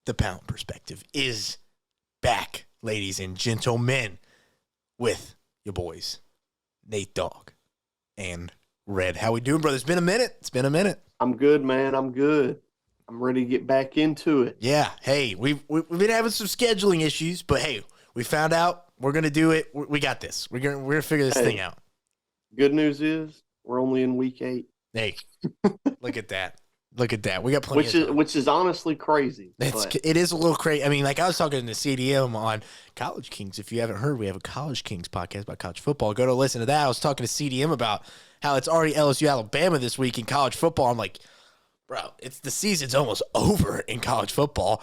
The Pound Perspective is back, ladies and gentlemen, with your boys, Nate Dogg and Red. How we doing, brother? It's been a minute. I'm good, man. I'm good. I'm ready to get back into it. Yeah. Hey, we've been having some scheduling issues, but hey, we found out we're gonna do it. We got this. We're gonna figure this thing out. Good news is we're only in week 8. Hey, look at that. Look at that. We got plenty of time. Which is honestly crazy. It is a little crazy. I mean, like I was talking to CDM on College Kings. If you haven't heard, we have a College Kings podcast about college football. Go to listen to that. I was talking to CDM about how it's already LSU Alabama this week in college football. I'm like, bro, the season's almost over in college football.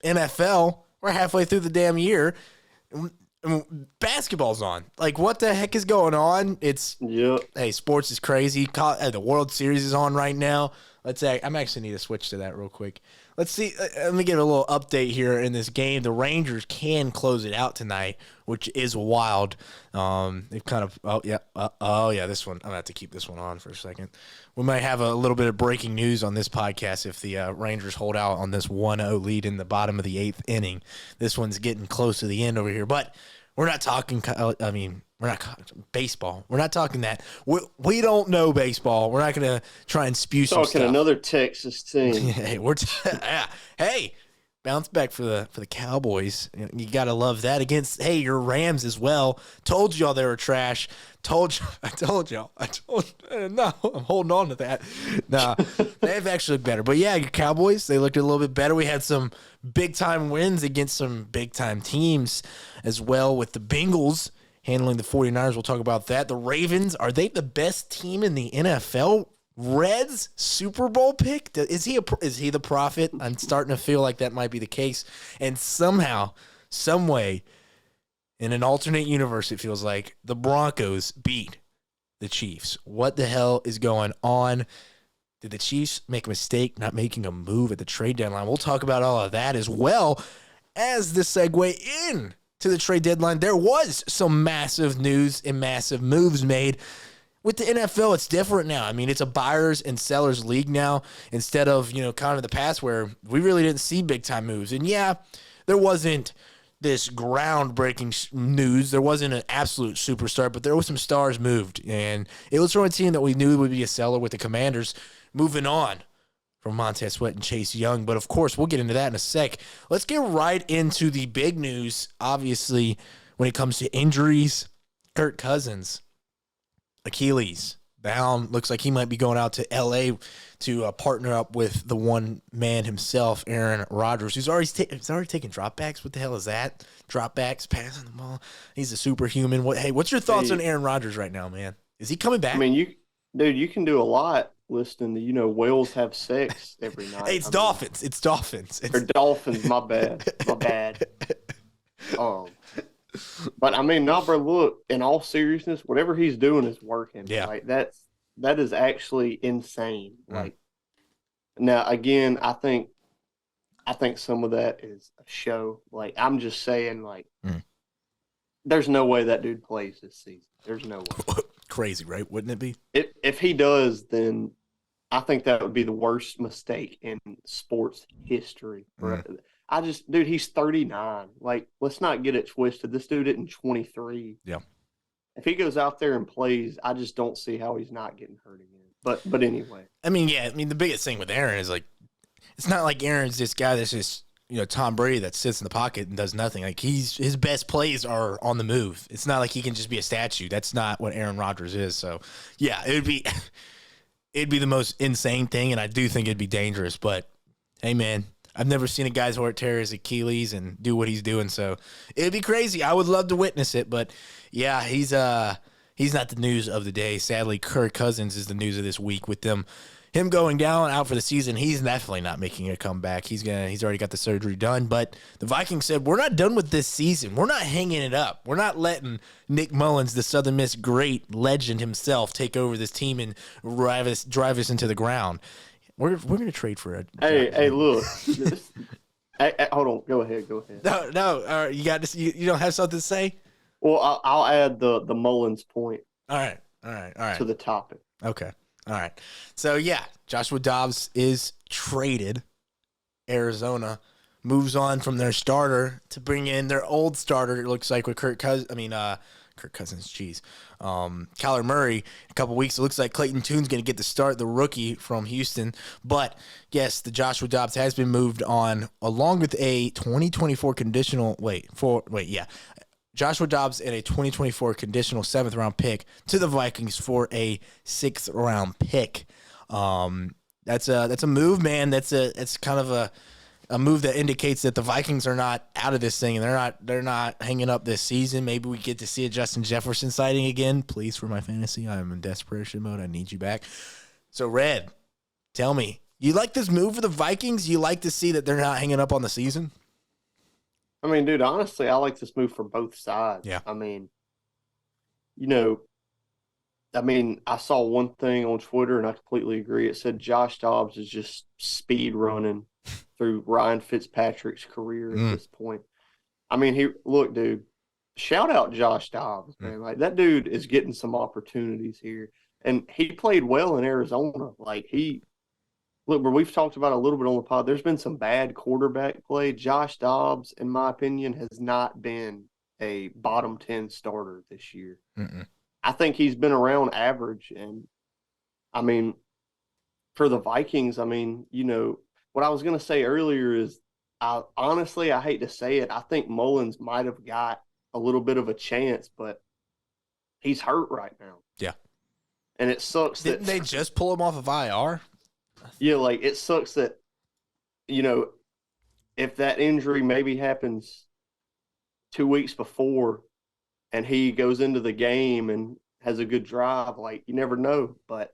NFL, we're halfway through the damn year. Basketball's on. Like, what the heck is going on? Hey, sports is crazy. The World Series is on right now. I'm actually need to switch to that real quick. Let's see. Let me give a little update here in this game. The Rangers can close it out tonight, which is wild. They've kind of, this one. I'm going to have to keep this one on for a second. We might have a little bit of breaking news on this podcast if the Rangers hold out on this 1-0 lead in the bottom of the 8th inning. This one's getting close to the end over here, but we're not talking, we're not baseball. We're not talking that. We don't know baseball. We're not going to try and spew some stuff. Talking another Texas team. Hey, hey, bounce back for the Cowboys. You got to love that against, your Rams as well. Told y'all they were trash. I told y'all. No, I'm holding on to that. Nah, they've actually looked better. But yeah, your Cowboys, they looked a little bit better. We had some big-time wins against some big-time teams as well with the Bengals handling the 49ers. We'll talk about that. The Ravens, are they the best team in the NFL? Reds Super Bowl pick? Is he the prophet? I'm starting to feel like that might be the case. And somehow, some way, in an alternate universe, it feels like the Broncos beat the Chiefs. What the hell is going on? Did the Chiefs make a mistake not making a move at the trade deadline? We'll talk about all of that as well as the segue in to the trade deadline. There was some massive news and massive moves made. With the NFL, it's different now. I mean, it's a buyers and sellers league now instead of, kind of the past where we really didn't see big-time moves. And, yeah, there wasn't this groundbreaking news. There wasn't an absolute superstar, but there was some stars moved. And it was from a team that we knew would be a seller with the Commanders moving on from Montez Sweat and Chase Young. But, of course, we'll get into that in a sec. Let's get right into the big news, obviously, when it comes to injuries. Kirk Cousins, Achilles down. Looks like he might be going out to L.A. to partner up with the one man himself, Aaron Rodgers, who's already taking dropbacks. What the hell is that? Dropbacks, passing the ball. He's a superhuman. What's your thoughts on Aaron Rodgers right now, man? Is he coming back? I mean, you can do a lot listening to, whales have sex every night. Hey, it's Dolphins. It's Dolphins. Or Dolphins, my bad. My bad. But I mean, no, bro, look, in all seriousness, whatever he's doing is working. Yeah. Like that is actually insane. Like, now again, I think some of that is a show. Like, I'm just saying, like, there's no way that dude plays this season. There's no way. Crazy, right? Wouldn't it be? If he does, then I think that would be the worst mistake in sports history. Dude, he's 39. Like, let's not get it twisted. This dude isn't 23. Yeah. If he goes out there and plays, I just don't see how he's not getting hurt again. But anyway. I mean, the biggest thing with Aaron is, like, it's not like Aaron's this guy that's just, Tom Brady that sits in the pocket and does nothing. Like, his best plays are on the move. It's not like he can just be a statue. That's not what Aaron Rodgers is. So, yeah, it'd be the most insane thing, and I do think it'd be dangerous. But, hey, man, I've never seen a guy tear his Achilles and do what he's doing, so it'd be crazy. I would love to witness it, but yeah, he's not the news of the day. Sadly, Kirk Cousins is the news of this week with him going down out for the season. He's definitely not making a comeback. He's already got the surgery done, but the Vikings said, we're not done with this season. We're not hanging it up. We're not letting Nick Mullins, the Southern Miss great legend himself, take over this team and drive us into the ground. We're gonna trade for it. Hey, look. Hey, hold on. Go ahead. No. You got this. You don't have something to say? Well, I'll add the Mullins point. All right. To the topic. Okay. All right. So yeah, Joshua Dobbs is traded. Arizona moves on from their starter to bring in their old starter. It looks like with Kirk Cousins. Jeez. Kyler Murray, a couple weeks. It looks like Clayton Tune's going to get the start, the rookie from Houston. But, yes, the Joshua Dobbs has been moved on along with a 2024 Joshua Dobbs and a 2024 conditional 7th-round pick to the Vikings for a 6th-round pick. That's a move, man. It's kind of a move that indicates that the Vikings are not out of this thing, and they're not hanging up this season. Maybe we get to see a Justin Jefferson sighting again. Please, for my fantasy, I am in desperation mode. I need you back. So, Red, tell me, you like this move for the Vikings? You like to see that they're not hanging up on the season? I mean, dude, honestly, I like this move for both sides. Yeah. I mean, I saw one thing on Twitter, and I completely agree. It said Josh Dobbs is just speed running through Ryan Fitzpatrick's career at this point. I mean, dude, shout out Josh Dobbs, man. Like, that dude is getting some opportunities here. And he played well in Arizona. We've talked about a little bit on the pod. There's been some bad quarterback play. Josh Dobbs, in my opinion, has not been a bottom 10 starter this year. I think he's been around average. And, I mean, for the Vikings, I mean, what I was going to say earlier is, I hate to say it, I think Mullins might have got a little bit of a chance, but he's hurt right now. Yeah. And it sucks. Didn't they just pull him off of IR? Yeah, it sucks that, if that injury maybe happens 2 weeks before and he goes into the game and has a good drive, you never know. But,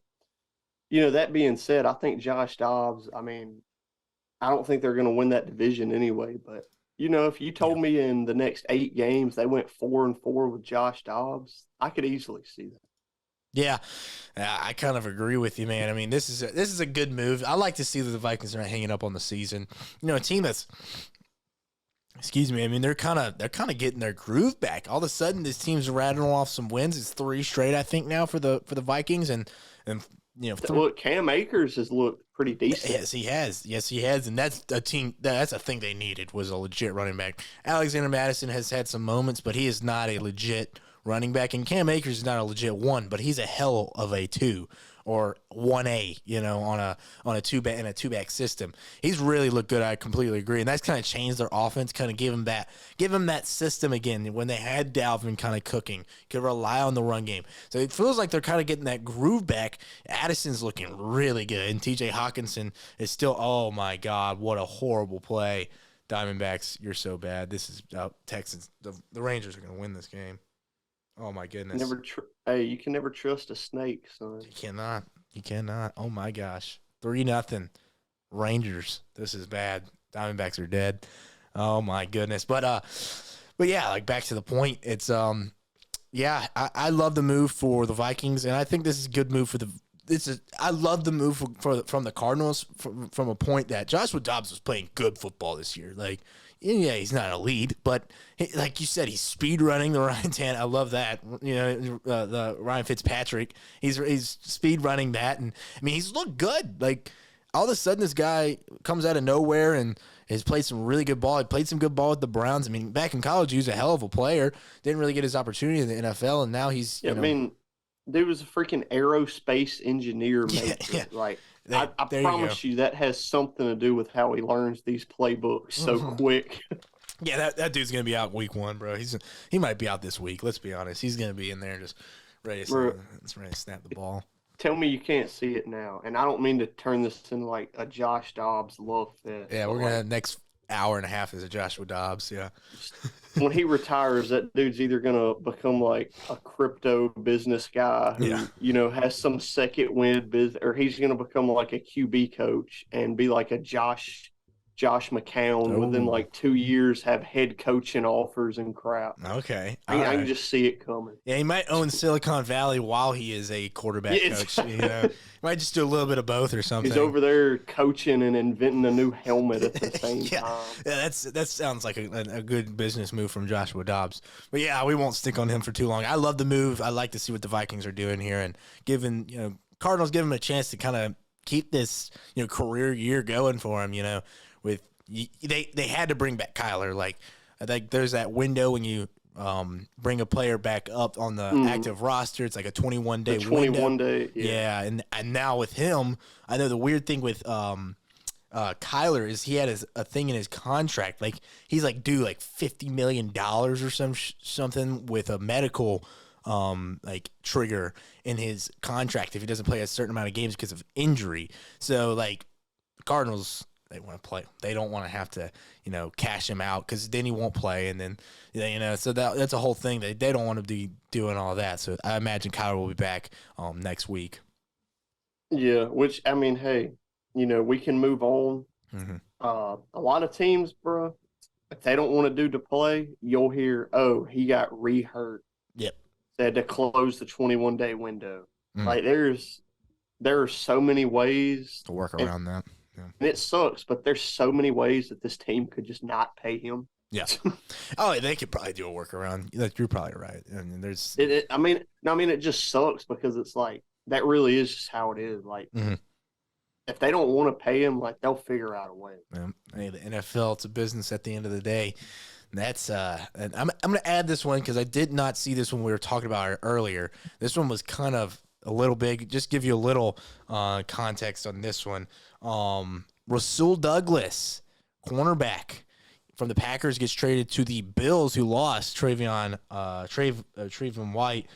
that being said, I think Josh Dobbs, I mean, I don't think they're going to win that division anyway. But, if you told me in the next 8 games they went 4-4 with Josh Dobbs, I could easily see that. Yeah, I kind of agree with you, man. I mean, this is a good move. I like to see that the Vikings are not hanging up on the season. A team that's, I mean, they're kind of getting their groove back. All of a sudden, this team's rattling off some wins. It's 3 straight, I think, now for the Vikings, and look, Cam Akers has looked pretty decent. Yes, he has, and that's a thing they needed, was a legit running back. Alexander Mattison has had some moments, but he is not a legit running back, and Cam Akers is not a legit 1, but he's a hell of a 2 or 1A, on a 2-back in a 2-back system. He's really looked good. I completely agree, and that's kind of changed their offense, kind of give him that system again when they had Dalvin kind of cooking, could rely on the run game. So it feels like they're kind of getting that groove back. Addison's looking really good, and TJ Hawkinson is still. Oh my God, what a horrible play! Diamondbacks, you're so bad. This is Texans. The Rangers are going to win this game. Oh my goodness! You can never trust a snake, son. You cannot. Oh my gosh! 3-0, Rangers. This is bad. Diamondbacks are dead. Oh my goodness! But yeah, back to the point. It's I love the move for the Vikings, and I think this is a good move for the. I love the move from the Cardinals from a point that Joshua Dobbs was playing good football this year. Yeah, he's not elite, but like you said, he's speed running the Ryan Tannehill. I love that. The Ryan Fitzpatrick. He's speed running that, and I mean, he's looked good. All of a sudden, this guy comes out of nowhere and has played some really good ball. He played some good ball with the Browns. I mean, back in college, he was a hell of a player. Didn't really get his opportunity in the NFL, and now he's. I mean, dude was a freaking aerospace engineer. Yeah. I promise you that has something to do with how he learns these playbooks so quick. Yeah, that dude's gonna be out week 1, bro. He might be out this week. Let's be honest. He's gonna be in there just ready to snap the ball. Tell me you can't see it now, and I don't mean to turn this into a Josh Dobbs love fest. Yeah, we're gonna next hour and a half is a Joshua Dobbs. Yeah. When he retires, that dude's either gonna become a crypto business guy who, has some second wind business, or he's gonna become a QB coach and be a Josh McCown within 2 years, have head coaching offers and crap. Okay. I can just see it coming. Yeah, he might own Silicon Valley while he is a quarterback coach. He might just do a little bit of both or something. He's over there coaching and inventing a new helmet at the same time. Yeah, that sounds like a good business move from Joshua Dobbs. But yeah, we won't stick on him for too long. I love the move. I like to see what the Vikings are doing here, and Cardinals give him a chance to kind of keep this career year going for him. With they had to bring back Kyler. Like, I think there's that window when you bring a player back up on the active roster. It's like a 21-day window. 21 day, yeah. And now with him, I know the weird thing with Kyler is he had a thing in his contract. Like, he's like due like $50 million or something with a medical like trigger in his contract if he doesn't play a certain amount of games because of injury. So like Cardinals, they want to play. They don't want to have to, cash him out because then he won't play. And then, so that's a whole thing. They don't want to be doing all that. So I imagine Kyler will be back next week. Yeah, which, I mean, hey, we can move on. Mm-hmm. A lot of teams, bro, if they don't want to do to play, you'll hear, oh, he got re-hurt. Yep. They had to close the 21-day window. Mm. Like, there are so many ways to work around that. Yeah. And it sucks, but there's so many ways that this team could just not pay him. Yeah. Oh, they could probably do a workaround. You're probably right. I mean, there's. I mean, it just sucks because it's like that really is just how it is. Like, if they don't want to pay him, like they'll figure out a way. Hey, the NFL, it's a business at the end of the day. That's and I'm going to add this one because I did not see this when we were talking about it earlier. This one was kind of a little big. Just give you a little context on this one. Rasul Douglas, cornerback from the Packers, gets traded to the Bills, who lost Travion White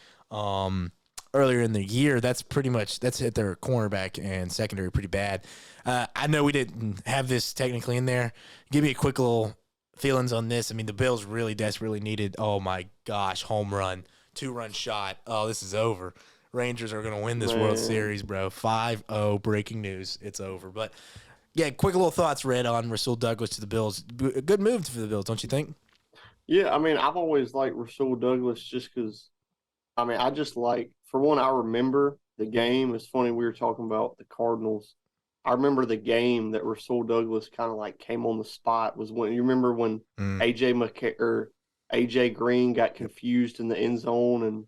earlier in the year. That's hit their cornerback and secondary pretty bad. I know we didn't have this technically in there. Give me a quick little feelings on this. I mean, the Bills really desperately needed, oh my gosh, home run, 2-run shot. Oh, this is over. Rangers are going to win this World Series, bro. 5-0, breaking news. It's over. But, yeah, quick little thoughts, Red, on Rasul Douglas to the Bills. A good move for the Bills, don't you think? Yeah, I mean, I've always liked Rasul Douglas just because, I mean, I just like, for one, I remember the game. It's funny, we were talking about the Cardinals. I remember the game that Rasul Douglas kind of like came on the spot was when, you remember when AJ Green got confused in the end zone, and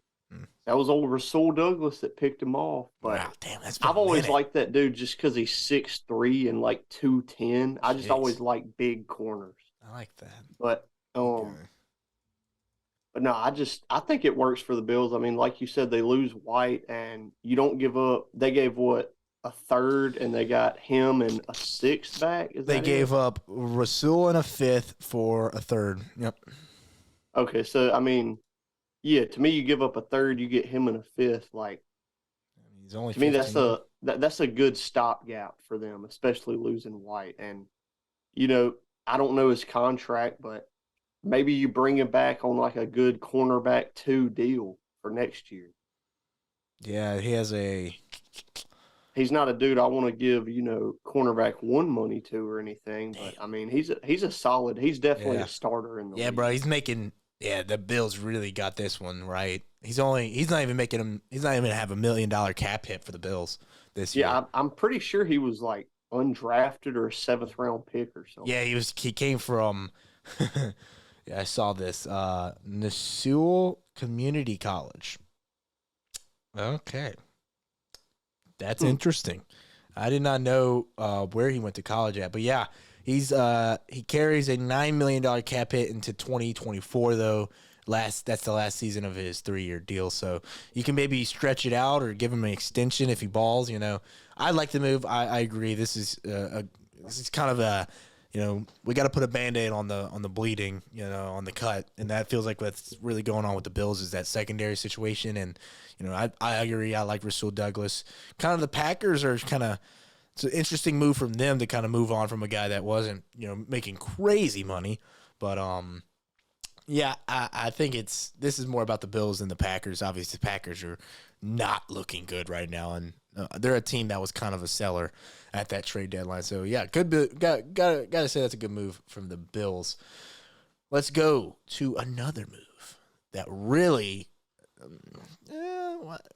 that was old Rasul Douglas that picked him off. But wow, damn, I've always liked that dude just because he's 6'3" and like 210. I just always like big corners. I like that. But but no, I think it works for the Bills. I mean, like you said, they lose White and you don't give up. They gave what, a third, and they got him and a sixth back? They gave up Rasul and a fifth for a third. Yep. Okay, so I mean, yeah, to me, you give up a third, you get him and a fifth. Like, he's only to me, that's a good stopgap for them, especially losing White. And I don't know his contract, but maybe you bring him back on like a good cornerback 2 deal for next year. Yeah, he's not a dude I want to give, cornerback 1 money to or anything. But I mean, he's a solid. He's definitely a starter in the league. Yeah, bro. He's making. Yeah, the Bills really got this one right. He's not even have $1 million cap hit for the Bills this year. Yeah, I'm pretty sure he was like undrafted or a 7th round pick or something. Yeah, he came from. Yeah, I saw this. Nassau Community College. Okay. That's interesting. I did not know where he went to college at, but yeah, he carries a $9 million cap hit into 2024 though. That's the last season of his 3-year deal, so you can maybe stretch it out or give him an extension if he balls. I like the move. I agree. This is kind of a. We got to put a Band-Aid on the bleeding, on the cut, and that feels like what's really going on with the Bills is that secondary situation. And I agree. I like Rasul Douglas. Kind of the Packers are it's an interesting move from them to kind of move on from a guy that wasn't making crazy money, but yeah, I think this is more about the Bills than the Packers. Obviously, the Packers are not looking good right now, and they're a team that was kind of a seller at that trade deadline. So yeah, gotta say that's a good move from the Bills. Let's go to another move that really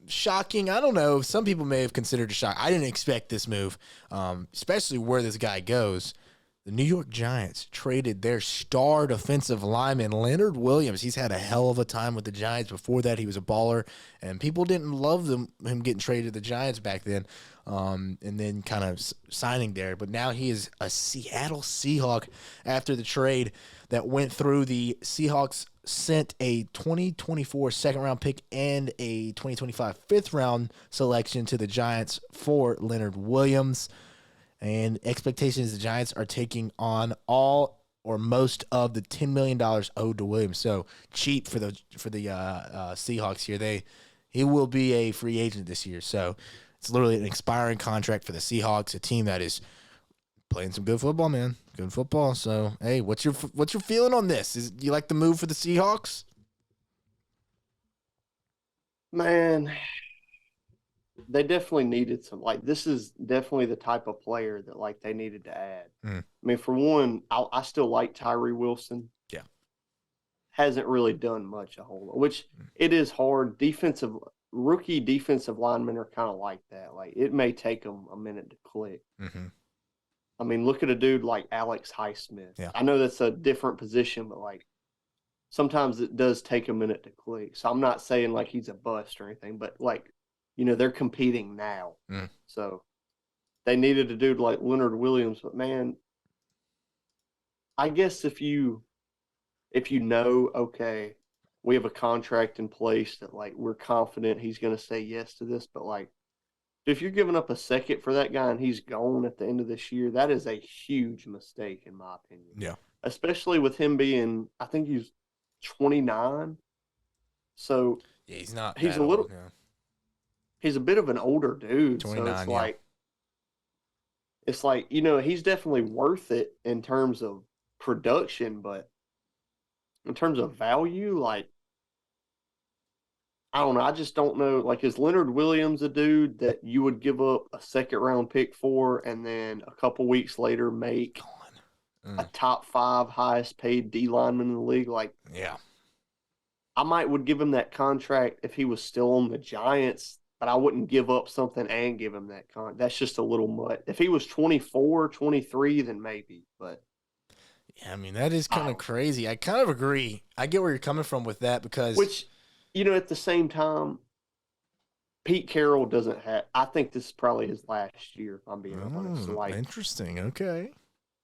shocking. I don't know. Some people may have considered a shock. I didn't expect this move, especially where this guy goes. the New York Giants traded their star defensive lineman, Leonard Williams. He's had a hell of a time with the Giants. Before that, he was a baller, and people didn't love him getting traded to the Giants back then, and then kind of signing there. But now he is a Seattle Seahawk after the trade that went through. The Seahawks sent a 2024 second-round pick and a 2025 fifth-round selection to the Giants for Leonard Williams. And expectations, the Giants are taking on all or most of the $10 million owed to Williams. So cheap for the Seahawks here. He will be a free agent this year. So it's literally an expiring contract for the Seahawks, a team that is playing some good football, man. Good football. So hey, what's your feeling on this? Do you like the move for the Seahawks? Man, they definitely needed some. Like, this is definitely the type of player that, like, they needed to add. I mean, for one, I still like Tyree Wilson. Yeah. Hasn't really done much a whole lot, which it is hard. Rookie defensive linemen are kind of like that. Like, it may take them a minute to click. Mm-hmm. I mean, look at a dude like Alex Highsmith. Yeah. I know that's a different position, but, like, sometimes it does take a minute to click. So I'm not saying, like, he's a bust or anything, but, like, you know, they're competing now. So they needed a dude like Leonard Williams. But, man, I guess if you know, okay, we have a contract in place that, like, we're confident he's going to say yes to this. But, like, if you're giving up a second for that guy and he's gone at the end of this year, that is a huge mistake, in my opinion. Yeah. Especially with him being, I think he's 29. So yeah, he's not. He's a little. Yeah. He's a bit of an older dude, 29, so it's like, you know, he's definitely worth it in terms of production, but in terms of value, like, I don't know. I just don't know. Like, is Leonard Williams a dude that you would give up a second-round pick for and then a couple weeks later make a top 5 highest-paid D lineman in the league? Like, yeah, I would give him that contract if he was still on the Giants, but I wouldn't give up something and give him that contract. That's just a little much. If he was 24, 23, then maybe. But yeah, I mean, that is kind of crazy. I kind of agree. I get where you're coming from with that because, which, you know, at the same time, Pete Carroll doesn't have. I think this is probably his last year, if I'm being honest. So, like, interesting. Okay.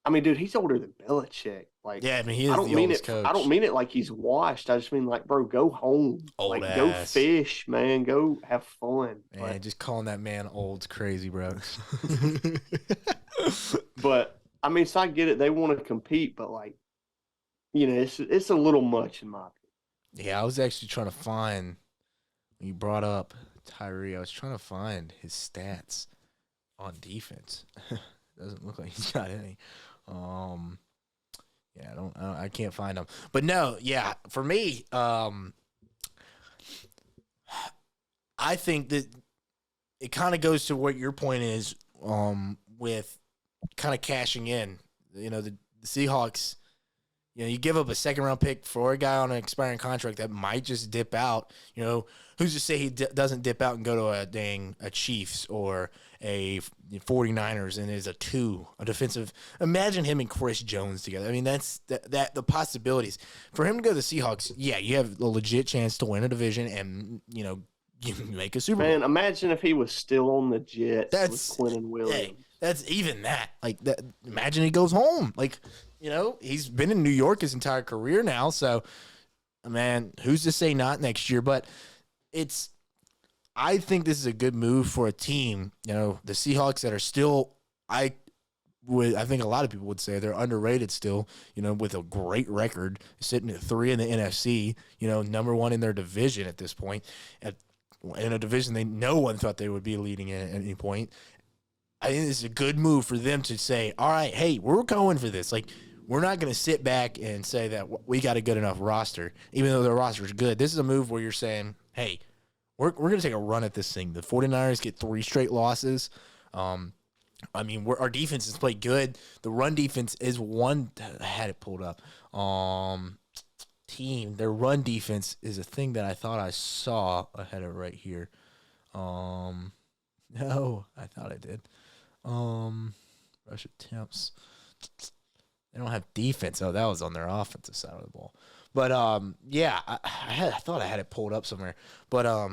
I mean, dude, he's older than Belichick. Like, yeah, I mean, he is the oldest coach. I don't mean it like he's washed. I just mean, like, bro, go home. Old like, ass. Go fish, man. Go have fun. Man, but, just calling that man old's crazy, bro. But I mean, so I get it. They want to compete, but, like, you know, it's a little much in my opinion. Yeah, I was actually trying to find, when you brought up Tyree, I was trying to find his stats on defense. Doesn't look like he's got any. Yeah, I can't find them. But no, yeah, for me, I think that it kind of goes to what your point is, with kind of cashing in. You know, the Seahawks, you know, you give up a second-round pick for a guy on an expiring contract that might just dip out. You know, who's to say he doesn't dip out and go to a Chiefs or a 49ers and is a defensive. Imagine him and Chris Jones together. I mean, that's the possibilities. For him to go to the Seahawks, yeah, you have a legit chance to win a division and, you know, you make a Super Bowl. Man, imagine if he was still on the Jets with Quinnen Williams. Hey, that's even that. Like, that. Imagine he goes home. Like, you know, he's been in New York his entire career now. So, man, who's to say not next year? But I think this is a good move for a team. You know, the Seahawks that are still, I think a lot of people would say they're underrated still, you know, with a great record, sitting at 3 in the NFC, you know, number 1 in their division at this point. In a division no one thought they would be leading in at any point. I think this is a good move for them to say, all right, hey, we're going for this. Like, we're not going to sit back and say that we got a good enough roster, even though their roster is good. This is a move where you're saying, hey, we're going to take a run at this thing. The 49ers get 3 straight losses. I mean, our defense has played good. The run defense is one. I had it pulled up. Their run defense is a thing that I thought I saw. I had it right here. No, I thought I did. Rush attempts. They don't have defense. Oh, that was on their offensive side of the ball. But yeah, I thought I had it pulled up somewhere. But I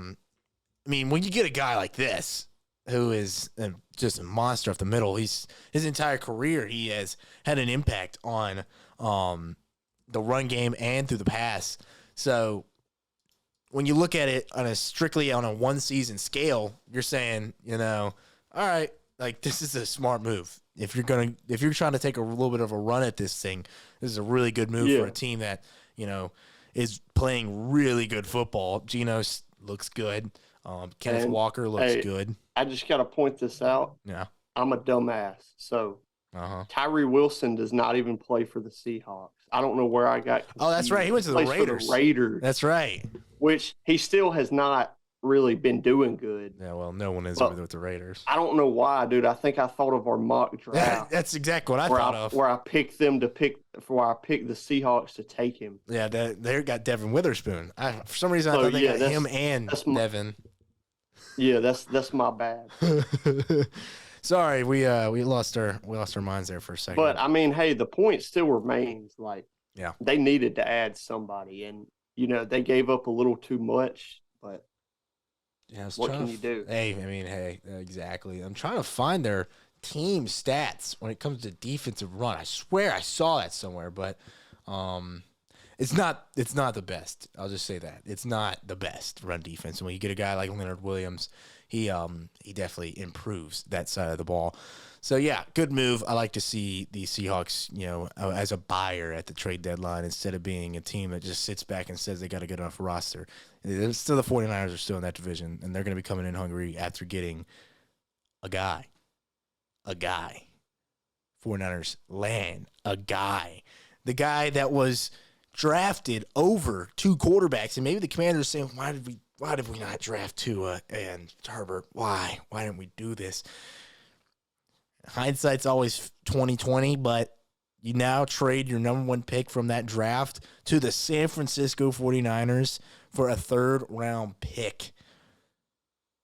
mean, when you get a guy like this who is just a monster up the middle, his entire career he has had an impact on the run game and through the pass. So when you look at it strictly on a one season scale, you're saying, all right, like this is a smart move. If you're trying to take a little bit of a run at this thing, this is a really good move for a team that, is playing really good football. Geno looks good. Kenneth Walker looks good. I just got to point this out. Yeah. I'm a dumbass. So Tyree Wilson does not even play for the Seahawks. I don't know where I got confused. Oh, that's right. He went to the Raiders. That's right. Which he still has not really been doing good. Yeah, well, no one is with the Raiders. I don't know why, dude. I think I thought of our mock draft. That's exactly what I thought of. Where I picked the Seahawks to take him. Yeah, they got Devin Witherspoon. For some reason, I thought they got him and Devin. Yeah, that's my bad. Sorry, we lost our minds there for a second. But I mean, hey, the point still remains. Like, they needed to add somebody, and they gave up a little too much. But what can you do? Hey, exactly. I'm trying to find their team stats when it comes to defensive run. I swear I saw that somewhere, but it's not the best. I'll just say that. It's not the best run defense. And when you get a guy like Leonard Williams, he definitely improves that side of the ball. So yeah, good move. I like to see the Seahawks, as a buyer at the trade deadline instead of being a team that just sits back and says they got a good enough roster. Still, the 49ers are still in that division, and they're going to be coming in hungry after getting a guy. 49ers land a guy. The guy that was drafted over two quarterbacks, and maybe the Commanders saying, why did we not draft Tua and Herbert? Why didn't we do this? Hindsight's always 20/20, but you now trade your number one pick from that draft to the San Francisco 49ers for a third-round pick.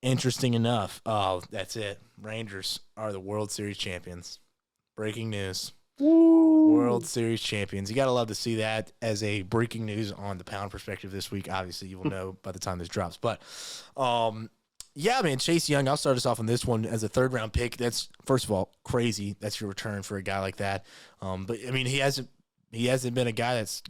Interesting enough. Oh, that's it. Rangers are the World Series champions. Breaking news. Woo. World Series champions. You got to love to see that as a breaking news on the Pound perspective this week. Obviously, you will know by the time this drops. But, yeah, man, Chase Young, I'll start us off on this one as a third-round pick. That's, first of all, crazy. That's your return for a guy like that. But, I mean, he hasn't been a guy that's,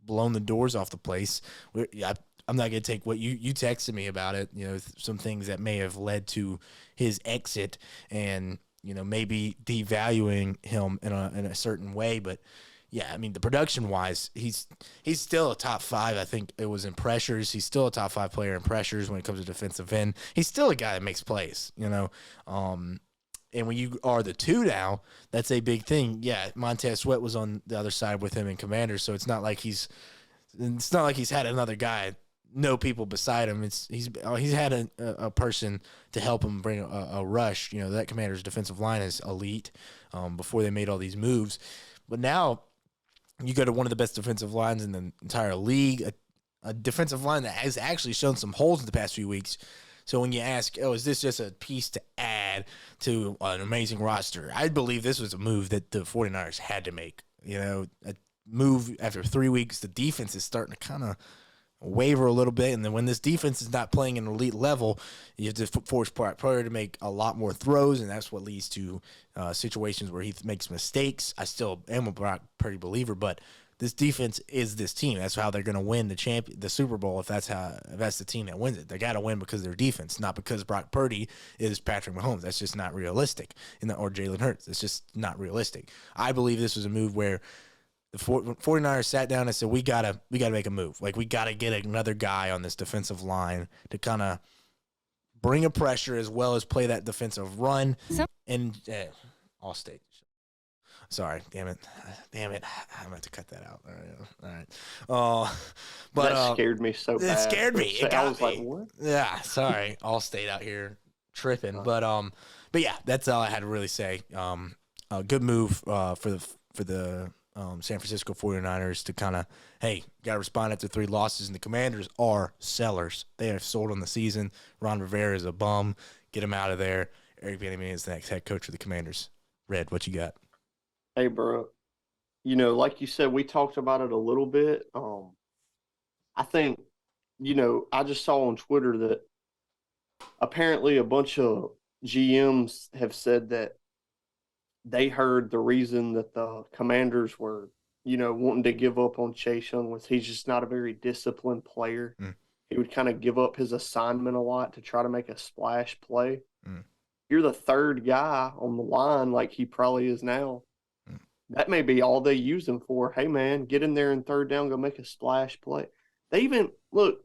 blown the doors off the place. I'm not going to take what you texted me about it, some things that may have led to his exit and, maybe devaluing him in a certain way. But, yeah, I mean, the production-wise, he's still a top 5. I think it was in pressures. He's still a top 5 player in pressures when it comes to defensive end. He's still a guy that makes plays, And when you are the 2 now, that's a big thing. Yeah, Montez Sweat was on the other side with him in Commanders, so it's not like he's had another guy, no people beside him. He's had a person to help him bring a rush. That Commanders defensive line is elite before they made all these moves. But now you go to one of the best defensive lines in the entire league, a defensive line that has actually shown some holes in the past few weeks. So when you ask, is this just a piece to add to an amazing roster? I believe this was a move that the 49ers had to make. A move after 3 weeks, the defense is starting to kind of waver a little bit. And then when this defense is not playing an elite level, you have to force player to make a lot more throws, and that's what leads to situations where he makes mistakes. I still am a Brock Purdy believer, but this defense is this team. That's how they're going to win the Super Bowl if that's the team that wins it. They got to win because of their defense, not because Brock Purdy is Patrick Mahomes. That's just not realistic. Or Jalen Hurts. It's just not realistic. I believe this was a move where the 49ers sat down and said, we gotta make a move. Like, we got to get another guy on this defensive line to kind of bring a pressure as well as play that defensive run. And Allstate. Sorry, damn it. I'm going to have to cut that out. All right. But that scared me so bad. It scared me. I was like, what? Yeah, sorry. Allstate out here tripping. But yeah, that's all I had to really say. A good move for the San Francisco 49ers to kind of, hey, got to respond after 3 losses, and the Commanders are sellers. They are sold on the season. Ron Rivera is a bum. Get him out of there. Eric Bieniemy is the next head coach of the Commanders. Red, what you got? Hey, bro, like you said, we talked about it a little bit. I think, I just saw on Twitter that apparently a bunch of GMs have said that they heard the reason that the Commanders were, wanting to give up on Chase Young was he's just not a very disciplined player. Mm. He would kind of give up his assignment a lot to try to make a splash play. Mm. You're the third guy on the line like he probably is now. Mm. That may be all they use him for. Hey, man, get in there in third down, go make a splash play. They even, look,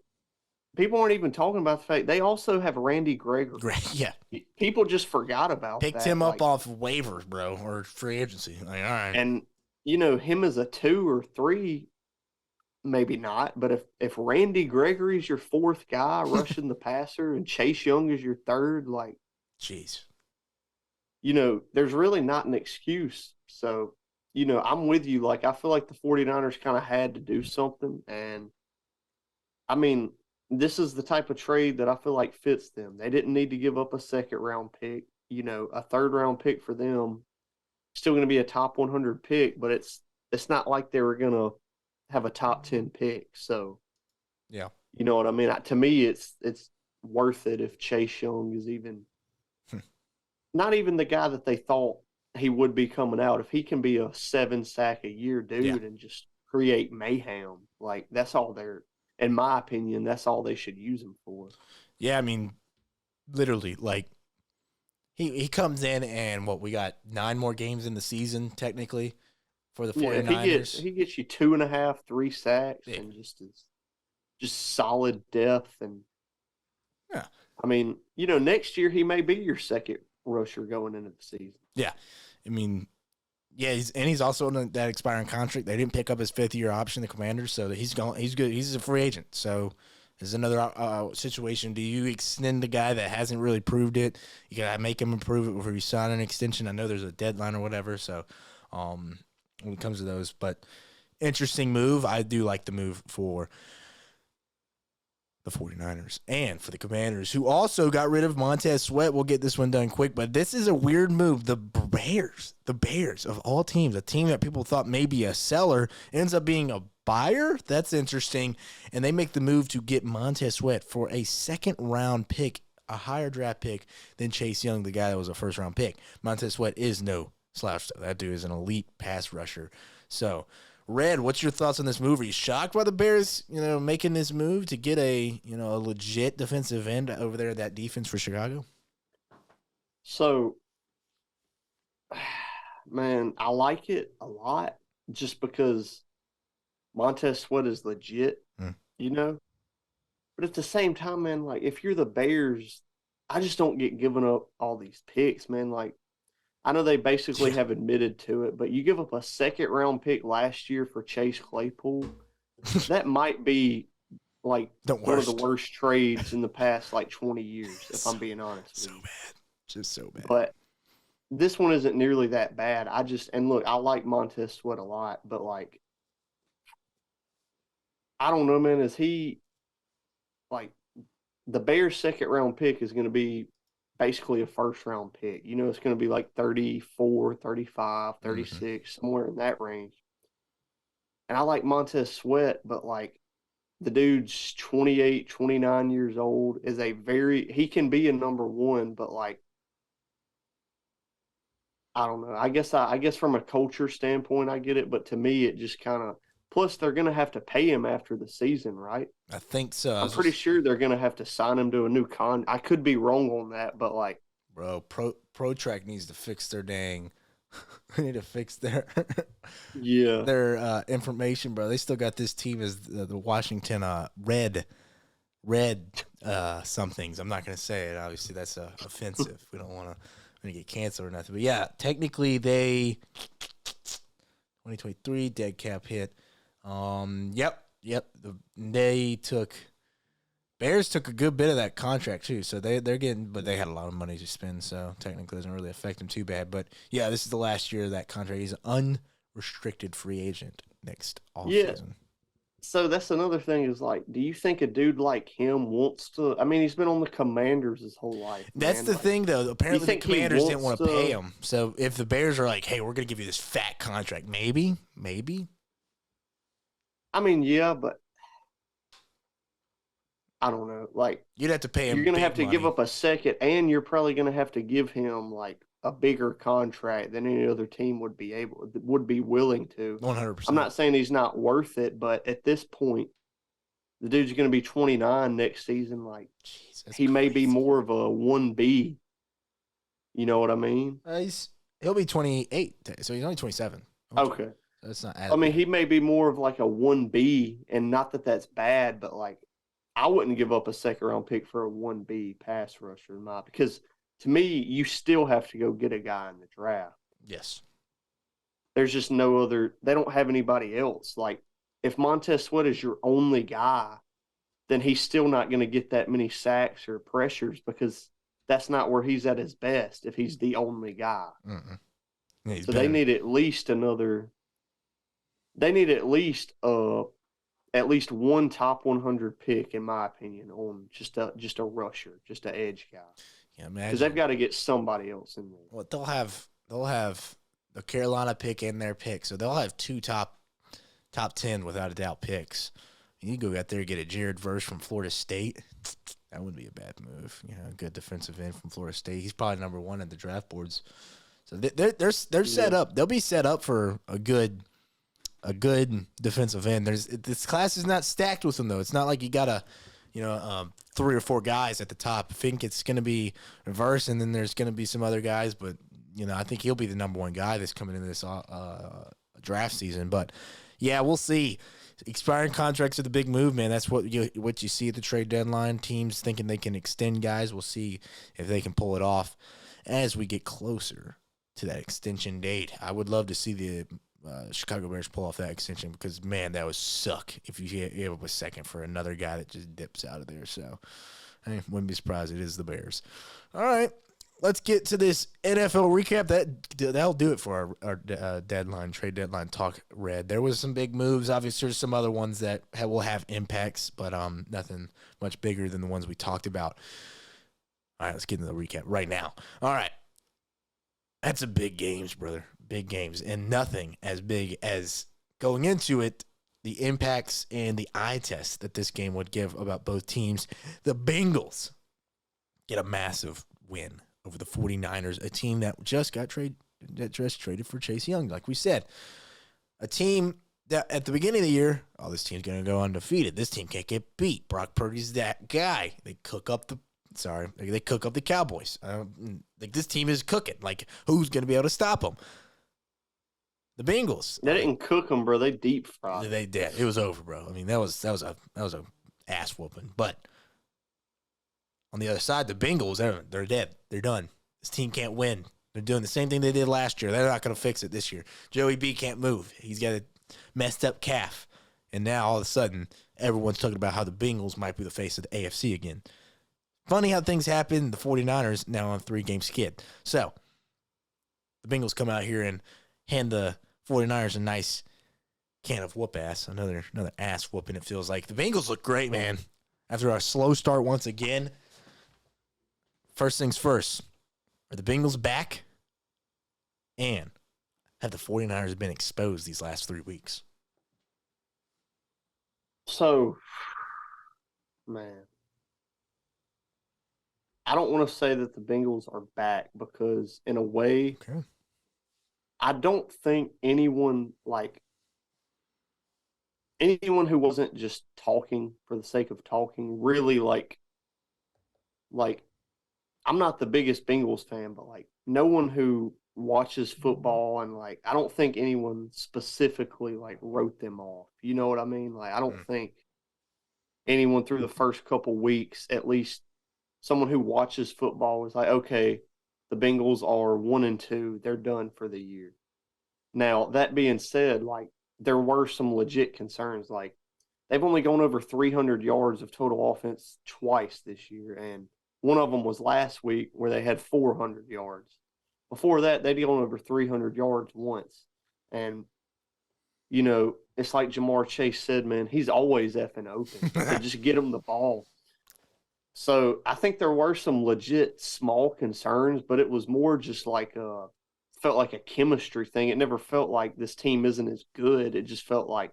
people aren't even talking about the fact they also have Randy Gregory. Great, yeah. People just forgot about Picked that. him up off waivers, bro, or free agency. Like, all right. And, him as a 2 or 3, maybe not. But if Randy Gregory's your fourth guy rushing the passer and Chase Young is your third, like, jeez. There's really not an excuse. So, I'm with you. Like, I feel like the 49ers kind of had to do something. And, I mean, this is the type of trade that I feel like fits them. They didn't need to give up a second-round pick. A third-round pick for them, still going to be a top 100 pick, but it's not like they were going to have a top 10 pick. So, yeah. You know what I mean? To me, it's worth it if Chase Young is even not even the guy that they thought he would be coming out. If he can be a 7-sack a year dude and just create mayhem, like that's all they're, in my opinion, that's all they should use him for. Yeah, I mean, literally, like he comes in and we got 9 more games in the season technically for the 49ers. He gets you 2.5, 3 sacks and just solid depth and I mean, next year he may be your second rusher going into the season. Yeah. I mean, he's also on that expiring contract. They didn't pick up his 5th-year option, the Commanders, so he's gone. He's good. He's a free agent. So there's another situation. Do you extend the guy that hasn't really proved it? You gotta make him improve it before you sign an extension. I know there's a deadline or whatever. So when it comes to those, but interesting move. I do like the move for the 49ers and for the Commanders, who also got rid of Montez Sweat. We'll get this one done quick, but this is a weird move. The Bears of all teams, a team that people thought may be a seller, ends up being a buyer. That's interesting. And they make the move to get Montez Sweat for a 2nd-round pick, a higher draft pick than Chase Young, the guy that was a 1st-round pick. Montez Sweat is no slouch. That dude is an elite pass rusher. So, Red, what's your thoughts on this move? Are you shocked by the Bears, making this move to get a legit defensive end over there, that defense for Chicago? So, man, I like it a lot just because Montez Sweat is legit, But at the same time, man, like if you're the Bears, I just don't get given up all these picks, man. Like, I know they basically have admitted to it, but you give up a 2nd-round pick last year for Chase Claypool, that might be like one of the worst trades in the past 20 years, if I'm being honest. So bad. Just so bad. But this one isn't nearly that bad. And look, I like Montez Sweat a lot, but I don't know, man. Is he the Bears' 2nd-round pick is going to be basically a 1st-round pick. It's going to be 34, 35, 36, somewhere in that range. And I like Montez Sweat, but the dude's 28, 29 years old, he can be a number 1, but I don't know. I guess from a culture standpoint, I get it, but to me, it just kind of, plus they're going to have to pay him after the season, right? I think so. I'm pretty sure they're going to have to sign him to a new I could be wrong on that, but bro, ProTrack needs to fix their dang. They need to fix their information, bro. They still got this team as the Washington Red somethings. I'm not going to say it. Obviously, that's offensive. We don't want to get canceled or nothing. But yeah, technically they 2023 dead cap hit. Yep. Bears took a good bit of that contract too, so they're getting, but they had a lot of money to spend, so technically it doesn't really affect them too bad. But yeah, this is the last year of that contract. He's an unrestricted free agent next offseason. So that's another thing is like, do you think a dude like him wants to? I mean, he's been on the Commanders his whole life, That's man. the Like, thing, though. do you Apparently, the think he Commanders didn't wants want to pay to? him. So if the Bears are like, "Hey, we're going to give you this fat contract," maybe. I mean, yeah, but I don't know. Like, You'd have to pay you're him gonna have big to give money. up a second, and you're probably gonna have to give him like a bigger contract than any other team would be willing to. One hundred I'm percent. not saying he's not worth it, but at this point, the dude's gonna be 29 next season. Like, Jeez, that's he may be crazy. more of a 1B. You know what I mean? He'll be 28, so he's only 27. Okay. That's not I as mean, bad. he may be more of like a 1B, and not that that's bad, but like, I wouldn't give up a second round pick for a 1B pass rusher, not because to me, you still have to go get a guy in the draft. Yes. There's just no other, they don't have anybody else. Like, if Montez Sweat is your only guy, then he's still not going to get that many sacks or pressures because that's not where he's at his best if he's the only guy. Mm-mm. Yeah, he's So they better. need at least another, they need at least one top 100 pick, in my opinion, on just a rusher, just an edge guy, Yeah, because they've imagine got to get somebody else in there. what they'll have. They'll have the Carolina pick and their pick, so they'll have two top 10 without a doubt picks. You go out there and get a Jared Verse from Florida State. That wouldn't be a bad move. You know, a good defensive end from Florida State. He's probably number one in the draft boards. So they're set Yeah, up. They'll be set up for a good defensive end. This class is not stacked with them though. It's not like you got three or four guys at the top. I think it's going to be reverse, and then there's going to be some other guys. But I think he'll be the number one guy that's coming into this draft season. But yeah, we'll see. Expiring contracts are the big move, man. That's what you see at the trade deadline. Teams thinking they can extend guys. We'll see if they can pull it off as we get closer to that extension date. I would love to see the Chicago Bears pull off that extension because, man, that would suck if you gave up a second for another guy that just dips out of there. So I wouldn't be surprised it is the Bears. All right, let's get to this NFL recap. That'll do it for our trade deadline talk. Red. There was some big moves. Obviously, there's some other ones that will have impacts, but nothing much bigger than the ones we talked about. All right, let's get into the recap right now. All right. That's a big games, brother. Big games. And nothing as big as going into it, the impacts and the eye test that this game would give about both teams. The Bengals get a massive win over the 49ers, a team that just traded for Chase Young, like we said. A team that at the beginning of the year, this team's going to go undefeated. This team can't get beat. Brock Purdy's that guy. They cook up the Cowboys. Like, this team is cooking. Like, who's going to be able to stop them? The Bengals. they didn't cook them, bro. They deep fried. They did. It was over, bro. I mean, that was a ass whooping. But on the other side, the Bengals, they're dead. They're done. This team can't win. They're doing the same thing they did last year. They're not going to fix it this year. Joey B can't move. He's got a messed up calf. And now all of a sudden, everyone's talking about how the Bengals might be the face of the AFC again. Funny how things happen. The 49ers now on a 3-game skid. So the Bengals come out here and hand the 49ers a nice can of whoop ass. Another ass whooping, it feels like. The Bengals look great, man. After our slow start once again. First things first. Are the Bengals back? And have the 49ers been exposed these last 3 weeks? So, man, I don't want to say that the Bengals are back because, in a way, Okay. I don't think anyone who wasn't just talking for the sake of talking really like I'm not the biggest Bengals fan, but like no one who watches football and like I don't think anyone specifically like wrote them off. You know what I mean? Like I don't think anyone through the first couple weeks, at least someone who watches football is like, okay, the Bengals are 1-2, they're done for the year. Now, that being said, like there were some legit concerns. Like they've only gone over 300 yards of total offense twice this year, and one of them was last week where they had 400 yards. Before that, they'd gone over 300 yards once, and it's like Jamar Chase said, man, he's always effing open. So just get him the ball. So I think there were some legit small concerns, but it was more just like felt like a chemistry thing. It never felt like this team isn't as good. It just felt like,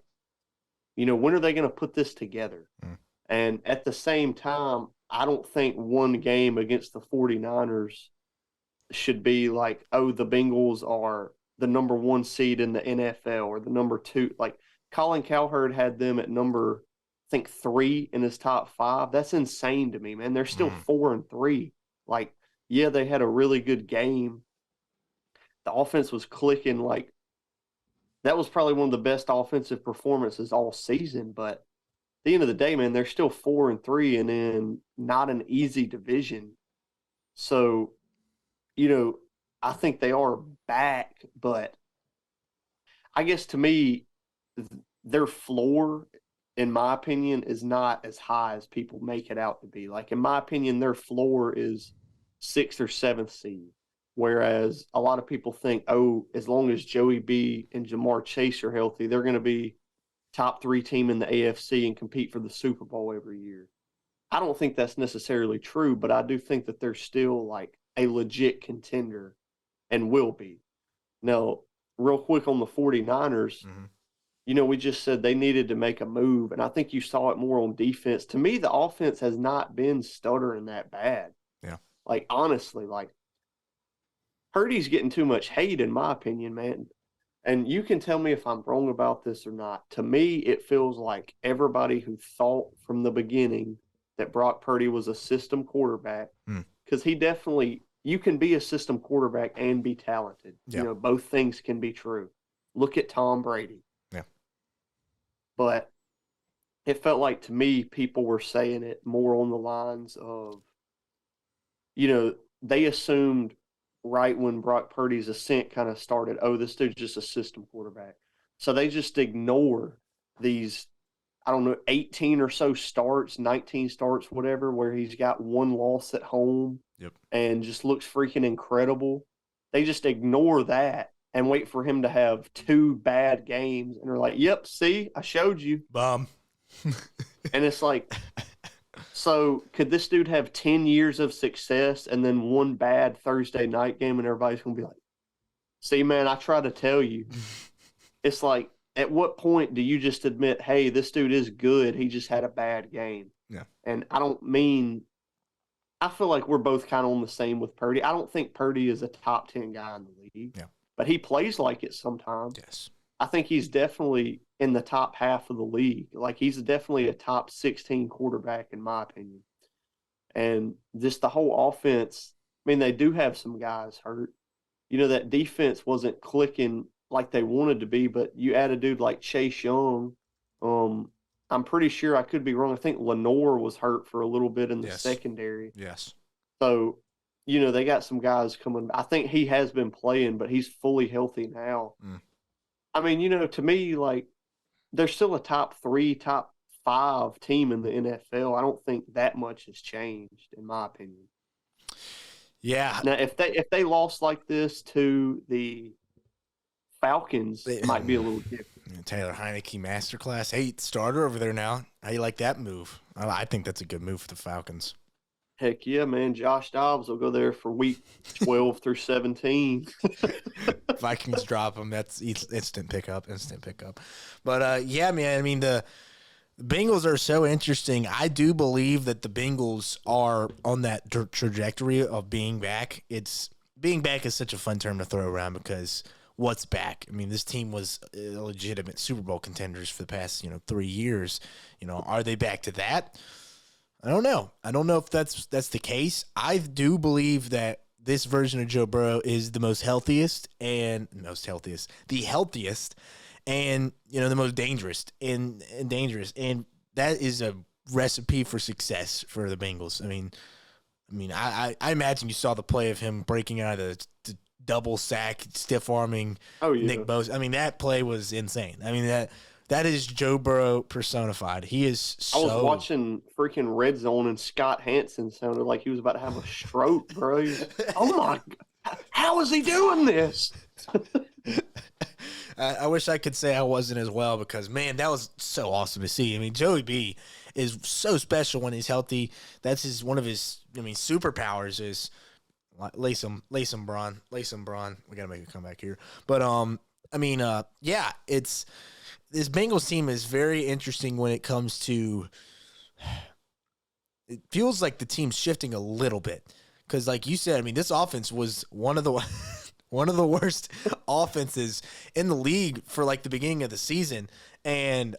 when are they going to put this together? Mm. And at the same time, I don't think one game against the 49ers should be like, oh, the Bengals are the number 1 seed in the NFL or the number 2. Like Colin Cowherd had them at number, I think, 3 in his top 5. That's insane to me, man. They're still 4-3. Like, yeah, they had a really good game. The offense was clicking. Like, that was probably one of the best offensive performances all season. But at the end of the day, man, they're still 4-3 and in not an easy division. So, I think they are back, but I guess to me, their floor, in my opinion, is not as high as people make it out to be. Like, in my opinion, their floor is 6th or 7th seed, whereas a lot of people think, oh, as long as Joey B and Jamar Chase are healthy, they're going to be top 3 team in the AFC and compete for the Super Bowl every year. I don't think that's necessarily true, but I do think that they're still like a legit contender and will be. Now, real quick on the 49ers, we just said they needed to make a move, and I think you saw it more on defense. To me, the offense has not been stuttering that bad. Yeah. Like, honestly, like, Purdy's getting too much hate, in my opinion, man. And you can tell me if I'm wrong about this or not. To me, it feels like everybody who thought from the beginning that Brock Purdy was a system quarterback, because he definitely – you can be a system quarterback and be talented. Yeah. Both things can be true. Look at Tom Brady. Yeah. But it felt like, to me, people were saying it more on the lines of, they assumed right when Brock Purdy's ascent kind of started, oh, this dude's just a system quarterback. So they just ignore these, 18 or so starts, 19 starts, whatever, where he's got 1 loss at home. Yep. And just looks freaking incredible. They just ignore that and wait for him to have 2 bad games. And they're like, yep, see, I showed you. Bum. And it's like, so could this dude have 10 years of success and then 1 bad Thursday night game and everybody's going to be like, see, man, I try to tell you. It's like, at what point do you just admit, hey, this dude is good, he just had a bad game? Yeah. And I feel like we're both kind of on the same with Purdy. I don't think Purdy is a top 10 guy in the league. Yeah. But he plays like it sometimes. Yes. I think he's definitely in the top half of the league. Like, he's definitely a top 16 quarterback, in my opinion. And just the whole offense, they do have some guys hurt. That defense wasn't clicking like they wanted to be, but you add a dude like Chase Young. I'm pretty sure, I could be wrong, I think Lenore was hurt for a little bit in the secondary. Yes. So, they got some guys coming. I think he has been playing, but he's fully healthy now. To me, like, they're still a top 3, top 5 team in the NFL. I don't think that much has changed, in my opinion. Yeah. Now, if they lost like this to the Falcons, it might be a little different. Taylor Heineke masterclass. Hey, starter over there now. How you like that move? I think that's a good move for the Falcons. Heck yeah, man. Josh Dobbs will go there for week 12 through 17. Vikings drop him. That's instant pickup. But, yeah, man, the Bengals are so interesting. I do believe that the Bengals are on that trajectory of being back. Being back is such a fun term to throw around because what's back? This team was legitimate Super Bowl contenders for the past, 3 years. Are they back to that? I don't know. I don't know if that's the case. I do believe that this version of Joe Burrow is the healthiest, and the most dangerous and dangerous. And that is a recipe for success for the Bengals. I imagine you saw the play of him breaking out of the double sack, stiff arming Nick Bosa. That play was insane. That is Joe Burrow personified. He is so... I was watching freaking Red Zone, and Scott Hansen sounded like he was about to have a stroke, bro. Oh, my God. How is he doing this? I wish I could say I wasn't as well because, man, that was so awesome to see. I mean, Joey B is so special when he's healthy. That's one of his, superpowers is lace him, Braun. We got to make a comeback here. But, yeah, this Bengals team is very interesting when it comes to – it feels like the team's shifting a little bit because, like you said, this offense was one of the worst offenses in the league for like the beginning of the season, and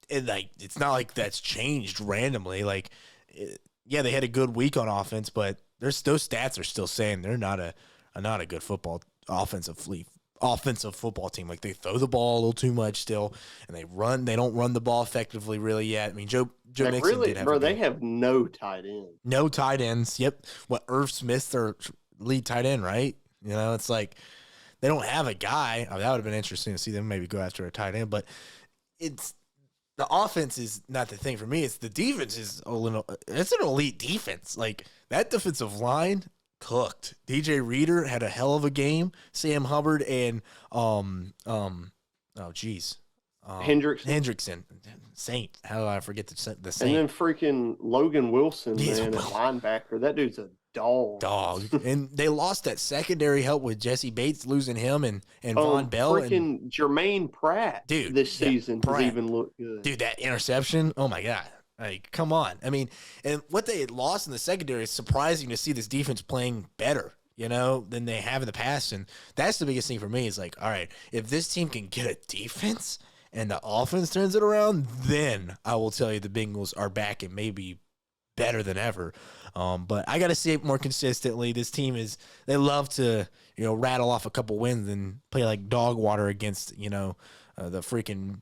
it's not like that's changed randomly. Like, yeah, they had a good week on offense, but those stats are still saying they're not a good offensive football team. Like, they throw the ball a little too much still, and they don't run the ball effectively really yet. Joe Mixon really, did have bro. They have no tight ends. No tight ends. Yep. What, Irv Smith's their lead tight end, right? It's like they don't have a guy. That would have been interesting to see them maybe go after a tight end, but the offense is not the thing for me. It's the defense is it's an elite defense. Like, that defensive line cooked. DJ Reader had a hell of a game. Sam Hubbard and Hendrickson. Saint. How do I forget the Saint? And then freaking Logan Wilson, man, at linebacker. That dude's a dog. And they lost that secondary help with Jesse Bates losing him and Von Bell. Freaking Jermaine Pratt, dude, this season has even looked good. Dude, that interception, oh my God. Like, come on. And what they had lost in the secondary is surprising to see this defense playing better, than they have in the past. And that's the biggest thing for me is like, all right, if this team can get a defense and the offense turns it around, then I will tell you the Bengals are back and maybe better than ever. But I got to see it more consistently. This team they love to, rattle off a couple wins and play like dog water against, the freaking,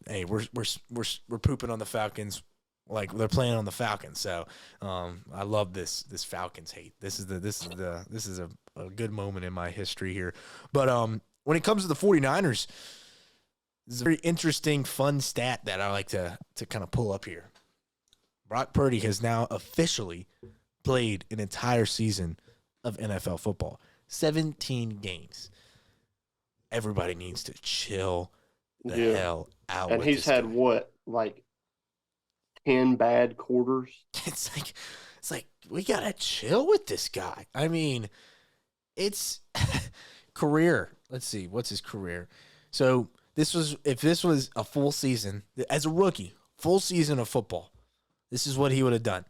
hey, we're pooping on the Falcons like they're playing on the Falcons. So I love this Falcons hate. This is a good moment in my history here. But when it comes to the 49ers, this is a very interesting, fun stat that I like to kind of pull up here. Brock Purdy has now officially played an entire season of NFL football. 17 games. Everybody needs to chill the hell out. And he's had what, like 10 bad quarters? It's like we gotta chill with this guy. It's career. Let's see, what's his career? So if this was a full season as a rookie, full season of football, this is what he would have done.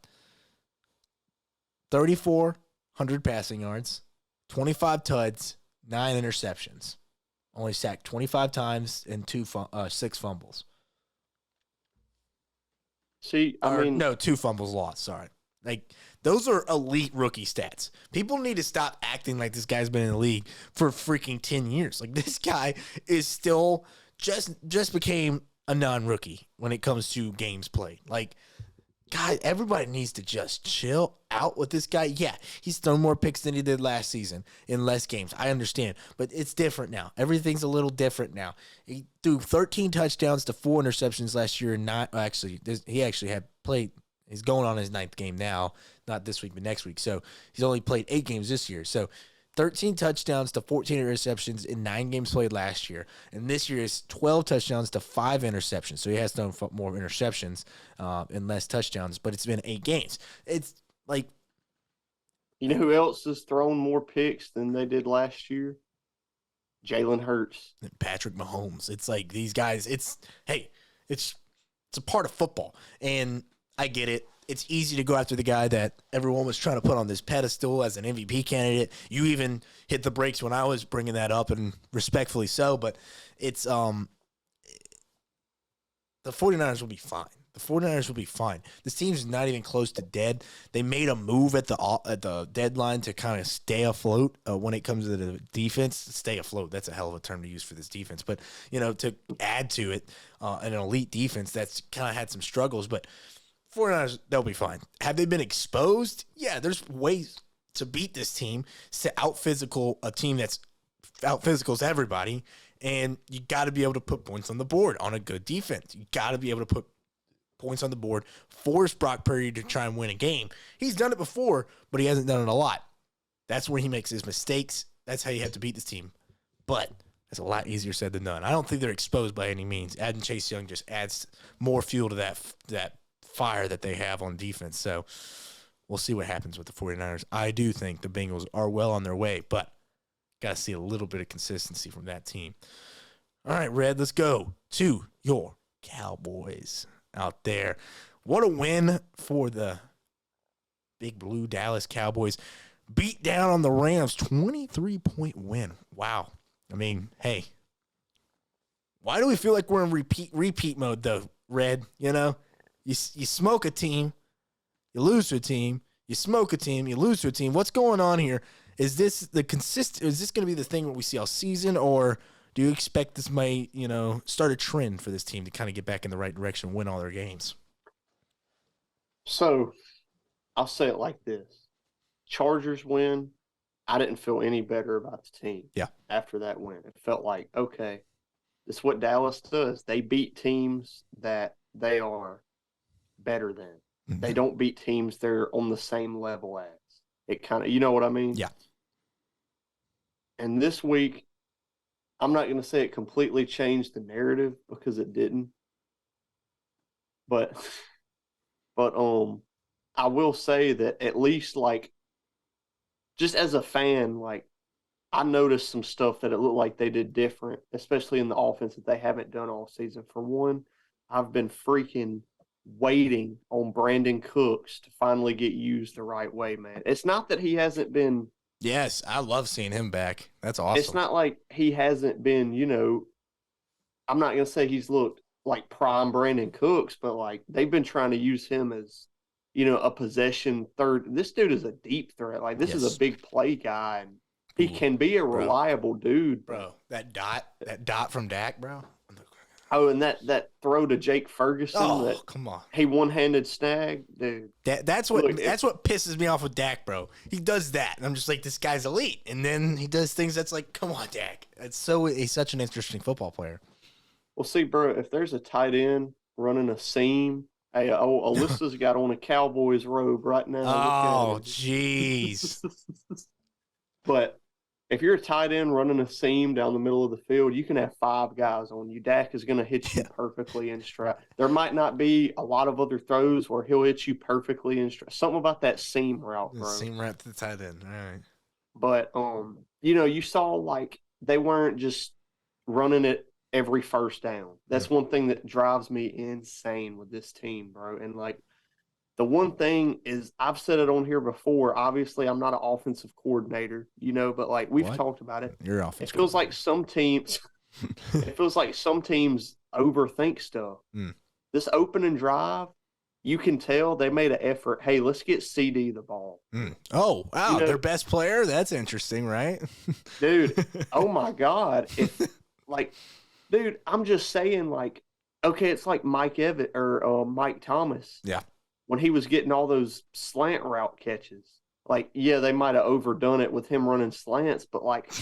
3,400 passing yards, 25 tuds, 9 interceptions. Only sacked 25 times and 6 fumbles. See, no, 2 fumbles lost. Sorry. Like, those are elite rookie stats. People need to stop acting like this guy's been in the league for freaking 10 years. Like, this guy is still just became a non-rookie when it comes to games played. Like, God, everybody needs to just chill out with this guy. Yeah, he's thrown more picks than he did last season in less games. I understand, but it's different now. Everything's a little different now. He threw 13 touchdowns to 4 interceptions last year. He actually had played. He's going on his 9th game now, not this week, but next week. So he's only played 8 games this year. So 13 touchdowns to 14 interceptions in 9 games played last year. And this year is 12 touchdowns to 5 interceptions. So he has thrown more interceptions and less touchdowns, but it's been 8 games. It's like, you know who else has thrown more picks than they did last year? Jalen Hurts. Patrick Mahomes. It's like these guys, it's a part of football. And I get it. It's easy to go after the guy that everyone was trying to put on this pedestal as an MVP candidate. You even hit the brakes when I was bringing that up, and respectfully so. But it's the 49ers will be fine. The 49ers will be fine. This team's not even close to dead. They made a move at the deadline to kind of stay afloat when it comes to the defense. Stay afloat. That's a hell of a term to use for this defense. But, to add to it, an elite defense that's kind of had some struggles. But 49ers, they'll be fine. Have they been exposed? Yeah, there's ways to beat this team, to out-physical a team that's out-physicals everybody, and you got to be able to put points on the board on a good defense. You got to be able to put points on the board, force Brock Purdy to try and win a game. He's done it before, but he hasn't done it a lot. That's where he makes his mistakes. That's how you have to beat this team. But That's a lot easier said than done. I don't think they're exposed by any means. Adding Chase Young just adds more fuel to that fire that they have on defense. So we'll see what happens with the 49ers. I do think the Bengals are well on their way, but got to see a little bit of consistency from that team. All right, Red, let's go to your Cowboys out there. What a win for the Big Blue Dallas Cowboys. Beat down on the Rams, 23-point win. Wow. I mean, hey, why do we feel like we're in repeat mode, though, Red? You know, you smoke a team, you lose to a team, you smoke a team, you lose to a team. What's going on here? Is this going to be the thing that we see all season, or do you expect this might, start a trend for this team to kind of get back in the right direction and win all their games? So, I'll say it like this. Chargers win. I didn't feel any better about the team. Yeah. After that win. It felt like, okay, this is what Dallas does. They beat teams that they are better than. Mm-hmm. They don't beat teams they're on the same level as. It kind of, you know what I mean? Yeah. And this week, I'm not going to say it completely changed the narrative because it didn't. But I will say that at least, like, just as a fan, like, I noticed some stuff that it looked like they did different, especially in the offense that they haven't done all season. For one, I've been freaking waiting on Brandon Cooks to finally get used the right way, man. It's not that he hasn't been. Yes, I love seeing him back. That's awesome. It's not like he hasn't been, I'm not going to say he's looked like prime Brandon Cooks, but, like, they've been trying to use him as, a possession third. This dude is a deep threat. Like, this is a big play guy, and he can be a reliable dude. Bro, that dot from Dak, bro. Oh, and that throw to Jake Ferguson. Oh, come on. He one-handed snag, dude. That's what pisses me off with Dak, bro. He does that, and I'm just like, this guy's elite. And then he does things that's like, come on, Dak. He's such an interesting football player. Well, see, bro, if there's a tight end running a seam, hey, Alyssa's got on a Cowboys robe right now. Oh, jeez. But if you're a tight end running a seam down the middle of the field, you can have 5 guys on you. Dak is going to hit you perfectly in stride. There might not be a lot of other throws where he'll hit you perfectly in stride. Something about that seam route, bro. Seam route to the tight end. All right. But, you saw, like, they weren't just running it every first down. That's one thing that drives me insane with this team, bro. And, like, the one thing is, I've said it on here before. Obviously, I'm not an offensive coordinator, but, like, we've talked about it. You're offensive. It feels like some teams overthink stuff. This opening drive, you can tell they made an effort. Hey, let's get CD the ball. Oh, wow. Their best player? That's interesting, right? Dude, oh, my God. Dude, I'm just saying, like, okay, it's like Mike Evans or Mike Thomas. Yeah. When he was getting all those slant route catches. Like, yeah, they might have overdone it with him running slants, but, like,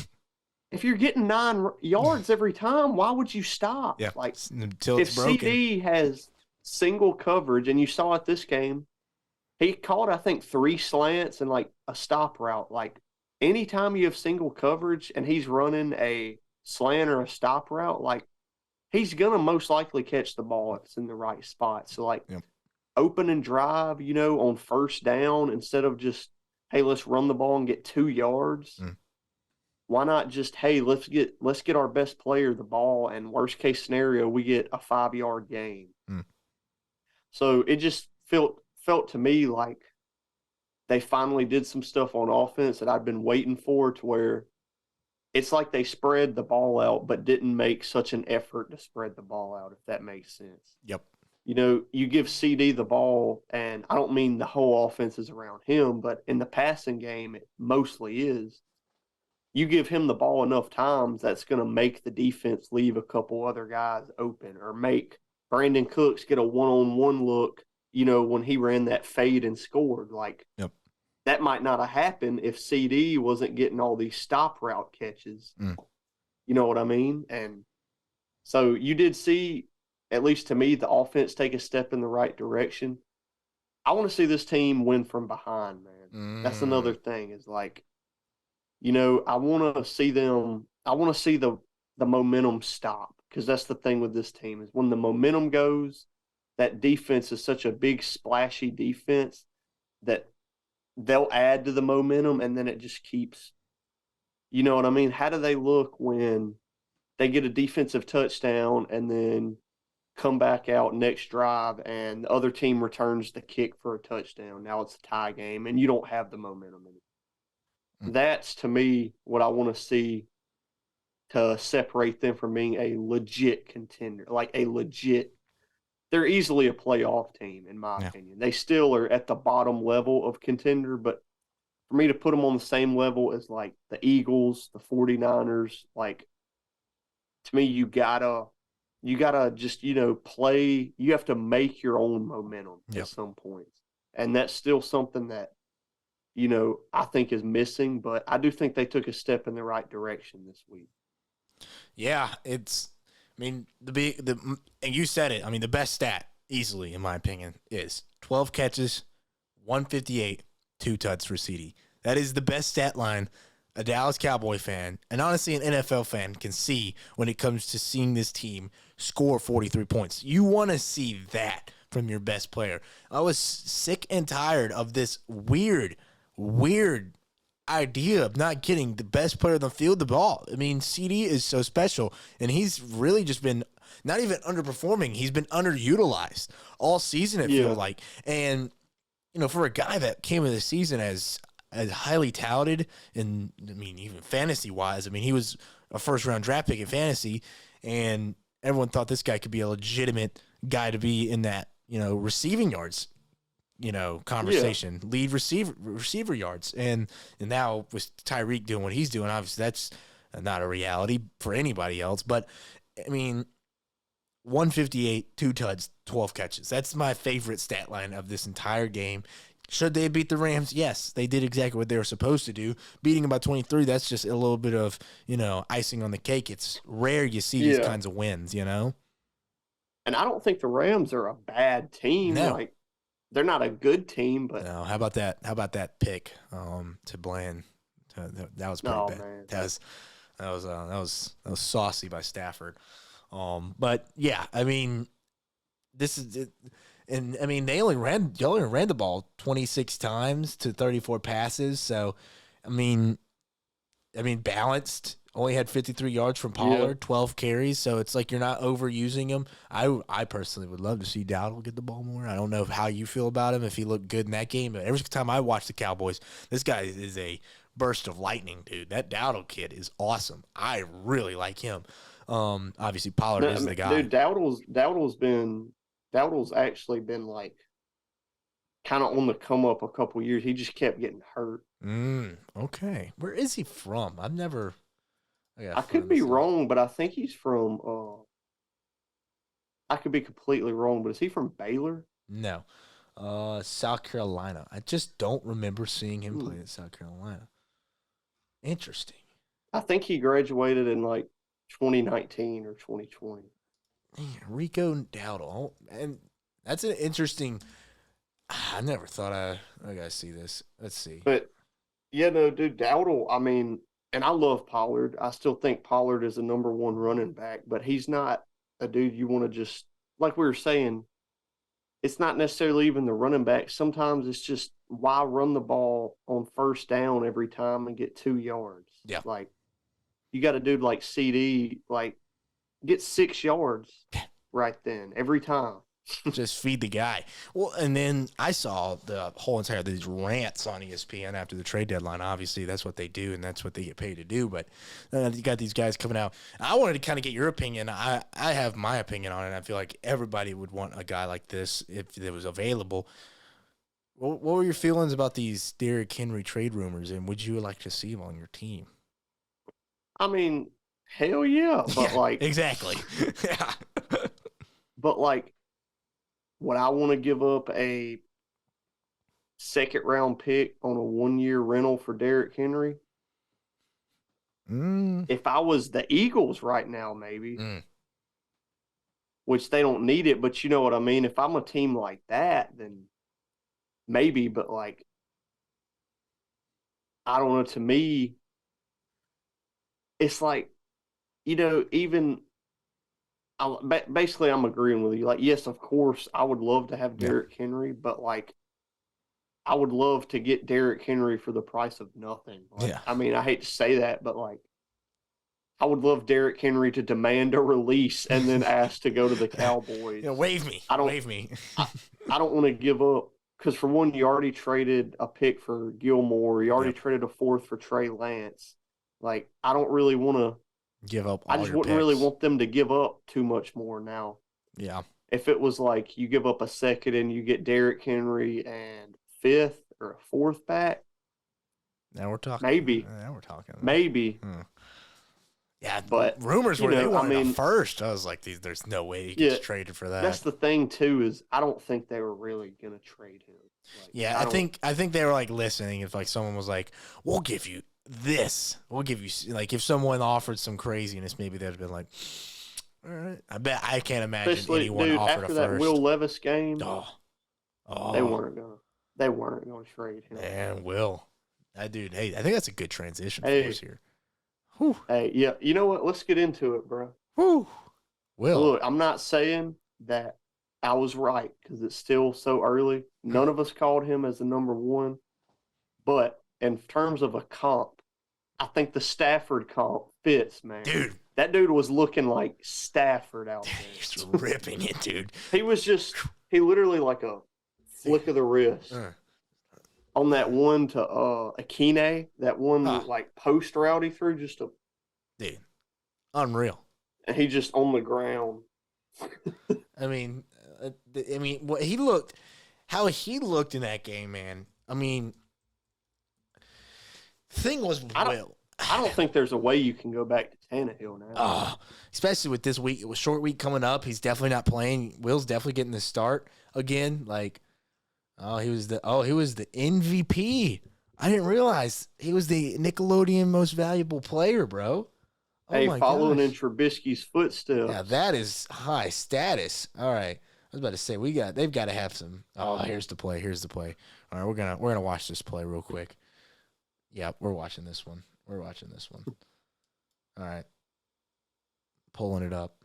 if you're getting 9 yards every time, why would you stop? Yeah, like, until if it's broken. CD has single coverage, and you saw it this game, he caught, I think, 3 slants and, like, a stop route. Like, anytime you have single coverage and he's running a slant or a stop route, like, he's going to most likely catch the ball if it's in the right spot. So, like, open and drive, on first down, instead of just, hey, let's run the ball and get 2 yards. Why not just, hey, let's get our best player the ball, and worst case scenario, we get a 5-yard gain. So it just felt to me like they finally did some stuff on offense that I've been waiting for, to where it's like they spread the ball out but didn't make such an effort to spread the ball out, if that makes sense. Yep. You give CD the ball, and I don't mean the whole offense is around him, but in the passing game, it mostly is. You give him the ball enough times, that's going to make the defense leave a couple other guys open, or make Brandon Cooks get a one-on-one look, when he ran that fade and scored. Like, that might not have happened if CD wasn't getting all these stop route catches. You know what I mean? And so you did see, at least to me, the offense take a step in the right direction. I want to see this team win from behind, man. That's another thing, is like, I want to see them. I want to see the the momentum stop. Because that's the thing with this team is when the momentum goes, that defense is such a big splashy defense that they'll add to the momentum and then it just keeps, you know what I mean? How do they look when they get a defensive touchdown and then come back out next drive and the other team returns the kick for a touchdown? Now it's a tie game and you don't have the momentum in it. That's to me what I want to see to separate them from being a legit contender, like a legit. They're easily a playoff team, in my opinion. They still are at the bottom level of contender, but for me to put them on the same level as like the Eagles, the 49ers, like to me, you gotta just, play. You have to make your own momentum at some points. And that's still something that, I think is missing, but I do think they took a step in the right direction this week. Yeah, and you said it. I mean, the best stat, easily, in my opinion, is 12 catches, 158, 2 tuds for CD. That is the best stat line a Dallas Cowboy fan, and honestly an NFL fan, can see when it comes to seeing this team score 43 points. You want to see that from your best player. I was sick and tired of this weird idea of not getting the best player on the field the ball. I mean, CD is so special, and he's really just been not even underperforming. He's been underutilized all season, it feels like. And, for a guy that came into the season as highly touted, and I mean, even fantasy-wise, I mean, he was a first-round draft pick in fantasy, and everyone thought this guy could be a legitimate guy to be in that, receiving yards conversation, lead receiver yards. And now with Tyreek doing what he's doing, obviously that's not a reality for anybody else. But, I mean, 158, 2 tuds, 12 catches. That's my favorite stat line of this entire game. Should they beat the Rams? Yes, they did exactly what they were supposed to do. Beating them by 23, that's just a little bit of, icing on the cake. It's rare you see these kinds of wins, And I don't think the Rams are a bad team. No. Like, they're not a good team, but no. How about that pick to Bland? That was pretty bad. Man. That was saucy by Stafford. But yeah, I mean, this is it. And I mean, y'all only ran the ball 26 times to 34 passes. So, I mean, balanced. Only had 53 yards from Pollard, 12 carries. So it's like you're not overusing him. I personally would love to see Dowdle get the ball more. I don't know how you feel about him, if he looked good in that game. But every time I watch the Cowboys, this guy is a burst of lightning, dude. That Dowdle kid is awesome. I really like him. Obviously, Pollard is the guy. Dude, Dowdle's actually been like kind of on the come up a couple years. He just kept getting hurt. Okay. Where is he from? I could be wrong, but I think he's from I could be completely wrong, but is he from Baylor? No. South Carolina. I just don't remember seeing him play at South Carolina. Interesting. I think he graduated in like 2019 or 2020. Man, Rico Dowdle. And that's an interesting. I never thought I gotta see this. Let's see. But dude, Dowdle, I mean, and I love Pollard. I still think Pollard is the number one running back, but he's not a dude you want to just, like we were saying, it's not necessarily even the running back. Sometimes it's just, why run the ball on first down every time and get 2 yards? Yeah. Like, you got a dude like CD, like, get 6 yards right then, every time. Just feed the guy. Well, and then I saw the whole entire these rants on ESPN after the trade deadline. Obviously, that's what they do, and that's what they get paid to do. But you got these guys coming out. I wanted to kind of get your opinion. I have my opinion on it. I feel like everybody would want a guy like this if it was available. What were your feelings about these Derrick Henry trade rumors, and would you like to see him on your team? I mean, hell yeah. But, like... Exactly. Yeah. But, like, would I want to give up a second-round pick on a 1-year rental for Derrick Henry? If I was the Eagles right now, maybe. Which they don't need it, but you know what I mean? If I'm a team like that, then maybe. But, like, I don't know. To me, it's like even basically, I'm agreeing with you. Like, yes, of course, I would love to have Yeah. Derrick Henry, but like, I would love to get Derrick Henry for the price of nothing. Like, Yeah. I mean, I hate to say that, but like, I would love Derrick Henry to demand a release and then ask to go to the Cowboys. Wave me. I don't, Wave me. I don't want to give up because for one, you already traded a pick for Gilmore. You already Yep. traded a fourth for Trey Lance. Like, I don't really want to. Give up all I just your wouldn't picks. really want them to give up too much more now. Yeah. If it was like you give up a second and you get Derrick Henry and fifth or a fourth back, Now we're talking. maybe. Now we're talking. Maybe. Yeah, but rumors were they wanted a I first. I was like, there's no way he gets traded for that. That's the thing too, is I don't think they were really gonna trade him. Like, yeah, I think they were like listening. If like someone was like, "We'll give you this," we'll give you like if someone offered some craziness, maybe they'd have been like, "All right." I bet I can't imagine especially anyone dude, offered after a that first. Will Levis game, Oh, they weren't gonna trade him. And Will, that dude. Hey, I think that's a good transition for us here. Whew. Hey, yeah, you know what? Let's get into it, bro. Whew. Will, look, I'm not saying that I was right because it's still so early. None of us called him as the number one, but in terms of a comp, I think the Stafford comp fits, man. Dude, that dude was looking like Stafford out there. He's ripping it, dude. He literally like a flick of the wrist. On that one to Akine, that one like post route he threw, dude, unreal. And he just on the ground. I mean, how he looked in that game, man. I mean, thing was Will. I don't think there's a way you can go back to Tannehill now. Especially with this week, it was short week coming up. He's definitely not playing. Will's definitely getting the start again. Like, he was the MVP. I didn't realize he was the Nickelodeon most valuable player, bro. Hey, following in Trubisky's footsteps. Yeah, that is high status. All right. I was about to say they've got to have some. Oh, here's the play. Here's the play. All right, we're gonna watch this play real quick. Yeah, we're watching this one. All right. Pulling it up.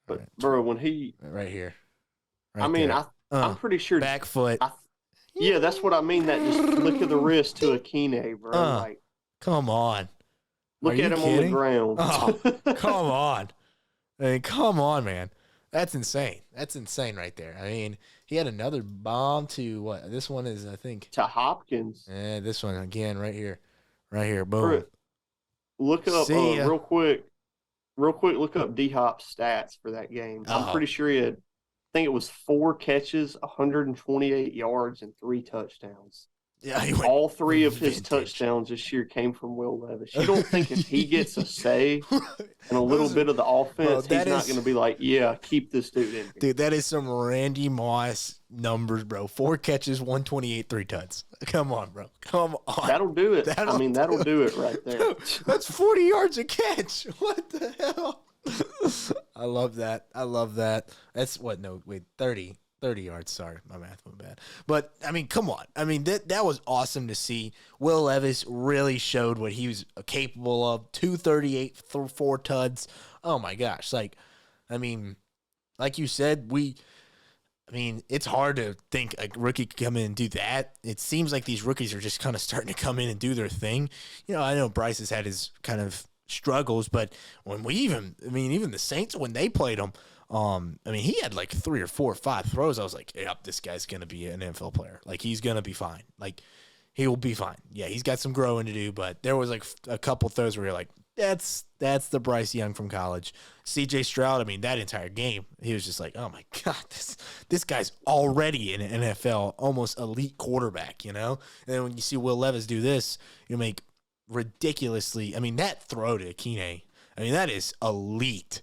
But right. Bro, when he right here. I'm pretty sure back foot. Yeah, that's what I mean. That just flick of the wrist to Akine, bro. Like, come on. Look at him on the ground. Oh, come on. I mean, come on, man. That's insane. That's insane right there. I mean, he had another bomb to what? This one is, I think. To Hopkins. And this one again right here. Right here. Boom. Bro, look up real quick, look up D-Hop's stats for that game. I'm pretty sure he had, I think it was 4 catches, 128 yards, and 3 touchdowns. Yeah, all 3 of his touchdowns this year came from Will Levis. You don't think if he gets a say and a little bit of the offense, he's not going to be like, yeah, keep this dude in here. Dude, that is some Randy Moss numbers, bro. 4 catches, 128, 3 touchdowns. Come on, bro. Come on. That'll do it. That'll do it right there. That's 40 yards a catch. What the hell? I love that. That's what? No, wait, 30 yards. Sorry, my math went bad. But, I mean, come on. I mean, that was awesome to see. Will Levis really showed what he was capable of. 238 through 4 tuds. Oh, my gosh. Like, I mean, like you said, it's hard to think a rookie could come in and do that. It seems like these rookies are just kind of starting to come in and do their thing. You know, I know Bryce has had his kind of struggles, but when even the Saints, when they played him, he had like 3 or 4 or 5 throws. I was like, yep, this guy's going to be an NFL player. Like, he's going to be fine. Like, he will be fine. Yeah, he's got some growing to do, but there was like a couple throws where you're like, that's the Bryce Young from college. CJ Stroud, that entire game, he was just like, oh my God, this guy's already an NFL, almost elite quarterback, you know? And then when you see Will Levis do this, you make ridiculously, that throw to Akine, that is elite.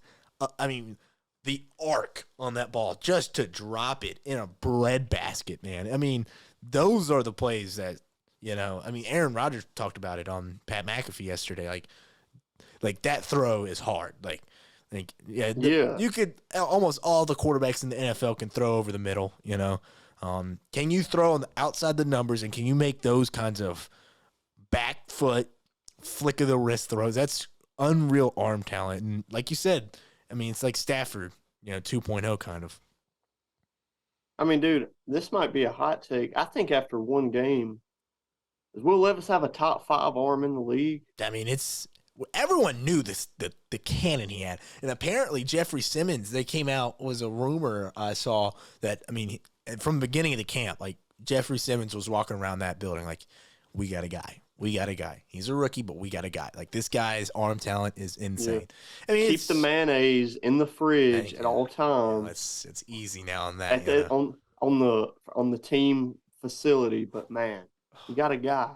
The arc on that ball, just to drop it in a bread basket, man. Those are the plays that, Aaron Rodgers talked about it on Pat McAfee yesterday. Like that throw is hard. You could, almost all the quarterbacks in the NFL can throw over the middle, you know. Can you throw on the outside the numbers, and can you make those kinds of back foot, flick of the wrist throws? That's unreal arm talent. And like you said, I mean, it's like Stafford, 2.0 kind of. I mean, dude, this might be a hot take. I think after one game, does Will Levis have a top 5 arm in the league? I mean, everyone knew the cannon he had, and apparently Jeffrey Simmons. They came out was a rumor I saw that. I mean, from the beginning of the camp, like Jeffrey Simmons was walking around that building like, we got a guy. We got a guy. He's a rookie, but we got a guy. Like, this guy's arm talent is insane. Yeah. I mean, keep the mayonnaise in the fridge at all times. It's easy now on that. On the team facility, but man, you got a guy.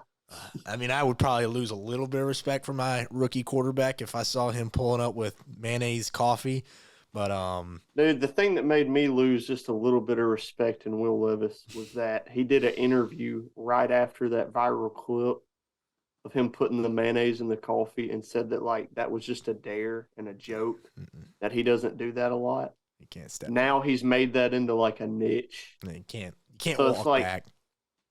I mean, I would probably lose a little bit of respect for my rookie quarterback if I saw him pulling up with mayonnaise coffee. But dude, the thing that made me lose just a little bit of respect in Will Levis was that he did an interview right after that viral clip of him putting the mayonnaise in the coffee and said that like that was just a dare and a joke, that he doesn't do that a lot. You can't step. Now he's made that into like a niche. You can't so walk back.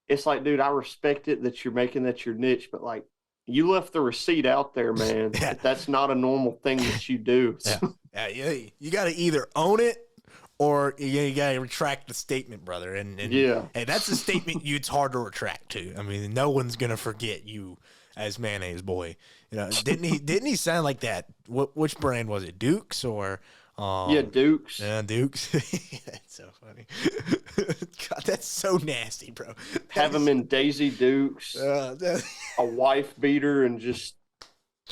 It's like, dude, I respect it that you're making that your niche, but like you left the receipt out there, man. Yeah. That's not a normal thing that you do. Yeah, you got to either own it or you got to retract the statement, brother. And yeah, hey, that's a statement it's hard to retract to. I mean, no one's gonna forget you as mayonnaise boy. Didn't he sound like that? Which brand was it? Dukes or? Dukes. Yeah, Dukes. That's so funny. God, that's so nasty, bro. Have him in Daisy Dukes, a wife beater, and just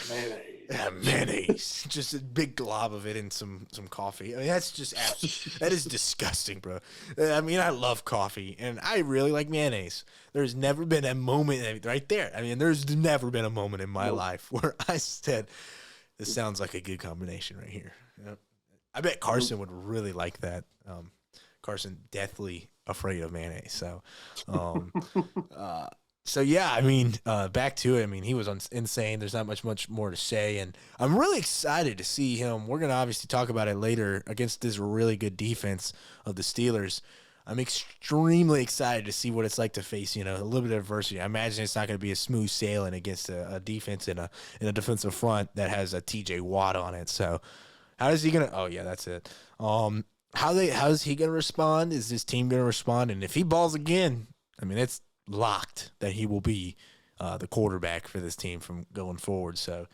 mayonnaise. Yeah, mayonnaise. Just a big glob of it and some coffee. I mean, that's just that is disgusting, bro. I mean, I love coffee, and I really like mayonnaise. There's never been a moment right there. I mean, there's never been a moment in my life where I said, this sounds like a good combination right here. Yep. I bet Carson would really like that. Carson deathly afraid of mayonnaise. So, yeah, I mean, back to it. I mean, he was insane. There's not much more to say, and I'm really excited to see him. We're gonna obviously talk about it later against this really good defense of the Steelers. I'm extremely excited to see what it's like to face, a little bit of adversity. I imagine it's not going to be a smooth sailing against a defense in a defensive front that has a TJ Watt on it. So, how is he gonna? Oh yeah, that's it. How is he gonna respond? Is this team gonna respond? And if he balls again, I mean, it's locked that he will be the quarterback for this team from going forward. So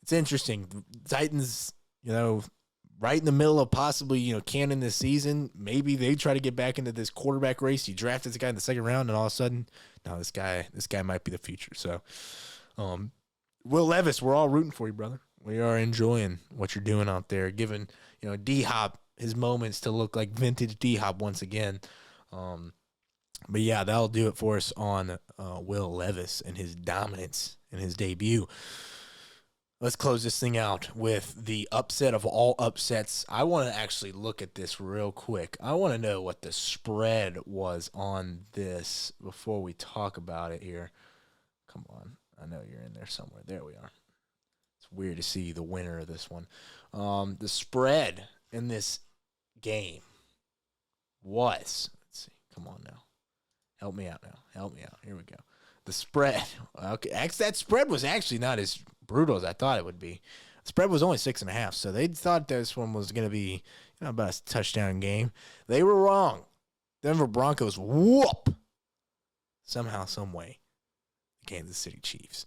it's interesting. Titans, right in the middle of possibly cannon this season. Maybe they try to get back into this quarterback race. You drafted this guy in the second round, and all of a sudden, no, this guy might be the future. So, Will Levis, we're all rooting for you, brother. We are enjoying what you're doing out there, giving D-Hop his moments to look like vintage D-Hop once again. But yeah, that'll do it for us on Will Levis and his dominance in his debut. Let's close this thing out with the upset of all upsets. I want to actually look at this real quick. I want to know what the spread was on this before we talk about it here. Come on. I know you're in there somewhere. There we are. It's weird to see the winner of this one. The spread in this game was, let's see, come on now. Help me out now. Help me out. Here we go. The spread. Okay, that spread was actually not as brutal as I thought it would be. The spread was only 6.5, so they thought this one was going to be about a touchdown game. They were wrong. Denver Broncos whoop somehow, some way the Kansas City Chiefs.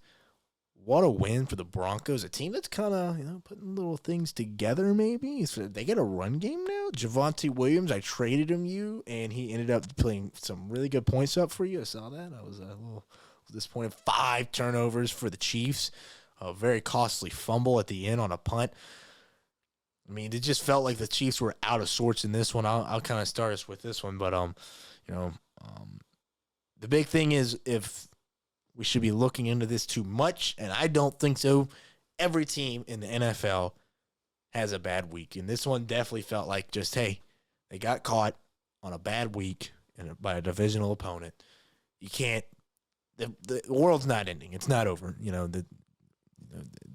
What a win for the Broncos, a team that's kind of putting little things together. Maybe so they get a run game now. Javonte Williams, I traded him and he ended up playing some really good points up for you. I saw that. I was a little disappointed. 5 turnovers for the Chiefs. A very costly fumble at the end on a punt. I mean, it just felt like the Chiefs were out of sorts in this one. I'll kind of start us with this one, but the big thing is if we should be looking into this too much, and I don't think so. Every team in the NFL has a bad week, and this one definitely felt like just, hey, they got caught on a bad week by a divisional opponent. You can't – the world's not ending. It's not over.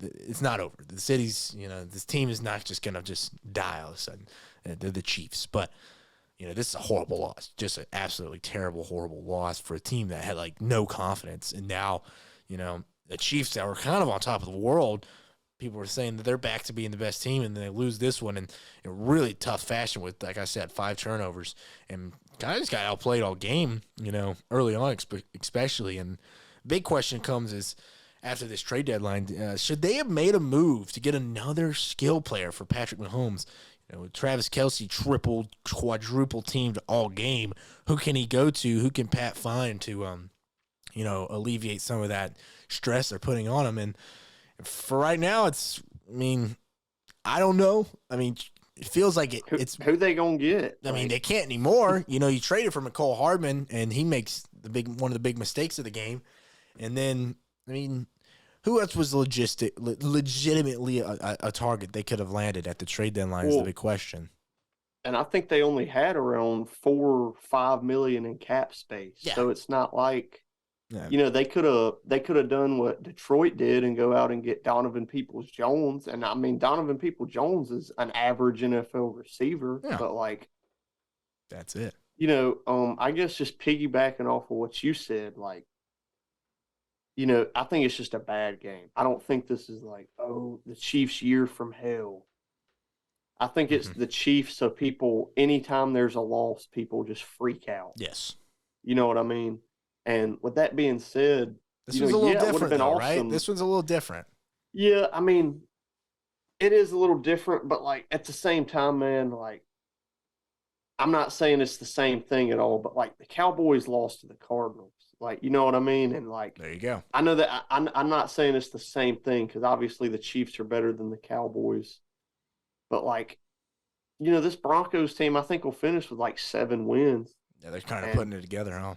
It's not over. The city's, this team is not just going to just die all of a sudden. They're the Chiefs, but – this is a horrible loss, just an absolutely terrible, horrible loss for a team that had, no confidence. And now, the Chiefs that were kind of on top of the world people were saying that they're back to being the best team, and they lose this one in really tough fashion with, like I said, 5 turnovers. And guys got outplayed all game, early on especially. And big question comes is, after this trade deadline, should they have made a move to get another skill player for Patrick Mahomes? Travis Kelce quadruple teamed all game. Who can he go to? Who can Pat find to, alleviate some of that stress they're putting on him? And for right now, I don't know. It feels like it's who they gonna get. They can't anymore. You traded for McCole Hardman, and he makes one of the big mistakes of the game. And then, who else was legitimately a target they could have landed at the trade deadline is the big question. And I think they only had around $4 or $5 million in cap space. Yeah. So it's not like, they could have done what Detroit did and go out and get Donovan Peoples-Jones. And Donovan Peoples-Jones is an average NFL receiver, but that's it. I guess just piggybacking off of what you said, I think it's just a bad game. I don't think this is the Chiefs' year from hell. I think it's the Chiefs, so anytime there's a loss, people just freak out. Yes. You know what I mean? And with that being said, this was a little different, it would have been awesome. Right? This one's a little different. Yeah, it is a little different, but at the same time, man, I'm not saying it's the same thing at all, but the Cowboys lost to the Cardinals. You know what I mean? And there you go. I know that I'm not saying it's the same thing, because obviously the Chiefs are better than the Cowboys. But this Broncos team, I think will finish with 7 wins. Yeah, they're kind of putting it together, huh?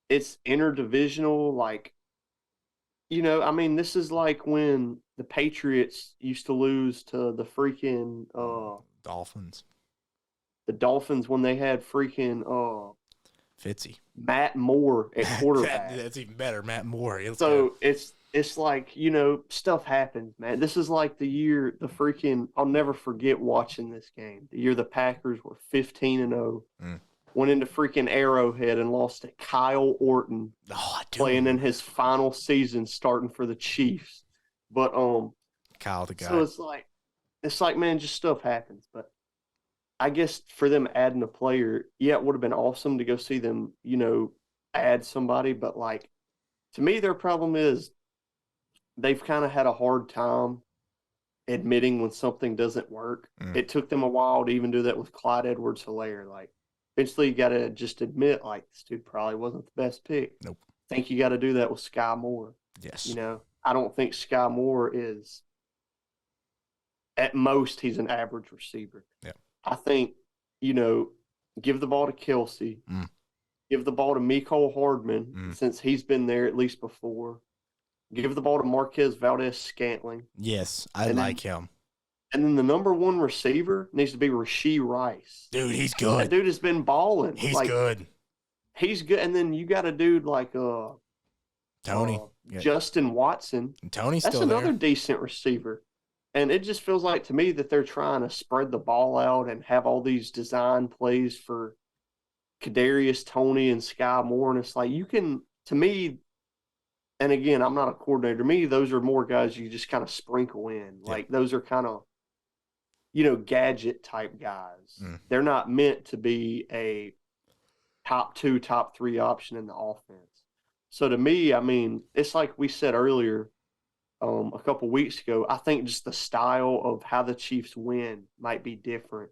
It's interdivisional. This is when the Patriots used to lose to the freaking Dolphins. The Dolphins when they had freaking Fitzy. Matt Moore at quarterback. That's even better, Matt Moore. So it's stuff happens, man. This is the year I'll never forget watching this game. The year the Packers were 15-0, went into freaking Arrowhead and lost to Kyle Orton, playing in his final season, starting for the Chiefs. But Kyle the guy. So it's man, just stuff happens. But I guess for them adding a player, it would have been awesome to go see them, add somebody. But to me, their problem is they've kind of had a hard time admitting when something doesn't work. It took them a while to even do that with Clyde Edwards-Helaire. Eventually you got to just admit, this dude probably wasn't the best pick. Nope. I think you got to do that with Sky Moore. Yes. I don't think Sky Moore is, at most, he's an average receiver. Yeah. I think, give the ball to Kelce. Give the ball to Mecole Hardman, since he's been there at least before. Give the ball to Marquez Valdez-Scantling. Yes, I like him. And then the number 1 receiver needs to be Rashee Rice. Dude, he's good. That dude has been balling. He's good. He's good. And then you got a dude like Tony. Justin Watson. And Tony's That's still there. That's another decent receiver. And it just feels like to me that they're trying to spread the ball out and have all these design plays for Kadarius Toney and Sky Moore. And it's you can, to me, and again, I'm not a coordinator. To me, those are more guys you just kind of sprinkle in. Those are kind of, gadget type guys. They're not meant to be a top 2, top 3 option in the offense. So to me, it's like we said earlier, a couple weeks ago, I think just the style of how the Chiefs win might be different.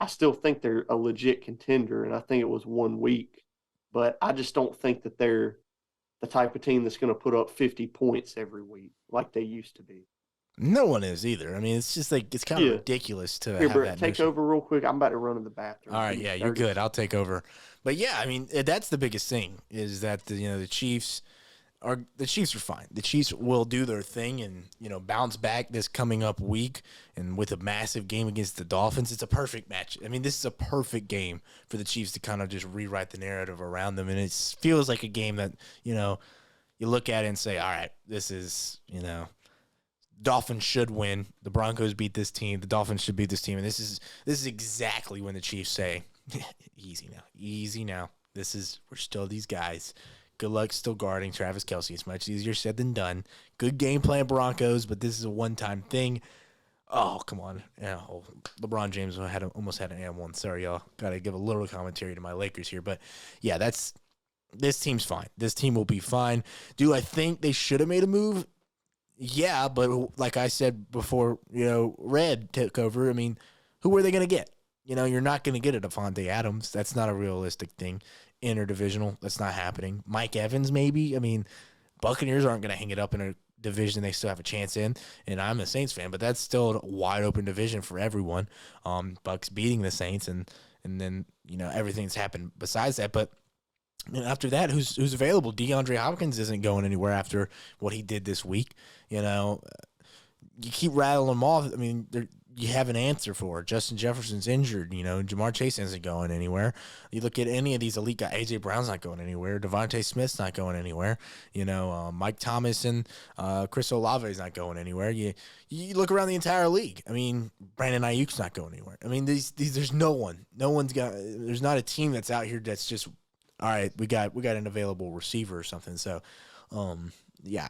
I still think they're a legit contender, and I think it was 1 week. But I just don't think that they're the type of team that's going to put up 50 points every week like they used to be. No one is either. It's just it's kind of ridiculous to have Brett, that take over real quick. I'm about to run to the bathroom. All right, yeah, you're good. I'll take over. But yeah, that's the biggest thing is that the Chiefs are fine. The Chiefs will do their thing and bounce back this coming up week, and with a massive game against the Dolphins, it's a perfect match. This is a perfect game for the Chiefs to kind of just rewrite the narrative around them, and it feels like a game that you look at it and say, all right, this is Dolphins should win. The Broncos beat this team. The Dolphins should beat this team, and this is exactly when the Chiefs say, easy now. We're still these guys. Good luck still guarding Travis Kelce. It's much easier said than done. Good game plan, Broncos, but this is a one-time thing. Oh, come on. Yeah, LeBron James almost had an and one. Sorry, y'all. Got to give a little commentary to my Lakers here. But, yeah, this team's fine. This team will be fine. Do I think they should have made a move? Yeah, but like I said before, Red took over. I mean, who are they going to get? You're not going to get a Devontae Adams. That's not a realistic thing. Interdivisional, that's not happening. Mike Evans, maybe. I mean, Buccaneers aren't going to hang it up in a division they still have a chance in, and I'm a Saints fan, but that's still a wide open division for everyone. Bucks beating the Saints, and then everything's happened besides that. But after that, who's available? DeAndre Hopkins isn't going anywhere after what he did this week. You keep rattling them off. I mean, you have an answer for it. Justin Jefferson's injured. Jamar Chase isn't going anywhere. You look at any of these elite guys. A.J. Brown's not going anywhere. Devontae Smith's not going anywhere. Mike Thomas and Chris Olave is not going anywhere. You look around the entire league. I mean, Brandon Ayuk's not going anywhere. I mean, these there's no one. No one's got. There's not a team that's out here that's just, all right, we got an available receiver or something. So, yeah,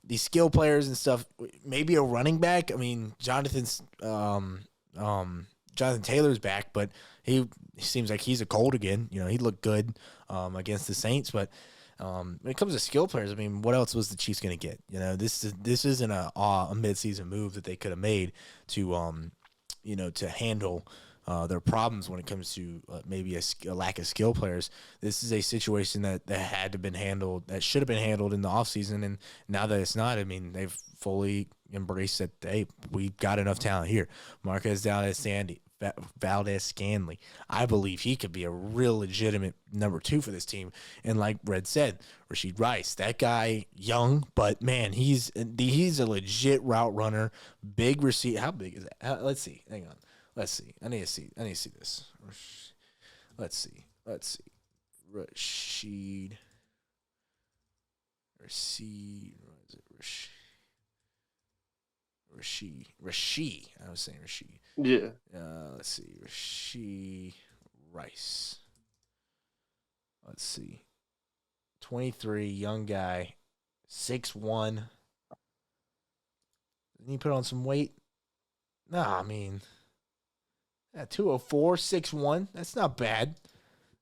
these skill players and stuff, maybe a running back. I mean, Jonathan Taylor's back, but he seems like he's a cold again. He looked good against the Saints, but when it comes to skill players, I mean, what else was the Chiefs going to get? This isn't a midseason move that they could have made to to handle their problems when it comes to maybe a lack of skill players. This is a situation that had to been handled, that should have been handled in the offseason, and now that it's not, I mean, they've fully embraced that, hey, we've got enough talent here. Marquez Valdez-Scantling, I believe he could be a real legitimate number 2 for this team. And like Red said, Rashid Rice, that guy, young, but man, he's a legit route runner, big receiver. How big is that? Let's see. Hang on. Let's see. I need to see this. Let's see. Rashid. What is it? Rashid. I was saying Rashid. Yeah. Let's see. Rashid Rice. Let's see. 23, young guy, 6'1". Didn't he put on some weight? Nah, I mean, 204, 6'1". That's not bad.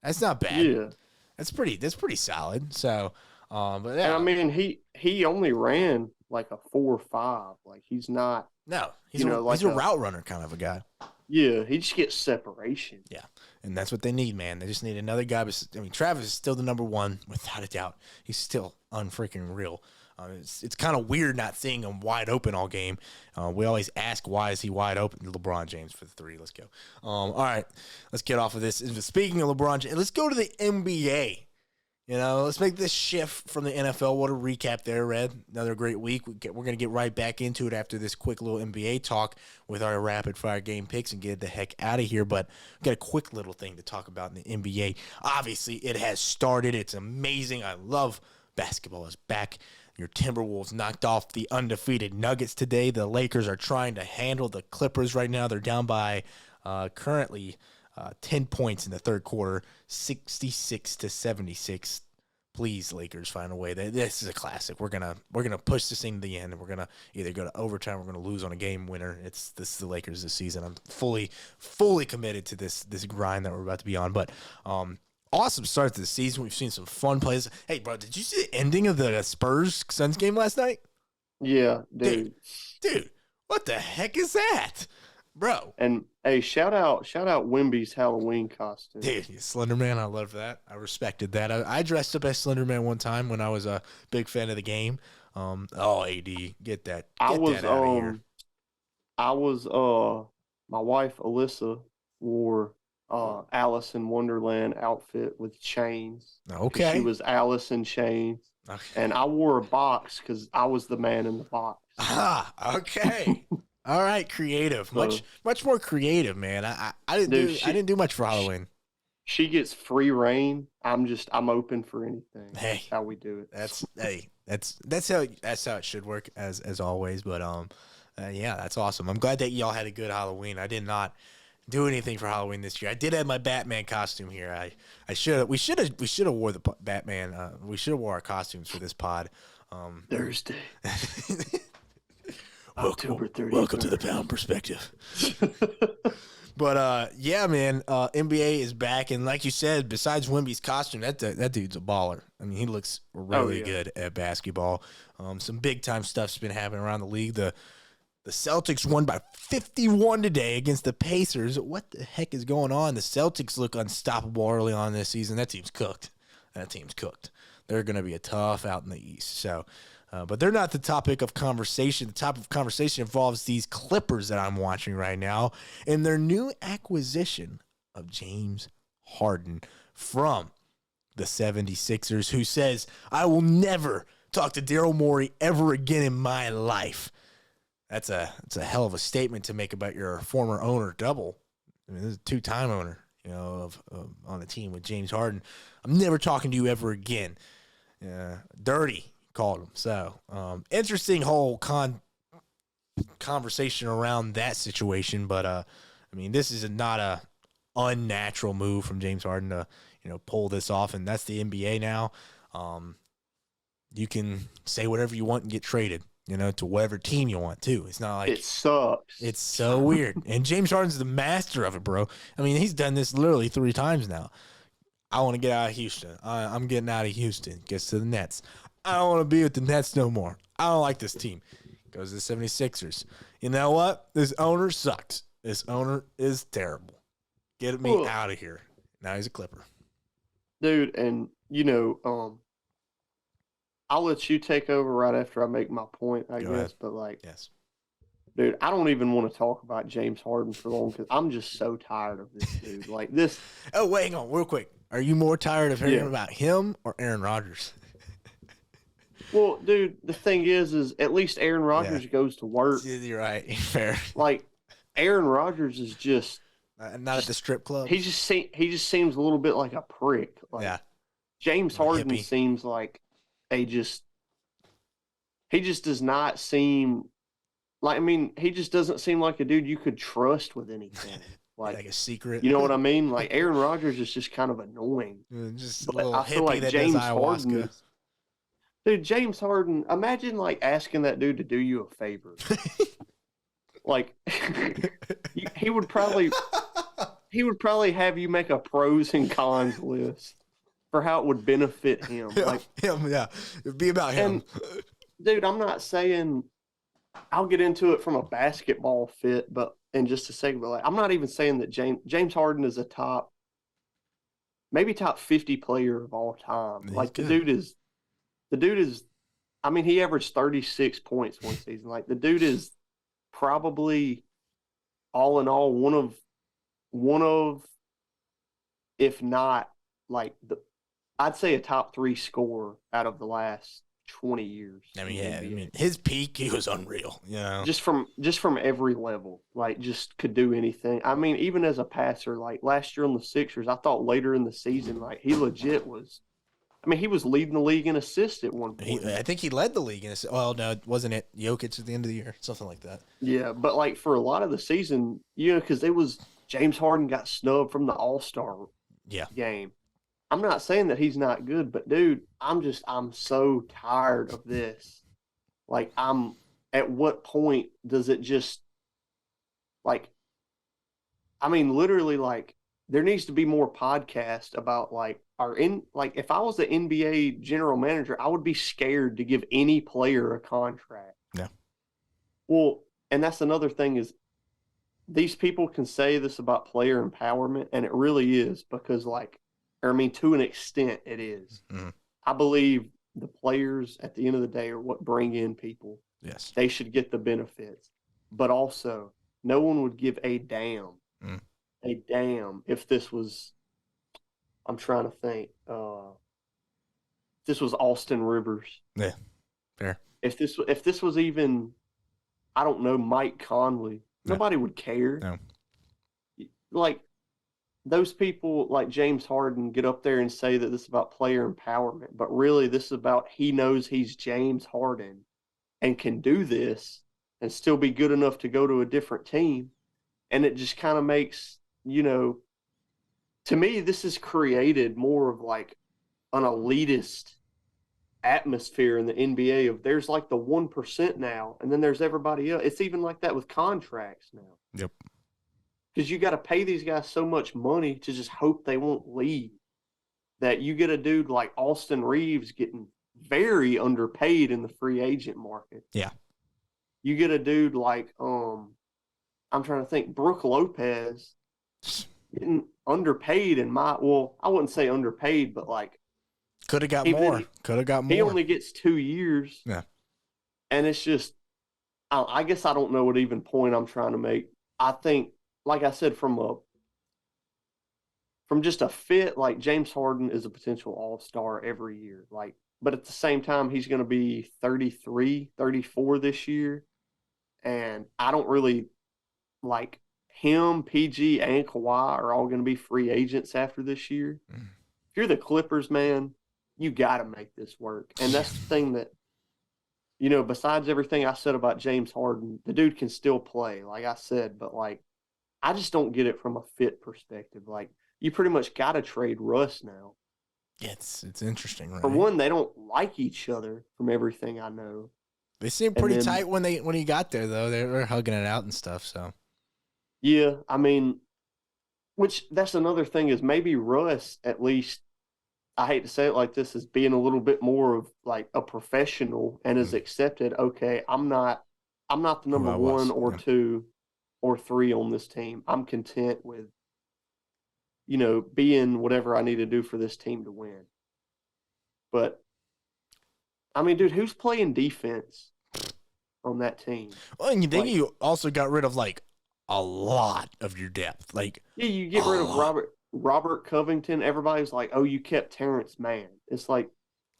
Yeah. That's pretty solid. So, but yeah. And I mean, he only ran like a 4.5. Like, he's not. No, he's a route runner kind of a guy. Yeah, he just gets separation. Yeah, and that's what they need, man. They just need another guy. I mean, Travis is still the number 1 without a doubt. He's still unfreaking real. It's kind of weird not seeing him wide open all game. We always ask, why is he wide open? LeBron James for the 3. Let's go. All right, let's get off of this. Speaking of LeBron James, let's go to the NBA. Let's make this shift from the NFL. What a recap there, Red. Another great week. We're going to get right back into it after this quick little NBA talk with our rapid-fire game picks and get the heck out of here. But we've got a quick little thing to talk about in the NBA. Obviously, it has started. It's amazing. I love basketball is back. Your Timberwolves knocked off the undefeated Nuggets today. The Lakers are trying to handle the Clippers right now. They're down by currently 10 points in the third quarter, 66-76. Please, Lakers, find a way. This is a classic. We're gonna push this thing to the end, and we're gonna either go to overtime. We're gonna lose on a game winner. This is the Lakers this season. I'm fully committed to this grind that we're about to be on. But awesome start to the season. We've seen some fun plays. Hey, bro, did you see the ending of the Spurs-Suns game last night? Yeah, dude. Dude, what the heck is that? Bro. And, hey, shout out Wemby's Halloween costume. Dude, Slender Man, I love that. I respected that. I dressed up as Slender Man one time when I was a big fan of the game. AD, get that out of here. My wife, Alyssa, wore Alice in Wonderland outfit with chains. Okay. She was Alice in chains. Okay. And I wore a box because I was the man in the box. Ah, okay. All right, creative. Much more creative, man. I didn't do much for Halloween. She gets free reign. I'm open for anything. Hey, that's how we do it. That's how it should work as always. But yeah, that's awesome. I'm glad that y'all had a good Halloween. I did not do anything for Halloween this year. I did have my Batman costume here. We should have wore the Batman. We should have wore our costumes for this pod. Thursday, October 30th. Welcome to the Pound Perspective. But yeah, man, NBA is back, and like you said, besides Wemby's costume, that dude's a baller. I mean, he looks really good at basketball. Some big time stuff's been happening around the league. The Celtics won by 51 today against the Pacers. What the heck is going on? The Celtics look unstoppable early on this season. That team's cooked. They're going to be a tough out in the East. So, but they're not the topic of conversation. The topic of conversation involves these Clippers that I'm watching right now and their new acquisition of James Harden from the 76ers, who says, I will never talk to Daryl Morey ever again in my life. That's a hell of a statement to make about your former owner, Double. I mean, this is a two-time owner, on the team with James Harden. I'm never talking to you ever again. Dirty, called him. So, interesting whole conversation around that situation. But, I mean, this is not a unnatural move from James Harden to, pull this off. And that's the NBA now. You can say whatever you want and get traded, to whatever team you want too. It's not like it sucks. It's so weird. And James Harden's the master of it, bro. I mean, he's done this literally 3 times now. I want to get out of Houston. I'm getting out of Houston. Gets to the Nets. I don't want to be with the Nets no more. I don't like this team. Goes to the 76ers. You know what? This owner sucks. This owner is terrible. Get me out of here. Now he's a Clipper. Dude, and, I'll let you take over right after I make my point, I guess. Ahead. But, yes. Dude, I don't even want to talk about James Harden for long because I'm just so tired of this dude. Like this. Oh, wait, hang on, real quick. Are you more tired of hearing about him or Aaron Rodgers? Well, dude, the thing is at least Aaron Rodgers goes to work. You're right. Fair. Like Aaron Rodgers is just not at the strip club. He just seems a little bit like a prick. Like, James Harden hippie. Seems like he just does not seem like, I mean, he just doesn't seem like a dude you could trust with anything. Like a secret. You know what I mean? Like Aaron Rodgers is just kind of annoying. Just but a little I feel like that James does Harden. Dude, James Harden, imagine like asking that dude to do you a favor. Like he would probably have you make a pros and cons list for how it would benefit him. Like him, it'd be about him. And, dude, I'm not saying I'll get into it from a basketball fit, but in just a second, but like, I'm not even saying that James Harden is maybe top 50 player of all time. He's like good. The dude is, I mean, he averaged 36 points one season. Like the dude is probably all in all one of, if not like I'd say a top 3 scorer out of the last 20 years. I mean, his peak, he was unreal. Just from every level, like just could do anything. I mean, even as a passer, like last year on the Sixers, I thought later in the season, like he legit was. I mean, he was leading the league in assists at one point. I think he led the league in assists. Well, no, wasn't it Jokic at the end of the year? Something like that. Yeah, but like for a lot of the season, because James Harden got snubbed from the All-Star game. I'm not saying that he's not good, but dude, I'm so tired of this. Like at what point does it just like, I mean, literally like there needs to be more podcast about like if I was the NBA general manager, I would be scared to give any player a contract. Yeah. Well, and that's another thing is these people can say this about player empowerment, and it really is because to an extent it is. Mm-hmm. I believe the players at the end of the day are what bring in people. Yes. They should get the benefits. But also, no one would give a damn if this was, I'm trying to think, this was Austin Rivers. Yeah, fair. If this was even, I don't know, Mike Conley, nobody would care. No. Like, those people like James Harden get up there and say that this is about player empowerment, but really this is about he knows he's James Harden and can do this and still be good enough to go to a different team And it just kind of makes, to me, this has created more of like an elitist atmosphere in the NBA of there's like the 1% now, and then there's everybody else. It's even like that with contracts now. Yep. Because you got to pay these guys so much money to just hope they won't leave. That you get a dude like Austin Reeves getting very underpaid in the free agent market. Yeah. You get a dude like I'm trying to think, Brook Lopez getting underpaid I wouldn't say underpaid, but like could have got more. He only gets 2 years. Yeah. And it's just, I guess I don't know what even point I'm trying to make. I think, like I said, from just a fit, like James Harden is a potential all-star every year. Like, but at the same time, he's going to be 33, 34 this year. And I don't really like him, PG, and Kawhi are all going to be free agents after this year. If you're the Clippers, man, you got to make this work. And that's the thing that, besides everything I said about James Harden, the dude can still play, like I said, but like, I just don't get it from a fit perspective. Like, you pretty much got to trade Russ now. Yeah, it's interesting, right? For one, they don't like each other from everything I know. They seemed pretty tight when he got there, though. They were hugging it out and stuff, so. Yeah, I mean, which that's another thing is maybe Russ, at least, I hate to say it like this, is being a little bit more of like a professional and has accepted, okay, I'm not the number one or two or three on this team. I'm content with, being whatever I need to do for this team to win. But, I mean, dude, who's playing defense on that team? Well, and then you also got rid of, like, a lot of your depth. Like, yeah, you get rid of Robert Covington. Everybody's like, oh, you kept Terrence Mann. It's like,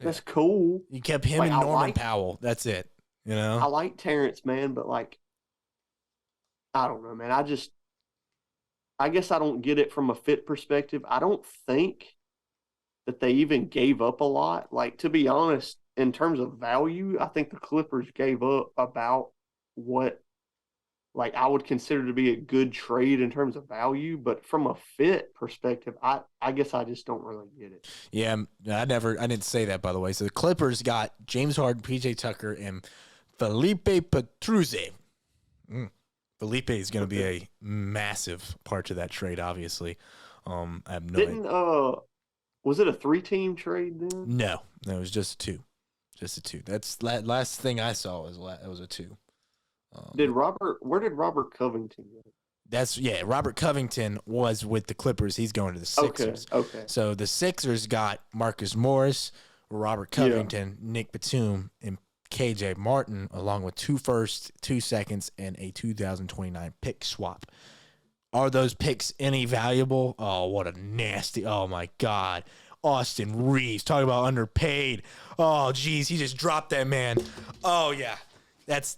that's cool. You kept him and Norman Powell. That's it, I like Terrence Mann, but, like, I don't know, man. I guess I don't get it from a fit perspective. I don't think that they even gave up a lot. Like, to be honest, in terms of value, I think the Clippers gave up about what, like, I would consider to be a good trade in terms of value. But from a fit perspective, I guess I just don't really get it. Yeah, I didn't say that, by the way. So the Clippers got James Harden, PJ Tucker, and Felipe Petruzzi. Felipe is going to be a massive part to that trade, obviously. I have no idea. Was it a 3-team trade then? No, it was just a 2. Just a 2. That's last thing I saw was a 2. Where did Robert Covington go? Robert Covington was with the Clippers. He's going to the Sixers. Okay. So the Sixers got Marcus Morris, Robert Covington, Nick Batum, and KJ Martin, along with 2 firsts, 2 seconds, and a 2029 pick swap. Are those picks any valuable? Oh, what a nasty! Oh my God, Austin Reeves, talking about underpaid. Oh, geez, he just dropped that man. Oh yeah, that's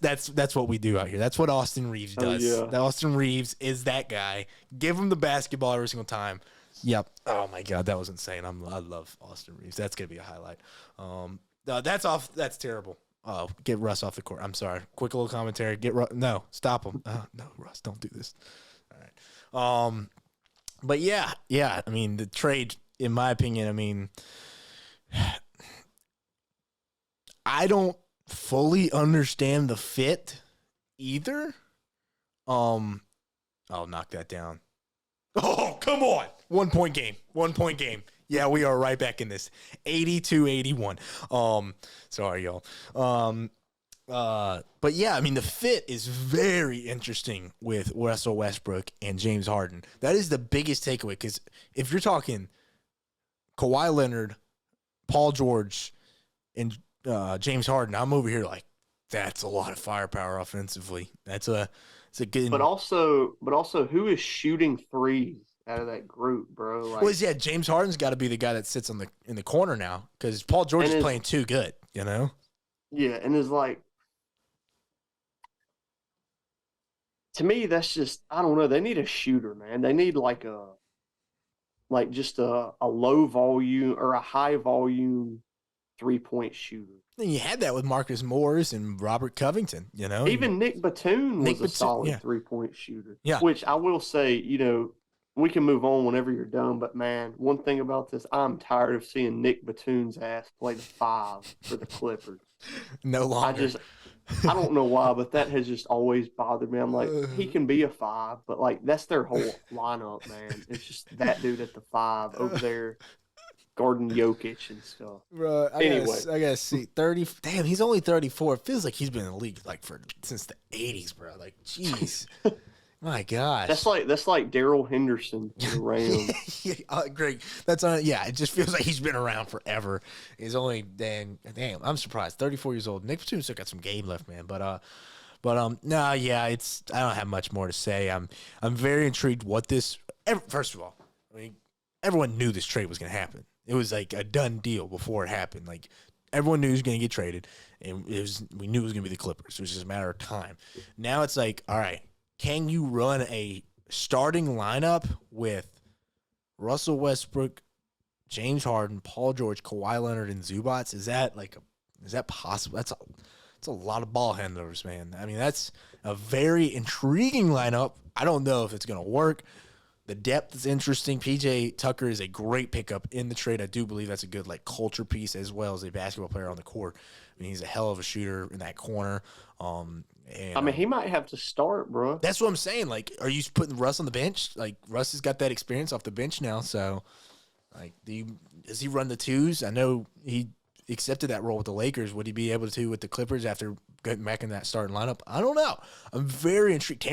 what we do out here. That's what Austin Reeves does. Austin Reeves is that guy. Give him the basketball every single time. Yep. Oh my God, that was insane. I love Austin Reeves. That's gonna be a highlight. That's terrible. Oh, get Russ off the court. I'm sorry. Quick little commentary. No, stop him. No, Russ, don't do this. All right. But yeah. I mean, the trade, in my opinion, I mean, I don't fully understand the fit either. I'll knock that down. Oh, come on. 1 point game. 1 point game. Yeah, we are right back in this. 82-81. Sorry, y'all. But yeah, I mean, the fit is very interesting with Russell Westbrook and James Harden. That is the biggest takeaway, because if you're talking Kawhi Leonard, Paul George, and James Harden, I'm over here like, that's a lot of firepower offensively. It's a good. But also, who is shooting threes out of that group, bro? Like, well, yeah, James Harden's got to be the guy that sits in the corner now, because Paul George is playing too good, Yeah, and is like, to me, that's just, I don't know. They need a shooter, man. They need just a low volume or a high volume 3-point shooter. And you had that with Marcus Morris and Robert Covington, you know. Even Nick Batum was a solid 3-point shooter. Yeah. Which I will say, you know, we can move on whenever you're done. But, man, one thing about this, I'm tired of seeing Nick Batum's ass play the 5 for the Clippers. No longer. I don't know why, but that has just always bothered me. I'm like, he can be a 5, but, like, that's their whole lineup, man. It's just that dude at the 5 over there. Gordon Jokic and stuff. Bro, I gotta see 30. Damn, he's only 34. It feels like he's been in the league like since the 80s, bro. Like, jeez, my gosh. That's like Daryl Henderson for the Rams. Great. That's on. Yeah, it just feels like he's been around forever. He's only damn. I'm surprised. 34 years old. Nick Batum still got some game left, man. But no, yeah, I don't have much more to say. I'm very intrigued what this. First of all, I mean, everyone knew this trade was gonna happen. It was like a done deal before it happened. Like, everyone knew he was going to get traded, and we knew it was going to be the Clippers. It was just a matter of time. Now it's like, all right, can you run a starting lineup with Russell Westbrook, James Harden, Paul George, Kawhi Leonard, and Zubats? Is that possible? That's a lot of ball handlers, man. I mean, that's a very intriguing lineup. I don't know if it's going to work. The depth is interesting. PJ Tucker is a great pickup in the trade. I do believe that's a good culture piece as well as a basketball player on the court. I mean, he's a hell of a shooter in that corner. He might have to start, bro. That's what I'm saying. Like, are you putting Russ on the bench? Like, Russ has got that experience off the bench now. So, like, does he run the twos? I know he accepted that role with the Lakers. Would he be able to with the Clippers after getting back in that starting lineup? I don't know. I'm very intrigued.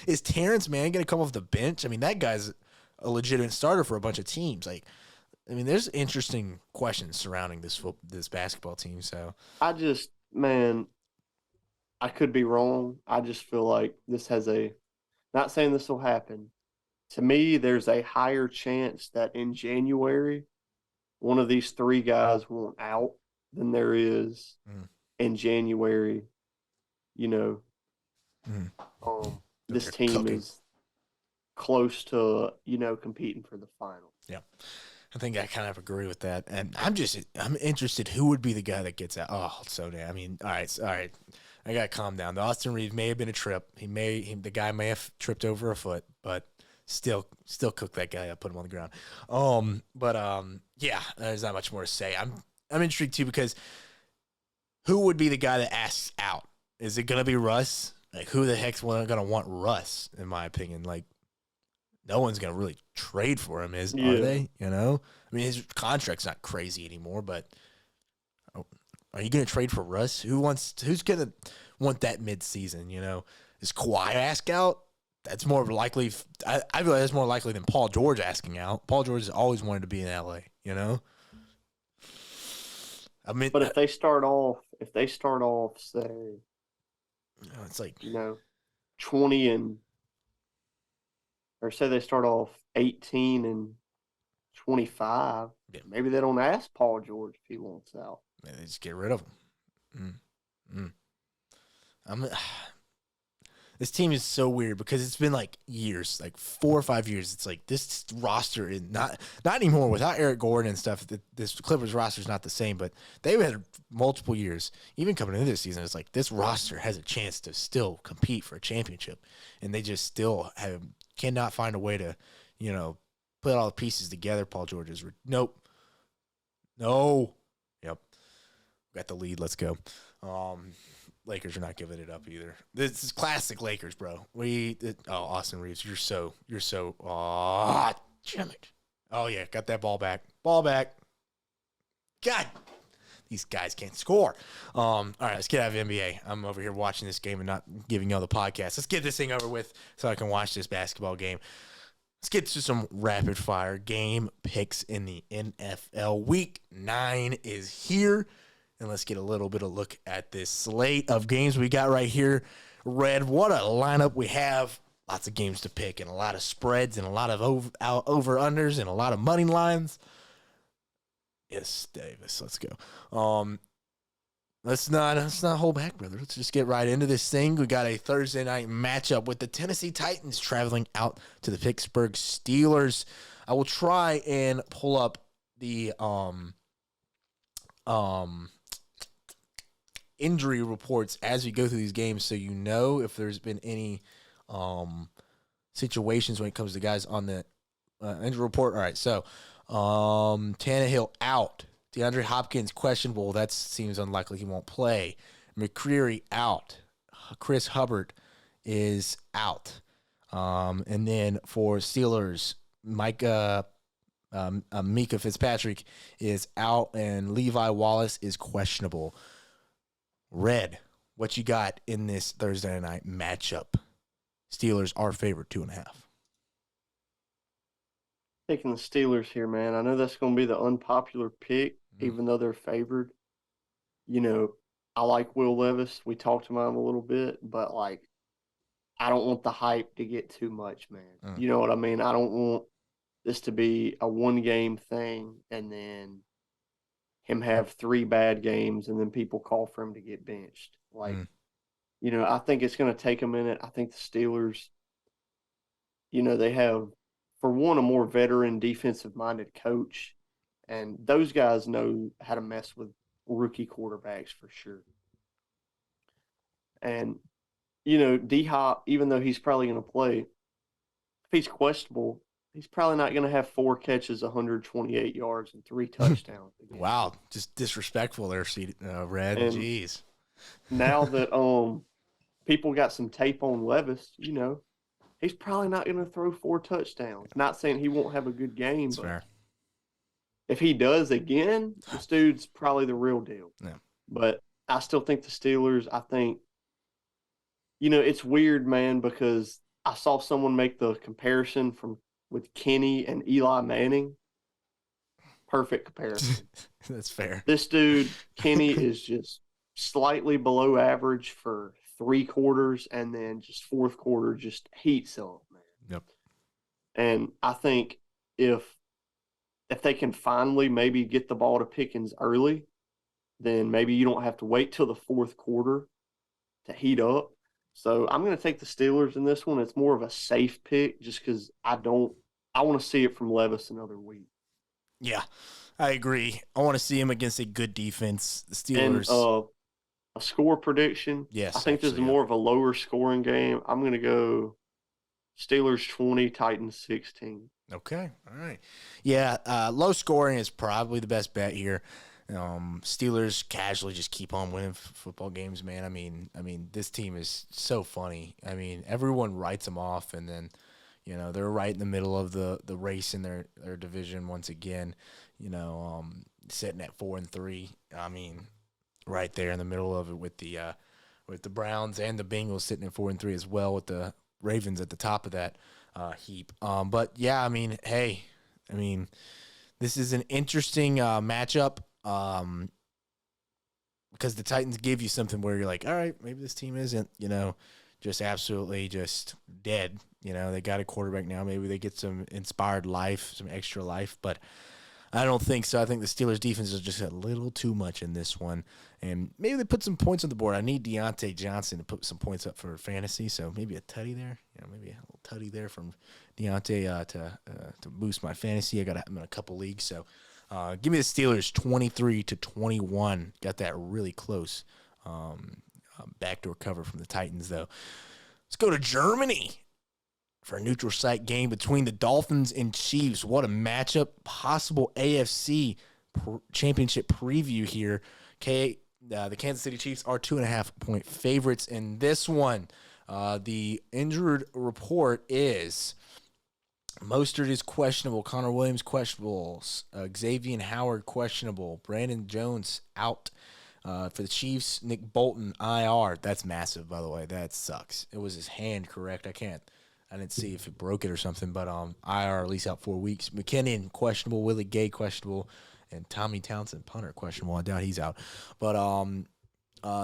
Is Terrence Mann going to come off the bench? I mean, that guy's a legitimate starter for a bunch of teams. Like, I mean, there's interesting questions surrounding this basketball team. So I could be wrong. I just feel like this has not saying this will happen. To me, there's a higher chance that in January, one of these 3 guys won't out than there is in January. You know, this team is close to, competing for the final. Yeah. I think I kind of agree with that. And I'm interested who would be the guy that gets out. Oh, so damn. I mean, all right. I got to calm down. The Austin Reeves may have been a trip. The guy may have tripped over a foot, but still cook that guy up, put him on the ground. Yeah, there's not much more to say. I'm intrigued too because who would be the guy that asks out? Is it gonna be Russ? Like, who the heck's gonna want Russ? In my opinion, like, no one's gonna really trade for him. Are they? You know, I mean, his contract's not crazy anymore, but are you gonna trade for Russ? Who's gonna want that mid-season? You know, is Kawhi ask out? That's more likely. I feel like that's more likely than Paul George asking out. Paul George has always wanted to be in LA, you know? I mean, but if they start off, say, it's like, 20 or say they start off 18 and 25, maybe they don't ask Paul George if he wants out. They just get rid of him. This team is so weird because it's been like years, like 4 or 5 years. It's like this roster is not anymore without Eric Gordon and stuff. This Clippers roster is not the same, but they've had multiple years. Even coming into this season, it's like this roster has a chance to still compete for a championship, and they just still cannot find a way to, put all the pieces together. Paul George is no. Yep, got the lead. Let's go. Lakers are not giving it up either. This is classic Lakers, bro. Austin Reeves, you're so, damn it. Oh yeah, got that ball back. God, these guys can't score. All right, let's get out of NBA. I'm over here watching this game and not giving y'all the podcast. Let's get this thing over with so I can watch this basketball game. Let's get to some rapid fire game picks in the NFL. Week 9 is here. And let's get a little bit of look at this slate of games we got right here. Red, what a lineup we have. Lots of games to pick and a lot of spreads and a lot of over-unders and a lot of money lines. Yes, Davis, let's go. Let's not hold back, brother. Let's just get right into this thing. We got a Thursday night matchup with the Tennessee Titans traveling out to the Pittsburgh Steelers. I will try and pull up the injury reports as we go through these games, so you know if there's been any situations when it comes to guys on the injury report. All right, so Tannehill out. DeAndre Hopkins questionable. That seems unlikely. He won't play. McCreary out. Chris Hubbard is out. And then for Steelers, Micah Fitzpatrick is out, and Levi Wallace is questionable. Red, what you got in this Thursday night matchup? Steelers are favored 2.5. Taking the Steelers here, man. I know that's going to be the unpopular pick, even though they're favored. You know, I like Will Levis. We talked about him a little bit, but like, I don't want the hype to get too much, man. You know what I mean? I don't want this to be a one-game thing and then him have 3 bad games and then people call for him to get benched. Like, you know, I think it's going to take a minute. I think the Steelers, you know, they have, for one, a more veteran defensive-minded coach, and those guys know how to mess with rookie quarterbacks for sure. And, you know, D-Hop, even though he's probably going to play, if he's questionable, he's probably not going to have 4 catches, 128 yards, and 3 touchdowns. Wow, just disrespectful there, Red. And jeez. Now that people got some tape on Levis, you know, he's probably not going to throw 4 touchdowns. Not saying he won't have a good game, but fair. If he does again, this dude's probably the real deal. Yeah. But I still think the Steelers, I think, you know, it's weird, man, because I saw someone make the comparison with Kenny and Eli Manning. Perfect comparison. That's fair. This dude, Kenny, is just slightly below average for 3 quarters, and then just fourth quarter just heats up, man. Yep. And I think if they can finally maybe get the ball to Pickens early, then maybe you don't have to wait till the fourth quarter to heat up. So I'm going to take the Steelers in this one. It's more of a safe pick just because I want to see it from Levis another week. Yeah, I agree. I want to see him against a good defense. The Steelers. And a score prediction. Yes. I think this is more of a lower scoring game. I'm going to go Steelers 20, Titans 16. Okay. All right. Yeah. Low scoring is probably the best bet here. Steelers casually just keep on winning football games, man. I mean, this team is so funny. I mean, everyone writes them off, and then, you know, they're right in the middle of the race in their division once again. You know, sitting at 4-3. I mean, right there in the middle of it with the Browns and the Bengals sitting at 4-3 as well, with the Ravens at the top of that heap. But yeah, I mean, hey, this is an interesting matchup. Because the Titans give you something where you're like, all right, maybe this team isn't, you know, just absolutely just dead. You know, they got a quarterback now. Maybe they get some inspired life, some extra life, but I don't think so. I think the Steelers defense is just a little too much in this one, and maybe they put some points on the board. I need Deontay Johnson to put some points up for fantasy, so maybe a tutty there. You know, maybe a little tutty there from Deontay to boost my fantasy. I got him in a couple leagues, so. Give me the Steelers 23-21. Got that really close. Backdoor cover from the Titans, though. Let's go to Germany for a neutral site game between the Dolphins and Chiefs. What a matchup. Possible AFC championship preview here. The Kansas City Chiefs are 2.5-point favorites in this one. The injured report is Mostert is questionable. Connor Williams questionable. Xavier Howard questionable. Brandon Jones out for the Chiefs. Nick Bolton IR. That's massive, by the way. That sucks. It was his hand, correct? I didn't see if it broke it or something, but IR at least out 4 weeks. McKinnon questionable. Willie Gay questionable, and Tommy Townsend punter questionable. I doubt he's out. But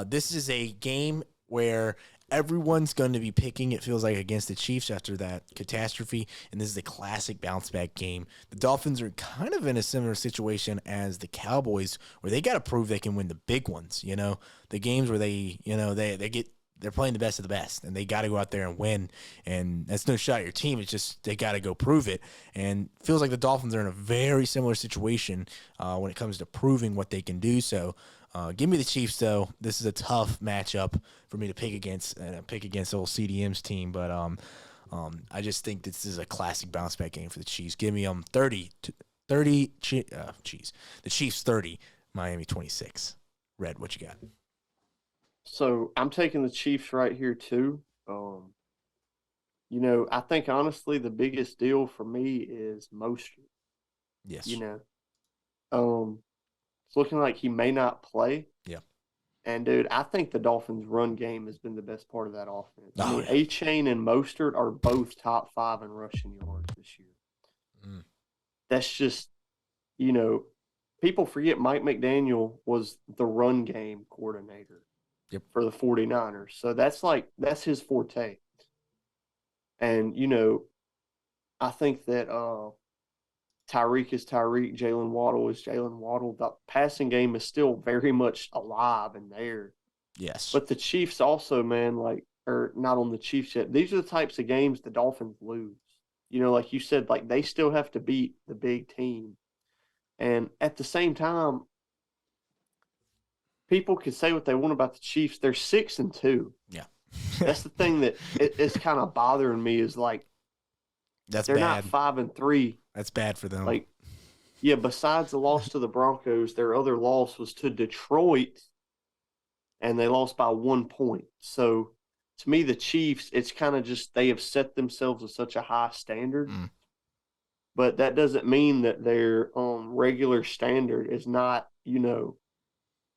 this is a game where everyone's going to be picking, it feels like, against the Chiefs after that catastrophe, and this is a classic bounce-back game. The Dolphins are kind of in a similar situation as the Cowboys, where they got to prove they can win the big ones, you know, the games where they, you know, they get they're playing the best of the best, and they got to go out there and win. And that's no shot at your team. It's just they got to go prove it. And it feels like the Dolphins are in a very similar situation when it comes to proving what they can do. So give me the Chiefs, though. This is a tough matchup for me to pick against old CDM's team. But I just think this is a classic bounce back game for the Chiefs. Give me 30. The Chiefs 30, Miami 26. Red, what you got? So I'm taking the Chiefs right here too. I think honestly the biggest deal for me is Mostert. Yes. It's looking like he may not play. Yeah. And dude, I think the Dolphins' run game has been the best part of that offense. Oh, yeah. A-Chain and Mostert are both top 5 in rushing yards this year. That's just, people forget Mike McDaniel was the run game coordinator for the 49ers. So that's his forte. And, I think that Tyreek is Tyreek, Jalen Waddle is Jalen Waddle. The passing game is still very much alive and there. Yes. But the Chiefs also, man, or not on the Chiefs yet. These are the types of games the Dolphins lose. Like you said, they still have to beat the big team. And at the same time, people could say what they want about the Chiefs. They're 6-2. Yeah. That's the thing that it's kind of bothering me is they're not 5-3. That's bad for them. Besides the loss to the Broncos, their other loss was to Detroit, and they lost by 1 point. So to me, the Chiefs, it's kind of just they have set themselves at such a high standard. But that doesn't mean that their regular standard is not,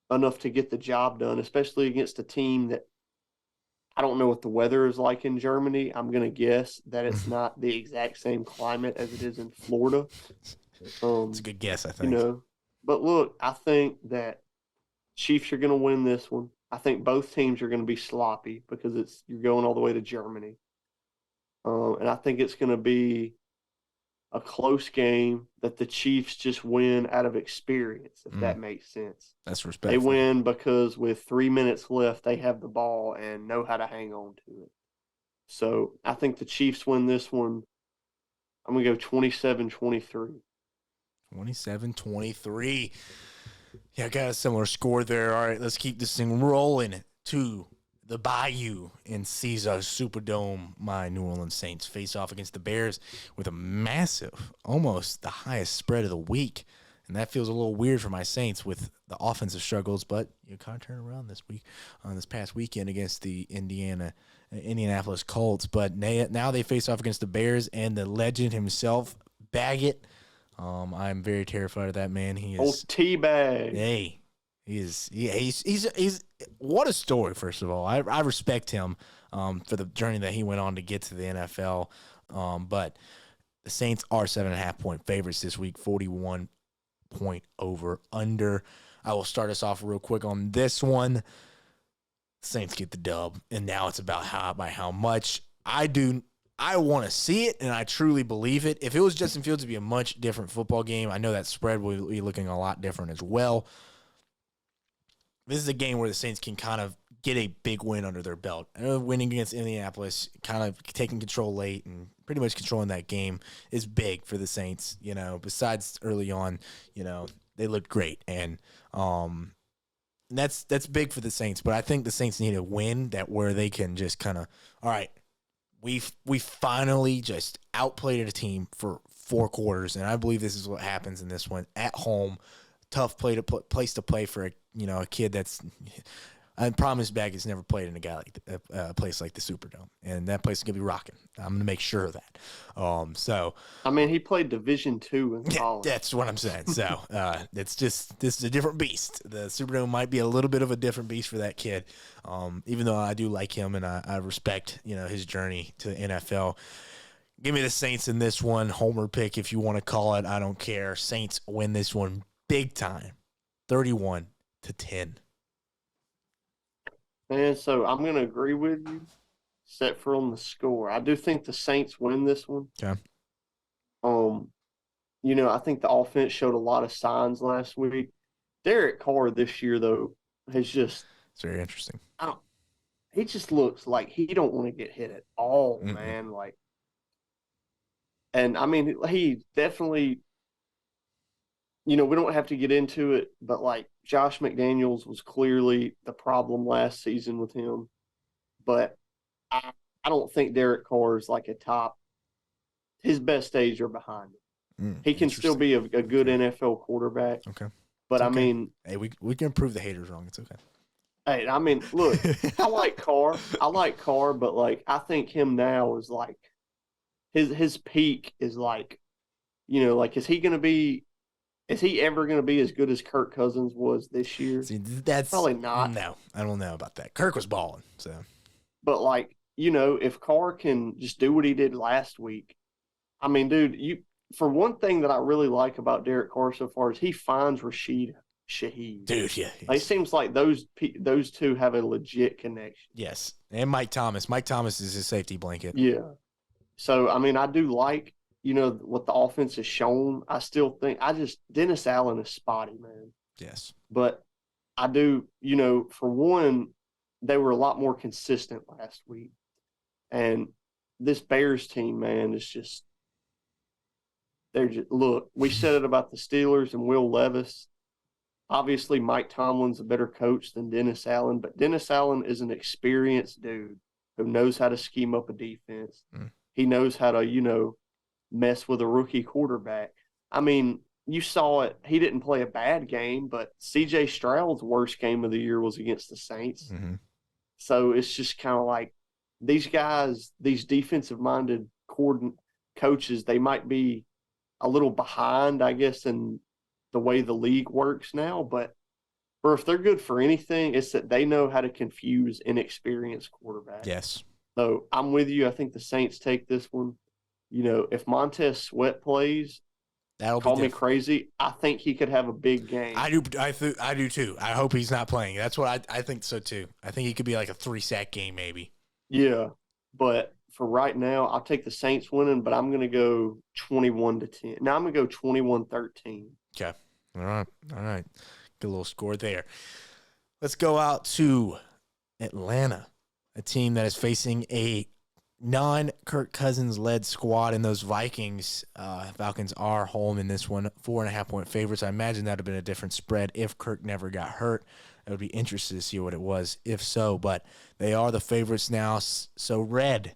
enough to get the job done, especially against a team that I don't know what the weather is like in Germany. I'm going to guess that it's not the exact same climate as it is in Florida. It's a good guess, I think. But look, I think that Chiefs are going to win this one. I think both teams are going to be sloppy because you're going all the way to Germany. And I think it's going to be a close game that the Chiefs just win out of experience, if that makes sense. That's respectful. They win because with 3 minutes left, they have the ball and know how to hang on to it. So I think the Chiefs win this one. I'm going to go 27-23. 27-23. Yeah, I got a similar score there. All right, let's keep this thing rolling to the Bayou in Caesars Superdome. My New Orleans Saints face off against the Bears with a massive, almost the highest spread of the week. And that feels a little weird for my Saints with the offensive struggles, but you kind of turn around this week, this past weekend against the Indianapolis Colts. But now they face off against the Bears and the legend himself, Baggett. I'm very terrified of that man. He is old T-Bag. Hey. He's what a story. First of all, I respect him for the journey that he went on to get to the NFL. But the Saints are 7.5 point favorites this week, 41 point over under. I will start us off real quick on this one. Saints get the dub, and now it's about how much. I want to see it, and I truly believe it. If it was Justin Fields, it'd be a much different football game. I know that spread will be looking a lot different as well. This is a game where the Saints can kind of get a big win under their belt. Winning against Indianapolis, kind of taking control late and pretty much controlling that game is big for the Saints. Besides early on, they looked great. And that's big for the Saints. But I think the Saints need a win where they can just kind of, all right, we finally just outplayed a team for 4 quarters. And I believe this is what happens in this one at home. Tough place to play for a kid that's I promise Bag has never played in a place like the Superdome, and that place is gonna be rocking. I'm gonna make sure of that. He played Division II in college. Yeah, that's what I'm saying. So this is a different beast. The Superdome might be a little bit of a different beast for that kid, even though I do like him and I respect his journey to the NFL. Give me the Saints in this one. Homer pick, if you want to call it. I don't care. Saints win this one big time, 31-10. And so I'm going to agree with you, except for on the score. I do think the Saints win this one. Okay. I think the offense showed a lot of signs last week. Derek Carr this year, though, has just – it's very interesting. he just looks like he don't want to get hit at all, Mm-mm. man. Like, and I mean, he definitely, we don't have to get into it, but like Josh McDaniels was clearly the problem last season with him. But I don't think Derek Carr is like a top. His best days are behind him. He can still be a good NFL quarterback. Okay. But okay. I mean, hey, we can prove the haters wrong. It's okay. Hey, I mean, look, I like Carr. But like I think him now is like his peak is like, like is he ever gonna be as good as Kirk Cousins was this year? See, that's Probably not. No, I don't know about that. Kirk was balling, so. But like, if Carr can just do what he did last week, I mean, dude, for one thing that I really like about Derek Carr so far is he finds Rashid Shaheed. Dude, yeah. It seems like those two have a legit connection. Yes, and Mike Thomas. Mike Thomas is his safety blanket. Yeah. So, I mean, I do like, what the offense has shown. I still think Dennis Allen is spotty, man. Yes. But I do, for one, they were a lot more consistent last week. And this Bears team, man, is just, look, we said it about the Steelers and Will Levis. Obviously, Mike Tomlin's a better coach than Dennis Allen, but Dennis Allen is an experienced dude who knows how to scheme up a defense. He knows how to, mess with a rookie quarterback. I mean, you saw it. He didn't play a bad game, but C.J. Stroud's worst game of the year was against the Saints. Mm-hmm. So it's just kind of like these guys, these defensive-minded coaches, they might be a little behind, I guess, in the way the league works now. But if they're good for anything, it's that they know how to confuse inexperienced quarterbacks. Yes. So I'm with you. I think the Saints take this one. If Montez Sweat plays, call me crazy. I think he could have a big game. I do too. I hope he's not playing. That's what I think so too. I think he could be like a 3-sack game maybe. Yeah, but for right now, I'll take the Saints winning, but I'm going to go 21-10. Now I'm going to go 21-13. Okay. All right. Good little score there. Let's go out to Atlanta, a team that is facing a non-Kirk Cousins-led squad in those Vikings. Falcons are home in this one, 4.5-point favorites. I imagine that would have been a different spread if Kirk never got hurt. I would be interested to see what it was if so, but they are the favorites now. So, Red,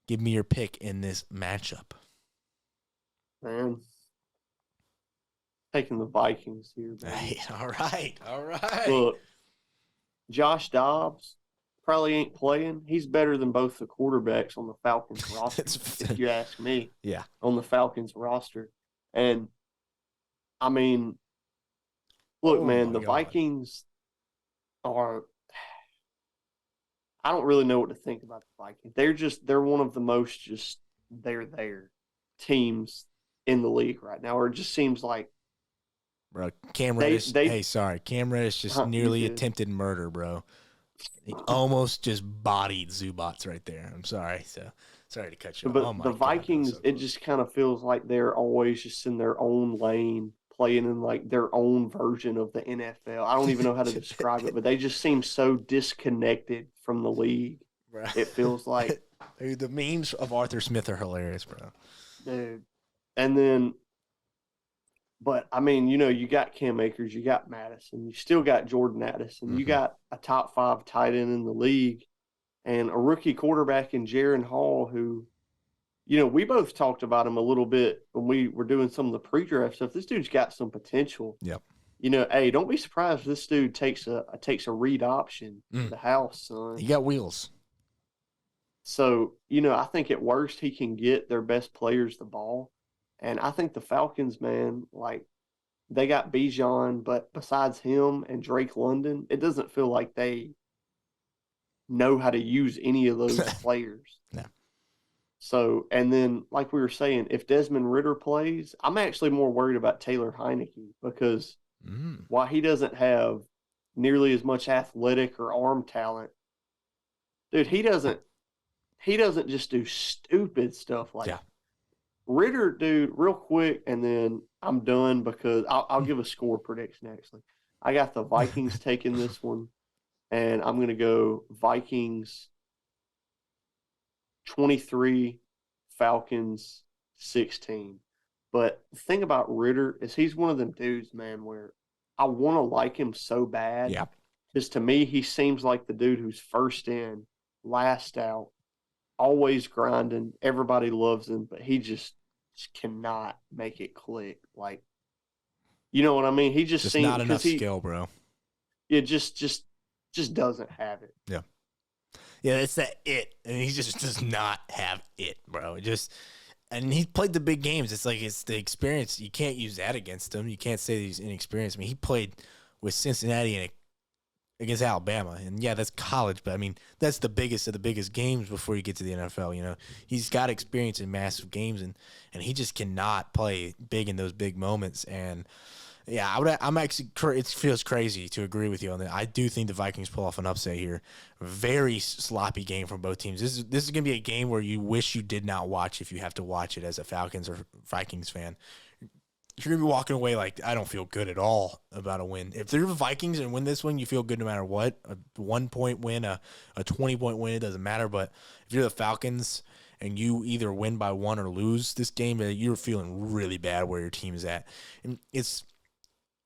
give me your pick in this matchup. Man, taking the Vikings here. Hey, all right. Look, Josh Dobbs probably ain't playing. He's better than both the quarterbacks on the Falcons roster, if you ask me. Yeah. On the Falcons roster. And, I mean, look, man, the Vikings are – I don't really know what to think about the Vikings. They're one of the most just they're there teams in the league right now, or it just seems like – Bro, Cam Reddish Cam Reddish just nearly attempted murder, bro. He almost just bodied Zubats right there. I'm sorry. So sorry to cut you off. But the Vikings, it just kind of feels like they're always just in their own lane, playing in like their own version of the NFL. I don't even know how to describe it, but they just seem so disconnected from the league. Bro. It feels like dude, the memes of Arthur Smith are hilarious, bro. Dude. And then but, I mean, you got Cam Akers, you got Madison, you still got Jordan Addison, you got a top 5 tight end in the league, and a rookie quarterback in Jaron Hall who, we both talked about him a little bit when we were doing some of the pre-draft stuff. This dude's got some potential. Yep. Hey, don't be surprised if this dude takes a read option to the house, son. He got wheels. So, I think at worst he can get their best players the ball. And I think the Falcons, man, like they got Bijan, but besides him and Drake London, it doesn't feel like they know how to use any of those players. No. So, and then like we were saying, if Desmond Ridder plays, I'm actually more worried about Taylor Heineke because while he doesn't have nearly as much athletic or arm talent, dude, he doesn't just do stupid stuff like Ridder, dude, real quick, and then I'm done because I'll give a score prediction, actually. I got the Vikings taking this one and I'm going to go Vikings 23, Falcons 16. But the thing about Ritter is he's one of them dudes, man, where I want to like him so bad. Yeah. Because to me, he seems like the dude who's first in, last out, always grinding. Everybody loves him, but he just cannot make it click. Like, you know what I mean? He just seems not enough skill, bro. It just doesn't have it. Yeah. Yeah, it's that it. And he just does not have it, bro. And he played the big games. It's like it's the experience. You can't use that against him. You can't say he's inexperienced. I mean, he played with Cincinnati and against Alabama. And yeah, that's college, but I mean, that's the biggest of the biggest games before you get to the NFL, you know. He's got experience in massive games and he just cannot play big in those big moments. And yeah, I'm actually, it feels crazy to agree with you on that. I do think the Vikings pull off an upset here. Very sloppy game from both teams. This is going to be a game where you wish you did not watch if you have to watch it as a Falcons or Vikings fan. You're going to be walking away like, I don't feel good at all about a win. If they're the Vikings and win this one, you feel good no matter what. A 1-point win, a 20-point win, it doesn't matter. But if you're the Falcons and you either win by 1 or lose this game, you're feeling really bad where your team is at. And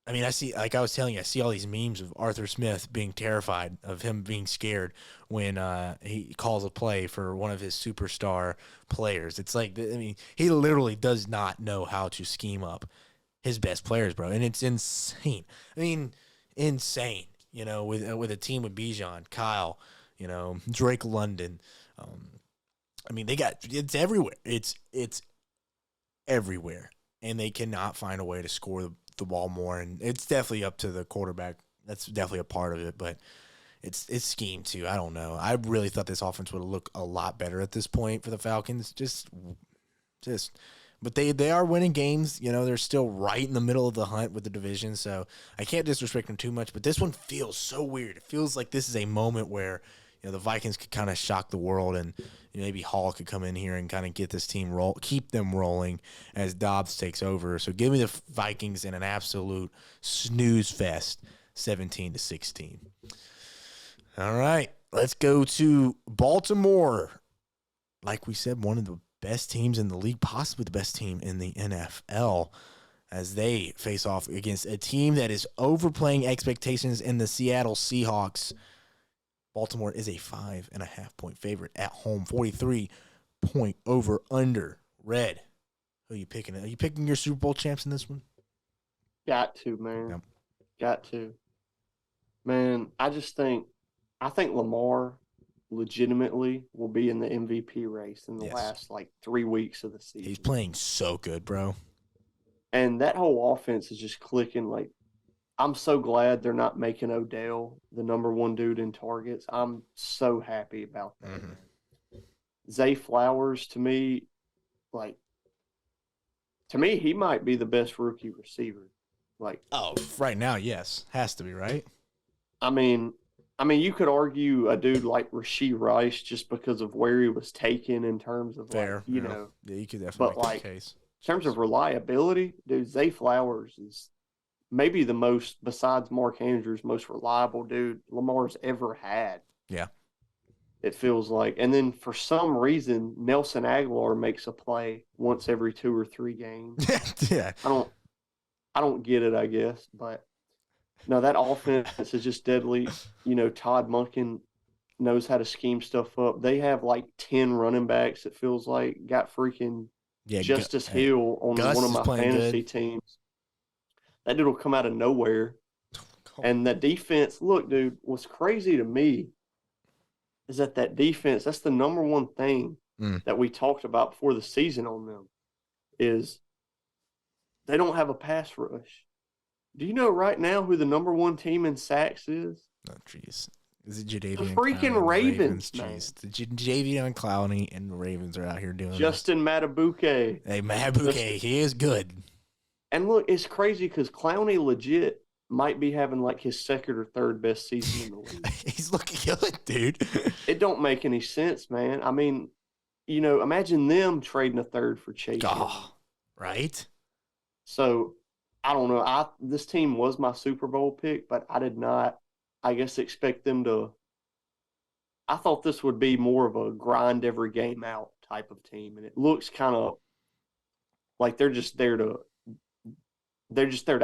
I see, like I was telling you, I see all these memes of Arthur Smith being terrified, of him being scared when he calls a play for one of his superstar players. It's like, I mean, he literally does not know how to scheme up his best players, bro. And it's insane. I mean, insane, you know, with a team with Bijan, Kyle, you know, Drake London. I mean, it's everywhere. It's everywhere. And they cannot find a way to score the ball more, and it's definitely up to the quarterback. That's definitely a part of it, but it's scheme too. I don't know. I really thought this offense would look a lot better at this point for the Falcons. But they are winning games. You know, they're still right in the middle of the hunt with the division, so I can't disrespect them too much. But this one feels so weird. It feels like this is a moment where, you know, the Vikings could kind of shock the world, and maybe Hall could come in here and kind of get this team keep them rolling as Dobbs takes over. So give me the Vikings in an absolute snooze fest, 17-16. All right, let's go to Baltimore. Like we said, one of the best teams in the league, possibly the best team in the NFL, as they face off against a team that is overplaying expectations in the Seattle Seahawks. Baltimore is a 5.5-point favorite at home, 43-point over under. Red, who are you picking? Are you picking your Super Bowl champs in this one? Got to, man. Yep. Got to. Man, I think Lamar legitimately will be in the MVP race in the last, 3 weeks of the season. He's playing so good, bro. And that whole offense is just clicking. Like, I'm so glad they're not making Odell the number one dude in targets. I'm so happy about that. Mm-hmm. Zay Flowers, to me, he might be the best rookie receiver. Right now, yes. Has to be, right? I mean, you could argue a dude like Rashee Rice just because of where he was taken in terms of, fair, you know. Yeah, you could definitely make that case. In terms of reliability, dude, Zay Flowers is maybe the most, besides Mark Andrews, most reliable dude Lamar's ever had. Yeah. It feels like. And then for some reason, Nelson Aguilar makes a play once every 2 or 3 games. Yeah. I don't get it, I guess. But no, that offense is just deadly. You know, Todd Monken knows how to scheme stuff up. They have 10 running backs, it feels like. Got freaking Justice Hill on Gus one of my fantasy teams. That dude will come out of nowhere. And that defense, look, dude, what's crazy to me is that defense, that's the number one thing that we talked about before the season on them, is they don't have a pass rush. Do you know right now who the number one team in sacks is? Oh, jeez. Is it Jadeveon? The freaking Ravens, man. Jeez. The Jadeveon Clowney and the Ravens are out here doing Justin Matabuke. Hey, Matabuke, he is good. And look, it's crazy because Clowney legit might be having his second or third best season in the league. He's looking good, dude. It don't make any sense, man. I mean, you know, imagine them trading a third for Chase. Oh, right? So, I don't know. This team was my Super Bowl pick, but I did not I guess, expect them to. I thought this would be more of a grind every game out type of team, and it looks kind of like they're just there to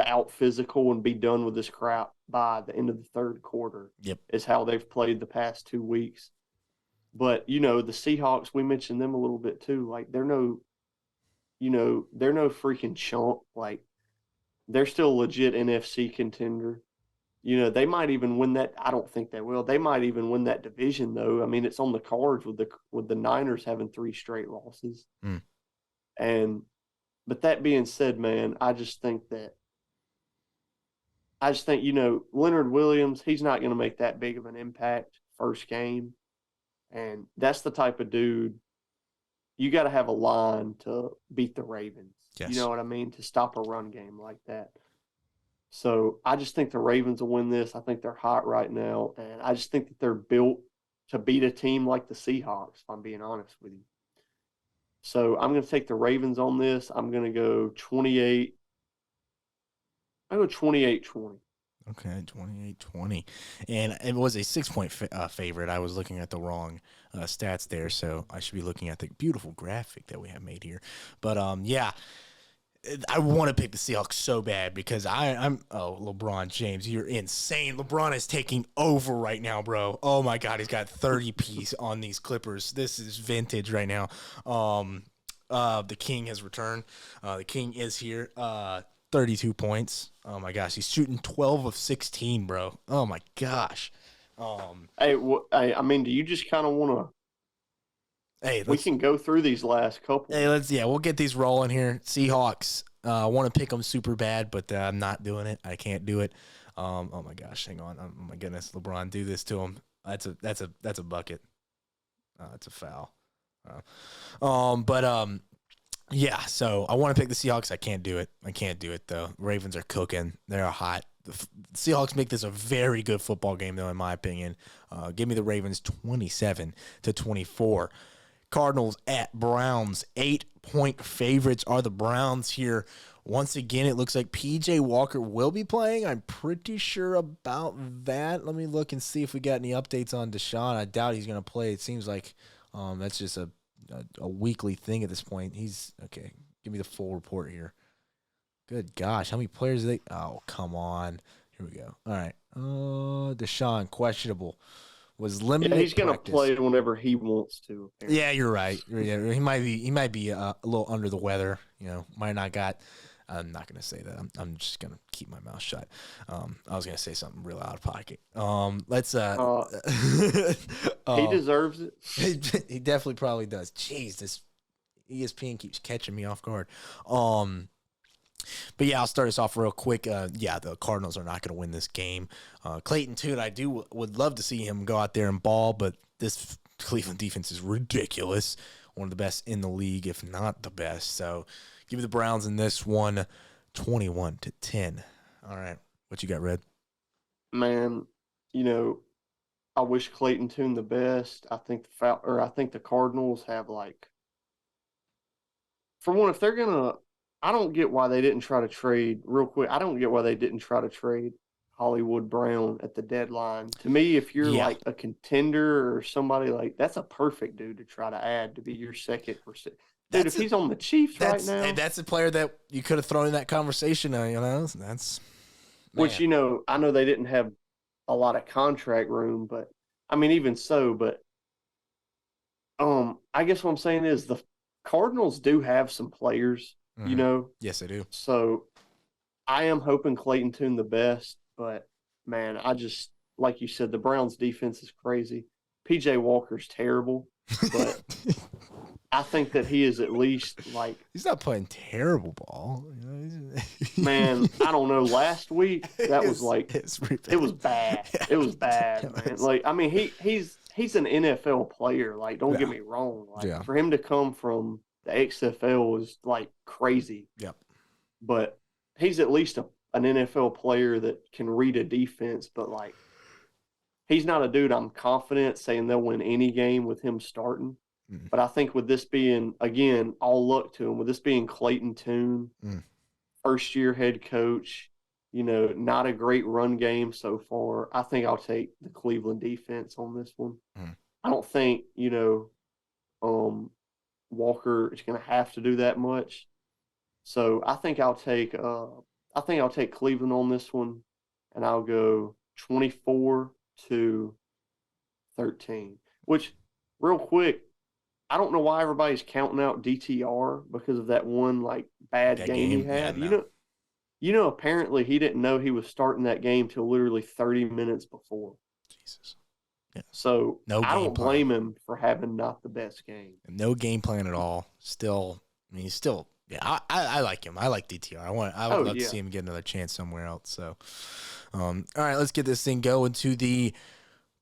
out physical and be done with this crap by the end of the third quarter. Yep. Is how they've played the past 2 weeks. But, you know, the Seahawks, we mentioned them a little bit too. Like, they're no freaking chump. Like, they're still a legit NFC contender. You know, they might even win that. I don't think they will. They might even win that division, though. I mean, it's on the cards with the Niners having 3 straight losses. But that being said, man, I just think, you know, Leonard Williams, he's not going to make that big of an impact first game. And that's the type of dude you got to have a line to beat the Ravens. Yes. You know what I mean? To stop a run game like that. So I just think the Ravens will win this. I think they're hot right now. And I just think that they're built to beat a team like the Seahawks, if I'm being honest with you. So I'm going to take the Ravens on this. I'm going to go 28. I go 28-20. Okay, 28-20. And it was a 6-point favorite. I was looking at the wrong stats there, so I should be looking at the beautiful graphic that we have made here. But, yeah, I want to pick the Seahawks so bad because LeBron James, you're insane. LeBron is taking over right now, bro. Oh, my God, he's got 30 piece on these Clippers. This is vintage right now. The King has returned. The King is here. 32 points. Oh my gosh, he's shooting 12 of 16, bro. Oh my gosh. Hey, I mean, do you just kind of want to? Hey, we can go through these last couple. Hey, we'll get these rolling here. Seahawks. I want to pick them super bad, but I'm not doing it. I can't do it. Oh my gosh, hang on. Oh my goodness, LeBron, do this to him. That's a bucket. That's a foul. Yeah, so I want to pick the Seahawks. I can't do it, though. Ravens are cooking. They're hot. The Seahawks make this a very good football game, though, in my opinion. Give me the Ravens 27-24. Cardinals at Browns. 8-point favorites are the Browns here. Once again, it looks like P.J. Walker will be playing. I'm pretty sure about that. Let me look and see if we got any updates on Deshaun. I doubt he's going to play. It seems like that's just a weekly thing at this point. He's okay. Give me the full report here. Good gosh, how many players are they? Oh, come on. Here we go. All right. Deshaun questionable. Was limited. Yeah, he's going to play whenever he wants to. Apparently. Yeah, you're right. Yeah, he might be a little under the weather. You know, might not got. I'm not gonna say that. I'm just gonna keep my mouth shut. I was gonna say something real out of pocket. Let's. He deserves it. He definitely probably does. Jeez, this ESPN keeps catching me off guard. But yeah, I'll start us off real quick. Yeah, the Cardinals are not gonna win this game. Clayton Tune, would love to see him go out there and ball, but this Cleveland defense is ridiculous. One of the best in the league, if not the best. So. Give me the Browns in this one, 21-10. All right, what you got, Red? Man, you know, I wish Clayton Tune the best. I think the Cardinals have for one, if they're gonna, I don't get why they didn't try to trade real quick. I don't get why they didn't try to trade Hollywood Brown at the deadline. To me, if you're like a contender or somebody that's a perfect dude to try to add to be your second percent. Dude, if he's on the Chiefs right now. And that's a player that you could have thrown in that conversation, you know. That's man. Which, you know, I know they didn't have a lot of contract room, but I mean, even so, but I guess what I'm saying is the Cardinals do have some players, you know. Yes, they do. So I am hoping Clayton Tune the best, but man, I just like you said, the Browns defense is crazy. PJ Walker's terrible, but I think that he is at least he's not playing terrible ball. Man, I don't know. Last week that was it was bad. It was bad, man. I mean, he's an NFL player. Don't get me wrong. For him to come from the XFL is crazy. Yep. But he's at least an NFL player that can read a defense. But he's not a dude I'm confident saying they'll win any game with him starting. But I think with this being, again, all luck to him, with this being Clayton Tune, first-year head coach, not a great run game so far. I think I'll take the Cleveland defense on this one. I don't think, Walker is going to have to do that much. So I think I'll take Cleveland on this one, and I'll go 24-13. Which, real quick, I don't know why everybody's counting out DTR because of that one bad game he had. Yeah, no. Apparently he didn't know he was starting that game till literally 30 minutes before. Jesus. Yeah. So no I don't plan. blame him for having not the best game. No game plan at all. Still, yeah, I like him. I like DTR. I would love to see him get another chance somewhere else. So, all right, let's get this thing going to the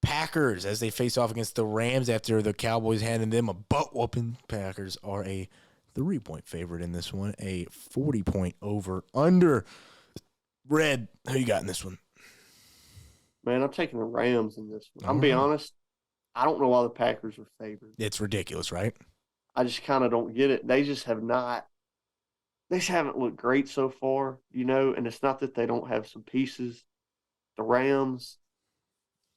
Packers as they face off against the Rams after the Cowboys handed them a butt whooping. Packers are a 3-point favorite in this one, a 40-point over under. Red, who you got in this one? Man, I'm taking the Rams in this one. I'm being honest, I don't know why the Packers are favored. It's ridiculous, right? I just kind of don't get it. They just haven't looked great so far, and it's not that they don't have some pieces. The Rams,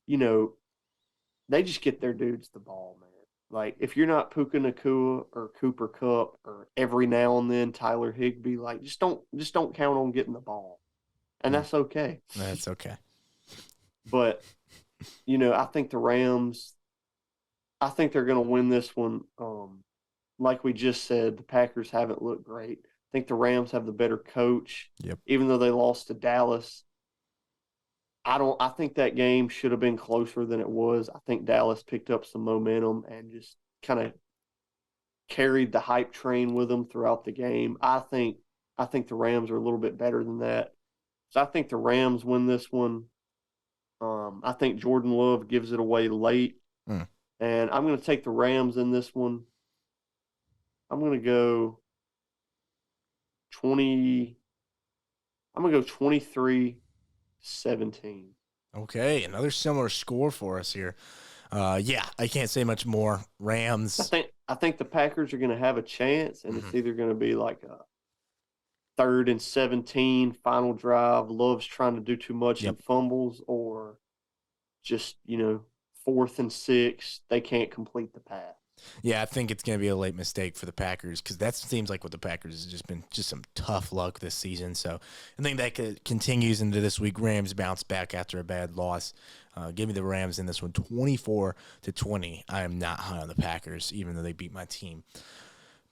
they just get their dudes the ball, man. Like, if you're not Puka Nacua or Cooper Kupp or every now and then Tyler Higbee, just don't count on getting the ball. And that's okay. That's okay. But, I think the Rams, I think they're going to win this one. Like we just said, the Packers haven't looked great. I think the Rams have the better coach. Yep. Even though they lost to Dallas, I think that game should have been closer than it was. I think Dallas picked up some momentum and just kind of carried the hype train with them throughout the game. I think the Rams are a little bit better than that. So I think the Rams win this one. I think Jordan Love gives it away late. And I'm going to take the Rams in this one. I'm going to go 23-17. Okay, another similar score for us here. Yeah, I can't say much more. Rams. I think the Packers are going to have a chance, and it's either going to be like a 3rd and 17 final drive. Love's trying to do too much and fumbles, or just 4th and 6. They can't complete the pass. Yeah, I think it's going to be a late mistake for the Packers because that seems like what the Packers has just been some tough luck this season. So I think that continues into this week. Rams bounce back after a bad loss. Give me the Rams in this one, 24-20. I am not high on the Packers, even though they beat my team.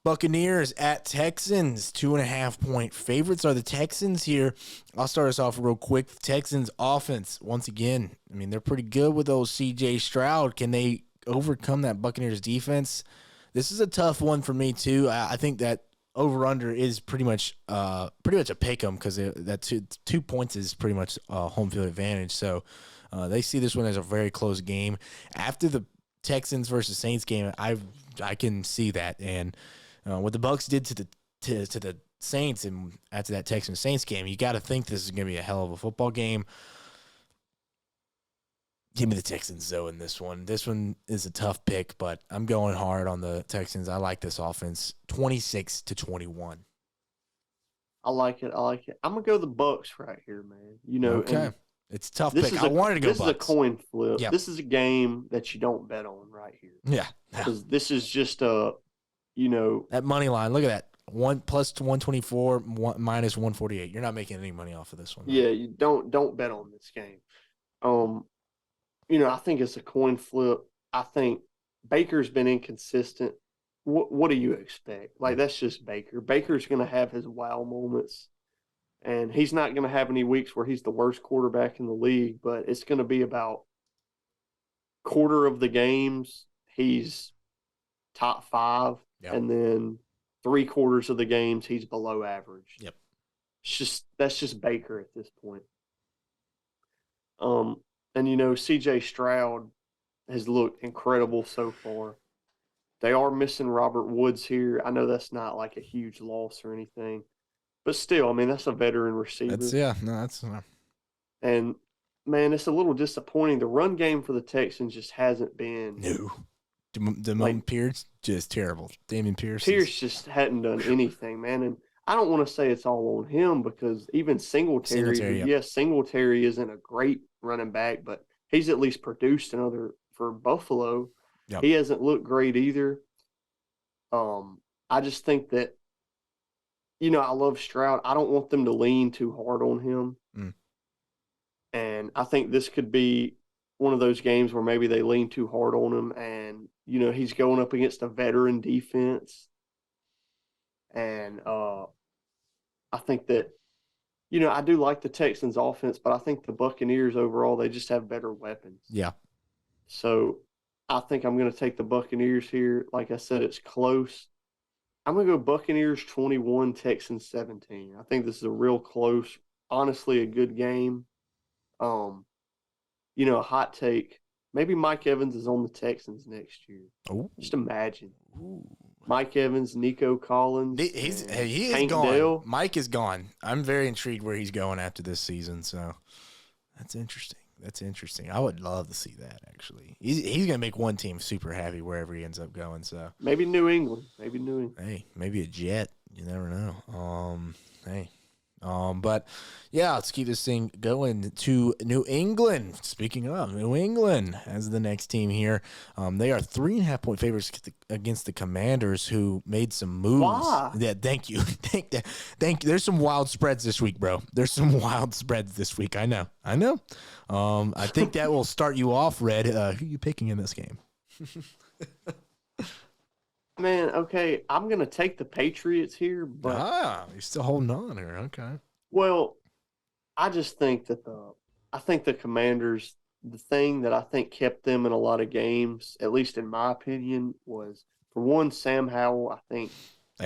Buccaneers at Texans, 2.5-point favorites are the Texans here. I'll start us off real quick. The Texans offense, once again, they're pretty good with those C.J. Stroud. Can they overcome that Buccaneers defense? This is a tough one for me too. I think that over/under is pretty much a pick 'em because that 2 points is pretty much home field advantage. So they see this one as a very close game. After the Texans versus Saints game, I can see that, and what the Bucs did to the Saints, and after that Texans Saints game, you got to think this is going to be a hell of a football game. Give me the Texans, though, in this one. This one is a tough pick, but I'm going hard on the Texans. I like this offense, 26-21. I like it. I'm going to go the Bucs right here, man. Okay. It's a tough pick. I wanted to go Bucs. This is a coin flip. Yep. This is a game that you don't bet on right here. Yeah. Because this is just that money line. Look at that. 1 plus 124 minus 148. You're not making any money off of this one. Right? Yeah, you don't bet on this game. I think it's a coin flip. I think Baker's been inconsistent. What do you expect? That's just Baker. Baker's going to have his wow moments, and he's not going to have any weeks where he's the worst quarterback in the league, but it's going to be about quarter of the games he's top 5, and then 3/4 of the games he's below average. Yep. That's just Baker at this point. And C.J. Stroud has looked incredible so far. They are missing Robert Woods here. I know that's not like a huge loss or anything, but still, that's a veteran receiver. And man, it's a little disappointing. The run game for the Texans just hasn't been. No. Damon Pierce, just terrible. Damon Pierce just hadn't done anything, man. And I don't want to say it's all on him because even Singletary, yep. yes, Singletary isn't a great running back, but he's at least produced another for Buffalo. Yep. He hasn't looked great either. I just think that, I love Stroud. I don't want them to lean too hard on him. And I think this could be one of those games where maybe they lean too hard on him and, he's going up against a veteran defense. And I think that, I do like the Texans offense, but I think the Buccaneers overall, they just have better weapons. Yeah. So I think I'm going to take the Buccaneers here. Like I said, it's close. I'm going to go Buccaneers 21, Texans 17. I think this is a real close, honestly, a good game. A hot take. Maybe Mike Evans is on the Texans next year. Ooh. Just imagine. Ooh. Mike Evans, Nico Collins. He is gone. Dale. Mike is gone. I'm very intrigued where he's going after this season. So that's interesting. I would love to see that, actually. He's going to make one team super happy wherever he ends up going. So maybe New England. Hey, maybe a Jet. You never know. But yeah, let's keep this thing going to New England. Speaking of, New England as the next team here. They are 3.5-point favorites against the Commanders, who made some moves. Wow. Yeah, thank you. Thank you. There's some wild spreads this week, bro. There's some wild spreads this week. I know. I think that will start you off, Red. Who are you picking in this game? Man, okay, I'm going to take the Patriots here, but you're still holding on here. Okay. Well, I just think that the Commanders, the thing that I think kept them in a lot of games, at least in my opinion, was, for one, Sam Howell. I think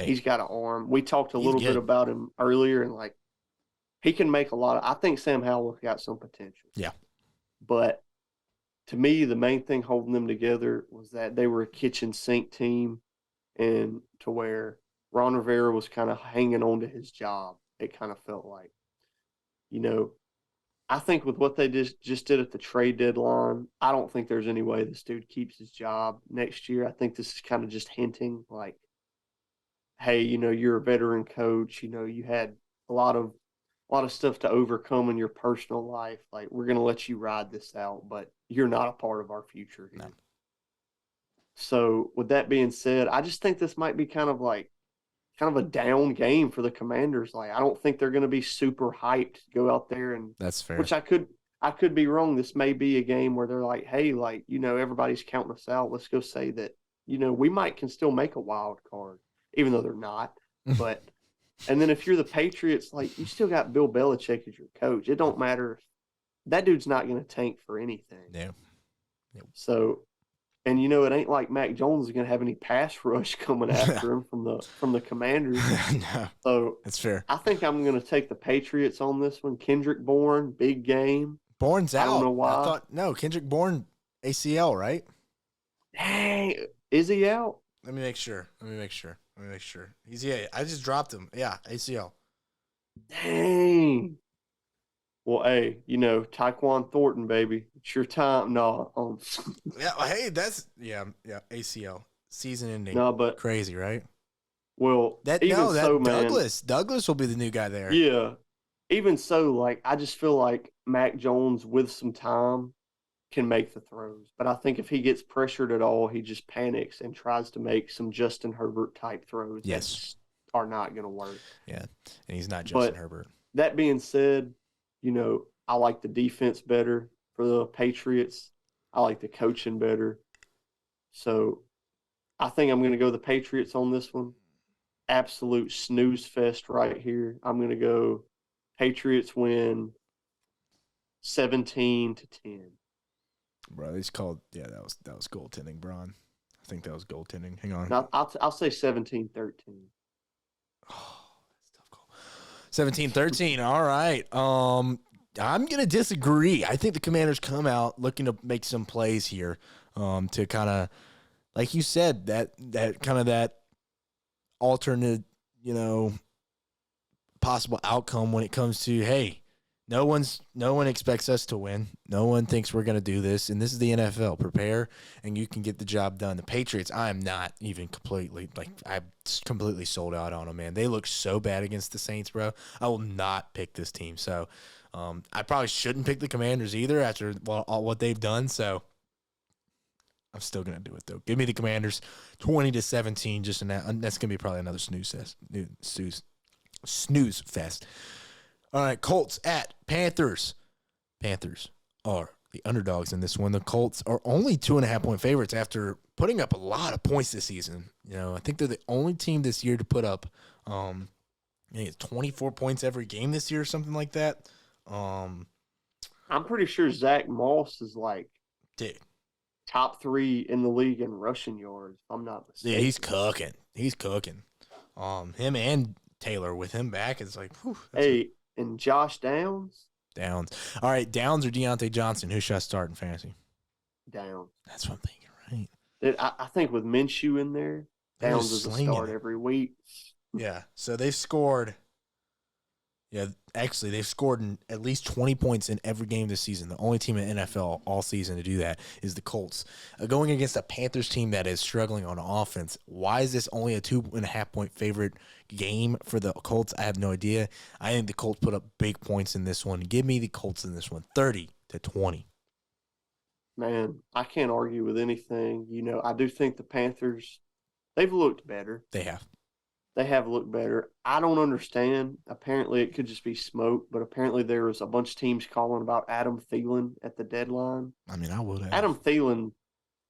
he's got an arm. We talked a little bit about him earlier, and he can make a lot of. I think Sam Howell's got some potential. Yeah. But to me, the main thing holding them together was that they were a kitchen sink team, and to where Ron Rivera was kind of hanging on to his job. It kind of felt like, I think with what they just did at the trade deadline, I don't think there's any way this dude keeps his job next year. I think this is kind of just hinting like, hey, you're a veteran coach. You had a lot of stuff to overcome in your personal life. Like, we're going to let you ride this out, but you're not a part of our future here. No. So with that being said, I just think this might be kind of a down game for the Commanders. Like, I don't think they're going to be super hyped to go out there, and that's fair. Which I could be wrong. This may be a game where they're like, hey, everybody's counting us out. Let's go say that, we can still make a wild card, even though they're not. But and then if you're the Patriots, you still got Bill Belichick as your coach. It don't matter. That dude's not going to tank for anything. Yeah. So. And it ain't like Mac Jones is going to have any pass rush coming after him from the Commanders. No, so that's fair. I think I'm going to take the Patriots on this one. Kendrick Bourne, big game. Bourne's out. I don't know why. Kendrick Bourne ACL, right? Dang, is he out? Let me make sure. I just dropped him. Yeah, ACL. Dang. Well, hey, Tyquan Thornton, baby. It's your time. No. Yeah, hey, that's ACL. Season ending. No, but crazy, right? Well, Douglas will be the new guy there. Yeah. Even so, I just feel like Mac Jones with some time can make the throws. But I think if he gets pressured at all, he just panics and tries to make some Justin Herbert type throws. Yes. That are not going to work. Yeah. And he's not Justin Herbert. That being said, I like the defense better for the Patriots. I like the coaching better. So I think I'm going to go the Patriots on this one. Absolute snooze fest right here. I'm going to go Patriots win 17-10. Bro, it's called that was goaltending, Bron. I think that was goaltending. Hang on. No, I'll say 17-13. Oh, that's a tough call. 17-13. All right. I'm gonna disagree. I think the Commanders come out looking to make some plays here, to kind of, like you said, that kind of that alternate, possible outcome when it comes to, hey, No one expects us to win. No one thinks we're going to do this, and this is the NFL. Prepare, and you can get the job done. The Patriots, I am not even I'm completely sold out on them, man. They look so bad against the Saints, bro. I will not pick this team. So I probably shouldn't pick the Commanders either after what they've done. So I'm still going to do it, though. Give me the Commanders 20-17. Just in that. That's going to be probably another snooze fest. All right, Colts at Panthers. Panthers are the underdogs in this one. The Colts are only 2.5-point favorites after putting up a lot of points this season. I think they're the only team this year to put up I think it's 24 points every game this year or something like that. I'm pretty sure Zach Moss is top 3 in the league in rushing yards, if I'm not mistaken. Yeah, he's cooking. He's cooking. Him and Taylor with him back is like, whew, and Josh Downs? Downs. All right, Downs or Deontay Johnson? Who should I start in fantasy? Downs. That's what I'm thinking, right? Dude, I think with Minshew in there, Downs is a start every week. Yeah, so they've scored. Yeah, actually, they've scored at least 20 points in every game this season. The only team in NFL all season to do that is the Colts. Going against a Panthers team that is struggling on offense. Why is this only a 2.5-point favorite game for the Colts? I have no idea. I think the Colts put up big points in this one. Give me the Colts in this one, 30-20. Man, I can't argue with anything. I do think the Panthers, they've looked better. They have. They have looked better. I don't understand. Apparently, it could just be smoke, but apparently there was a bunch of teams calling about Adam Thielen at the deadline. I mean, I would have. Adam Thielen,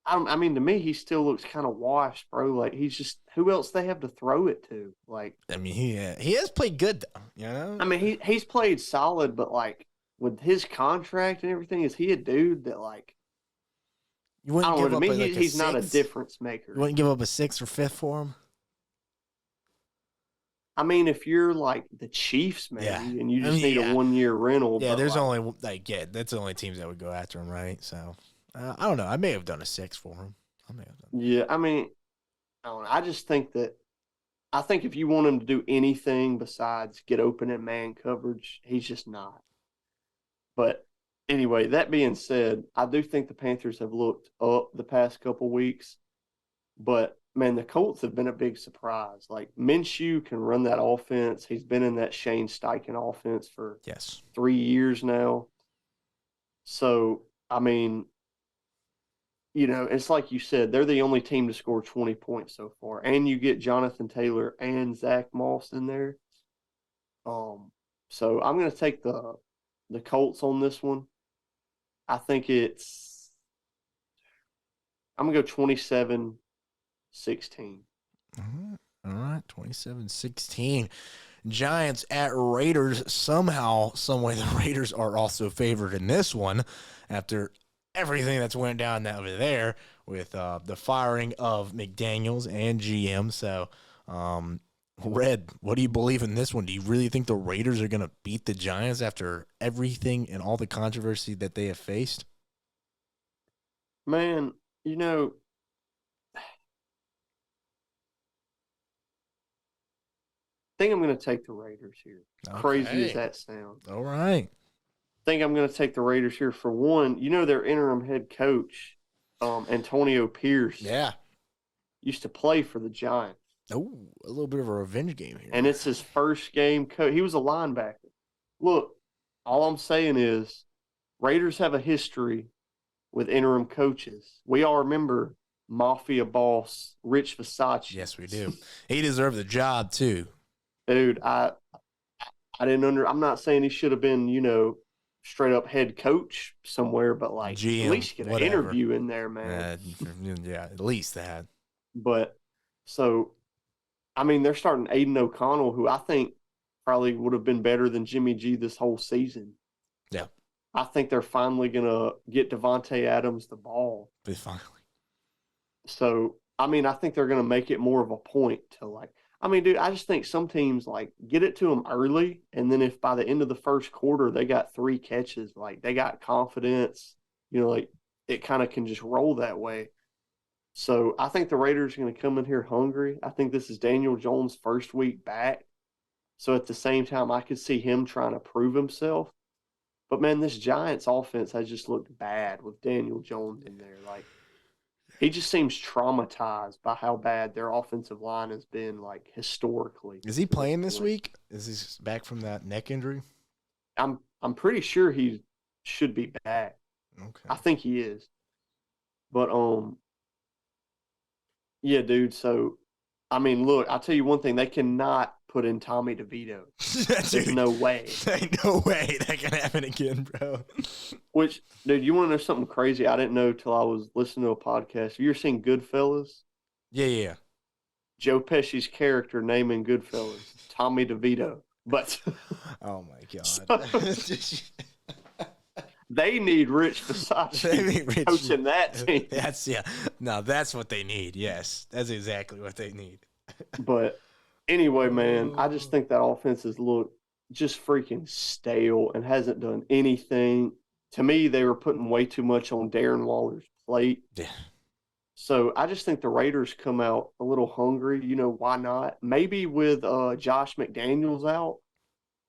to me, he still looks kind of washed, bro. Like, he's just – who else they have to throw it to? Like, I mean, he has played good, though, I mean, he's played solid, but, like, with his contract and everything, is he a dude that, like – you wouldn't give up he's not a difference maker. You wouldn't give up a 6th or 5th for him? I mean, if you're like the Chiefs, maybe, and you just need a 1-year rental. Yeah, there's that's the only teams that would go after him, right? So, I don't know. I may have done a 6 for him. I may have done. Yeah, I mean, I don't know. I just think if you want him to do anything besides get open in man coverage, he's just not. But anyway, that being said, I do think the Panthers have looked up the past couple weeks, but man, the Colts have been a big surprise. Like, Minshew can run that offense. He's been in that Shane Steichen offense for 3 years now. So, I mean, it's like you said, they're the only team to score 20 points so far. And you get Jonathan Taylor and Zach Moss in there. So I'm going to take the Colts on this one. I think I'm going to go 27-16. All right, 27-16. Giants at Raiders. Somehow, someway, the Raiders are also favored in this one after everything that's went down over there with the firing of McDaniels and GM. So, Red, what do you believe in this one? Do you really think the Raiders are going to beat the Giants after everything and all the controversy that they have faced? Man, I think I'm going to take the Raiders here. Okay. Crazy as that sounds. All right. I think I'm going to take the Raiders here for one. Their interim head coach, Antonio Pierce. Yeah. Used to play for the Giants. Oh, a little bit of a revenge game here. And it's his first game coach. He was a linebacker. Look, all I'm saying is Raiders have a history with interim coaches. We all remember Mafia boss Rich Versace. Yes, we do. He deserved the job, too. Dude, I didn't I'm not saying he should have been, straight up head coach somewhere, but like GM, at least get an interview in there, man. Yeah, at least that. But so, I mean, they're starting Aiden O'Connell, who I think probably would have been better than Jimmy G this whole season. Yeah. I think they're finally going to get Devontae Adams the ball. They finally. So, I mean, I think they're going to make it more of a point to dude, I just think some teams get it to them early, and then if by the end of the first quarter they got 3 catches, they got confidence, it kind of can just roll that way. So I think the Raiders are going to come in here hungry. I think this is Daniel Jones' first week back. So at the same time, I could see him trying to prove himself. But man, this Giants offense has just looked bad with Daniel Jones in there. Like, he just seems traumatized by how bad their offensive line has been, like, historically. Is he playing this week? Is he back from that neck injury? I'm pretty sure he should be back. Okay. I think he is. But yeah, dude. So, I mean, look, I'll tell you one thing: they cannot put in Tommy DeVito. There's no way. Ain't no way that can happen again, bro. Which, dude, you want to know something crazy? I didn't know till I was listening to a podcast. Have you ever seen Goodfellas? Yeah. Joe Pesci's character naming Goodfellas, Tommy DeVito. But oh my god, they need Rich Versace coaching that team. That's what they need. Yes, that's exactly what they need. But anyway, man, I just think that offense has looked just freaking stale and hasn't done anything. To me, they were putting way too much on Darren Waller's plate. Yeah. So I just think the Raiders come out a little hungry. You know, why not? Maybe with Josh McDaniels out,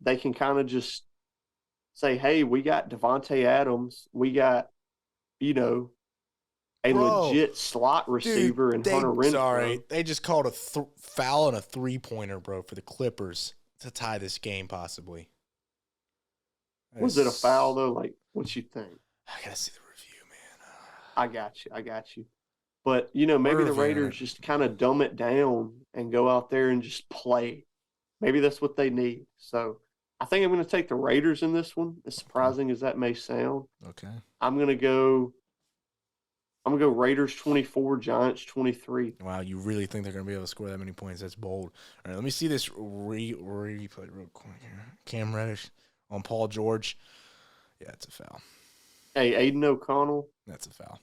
they can kind of just say, hey, we got Devontae Adams. We got, a legit slot receiver in Hunter Renfrow. Sorry, they just called a foul and a three-pointer, bro, for the Clippers to tie this game possibly. Was it a foul, though? Like, what you think? I got to see the review, man. I got you. But, maybe the Raiders just kind of dumb it down and go out there and just play. Maybe that's what they need. So I think I'm going to take the Raiders in this one, as surprising as that may sound. Okay. I'm going to go Raiders 24, Giants 23. Wow, you really think they're going to be able to score that many points? That's bold. All right, let me see this replay real quick here. Cam Reddish on Paul George. Yeah, it's a foul. Hey, Aiden O'Connell. That's a foul.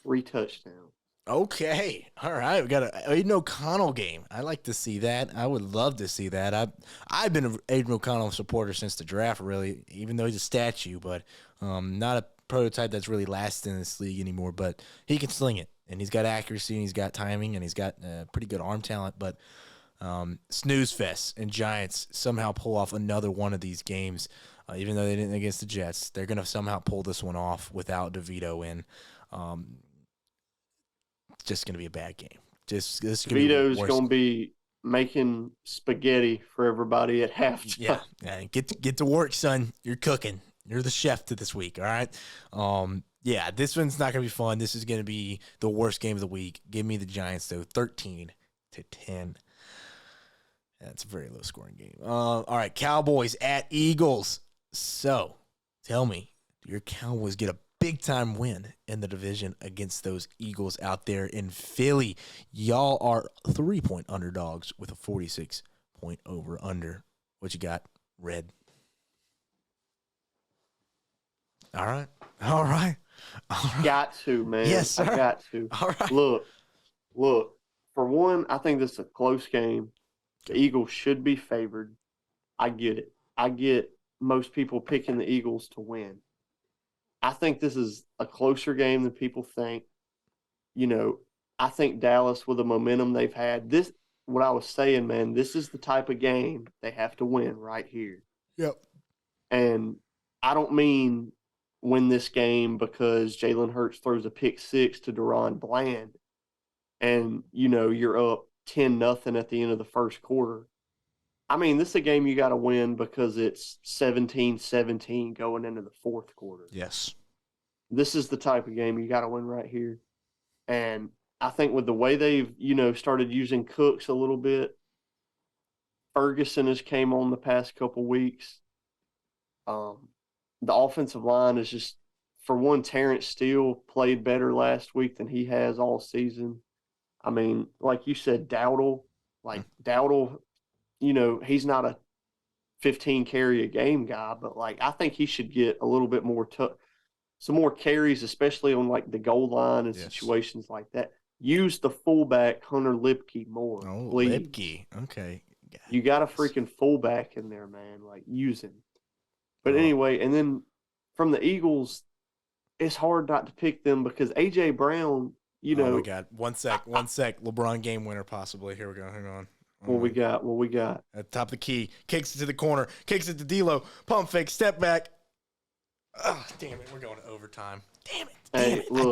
3 touchdowns. Okay. All right. We got an Aiden O'Connell game. I like to see that. I would love to see that. I've been an Aiden O'Connell supporter since the draft, really, even though he's a statue, but not a prototype that's really lasted in this league anymore. But he can sling it, and he's got accuracy, and he's got timing, and he's got pretty good arm talent. But snooze fest and Giants somehow pull off another one of these games, even though they didn't against the Jets. They're going to somehow pull this one off without DeVito in. Just going to be a bad game. DeVito's going to be making spaghetti for everybody at halftime. Yeah. Get to work, son. You're cooking. You're the chef to this week, all right? Yeah, this one's not going to be fun. This is going to be the worst game of the week. Give me the Giants, though, 13-10. That's a very low-scoring game. All right, Cowboys at Eagles. So, tell me, do your Cowboys get a big-time win in the division against those Eagles out there in Philly? Y'all are 3-point underdogs with a 46-point over-under. What you got, Red? All right. Got to, man. Yes, sir. I got to. All right. Look. For one, I think this is a close game. The Eagles should be favored. I get it. I get most people picking the Eagles to win. I think this is a closer game than people think. I think Dallas, with the momentum they've had, what I was saying, man, this is the type of game they have to win right here. Yep. And I don't mean win this game because Jalen Hurts throws a pick 6 to Deron Bland and, you're up 10-0 at the end of the first quarter. I mean, this is a game you got to win because it's 17-17 going into the fourth quarter. Yes. This is the type of game you got to win right here. And I think with the way they've, started using Cooks a little bit, Ferguson has came on the past couple weeks. The offensive line is just, for one, Terrence Steele played better last week than he has all season. I mean, like you said, Dowdle, he's not a 15 carry a game guy, but I think he should get a little bit more some more carries, especially on the goal line and situations like that. Use the fullback Hunter Lipke more. Oh, please. Lipke. Okay. You got a freaking fullback in there, man. Use him. But anyway, and then from the Eagles, it's hard not to pick them because A.J. Brown, Oh, my God. One sec. LeBron game winner possibly. Here we go. Hang on. What we got? At the top of the key. Kicks it to the corner. Kicks it to D'Lo. Pump fake. Step back. Oh, damn it. We're going to overtime. Damn it. Hey, Damn it. look.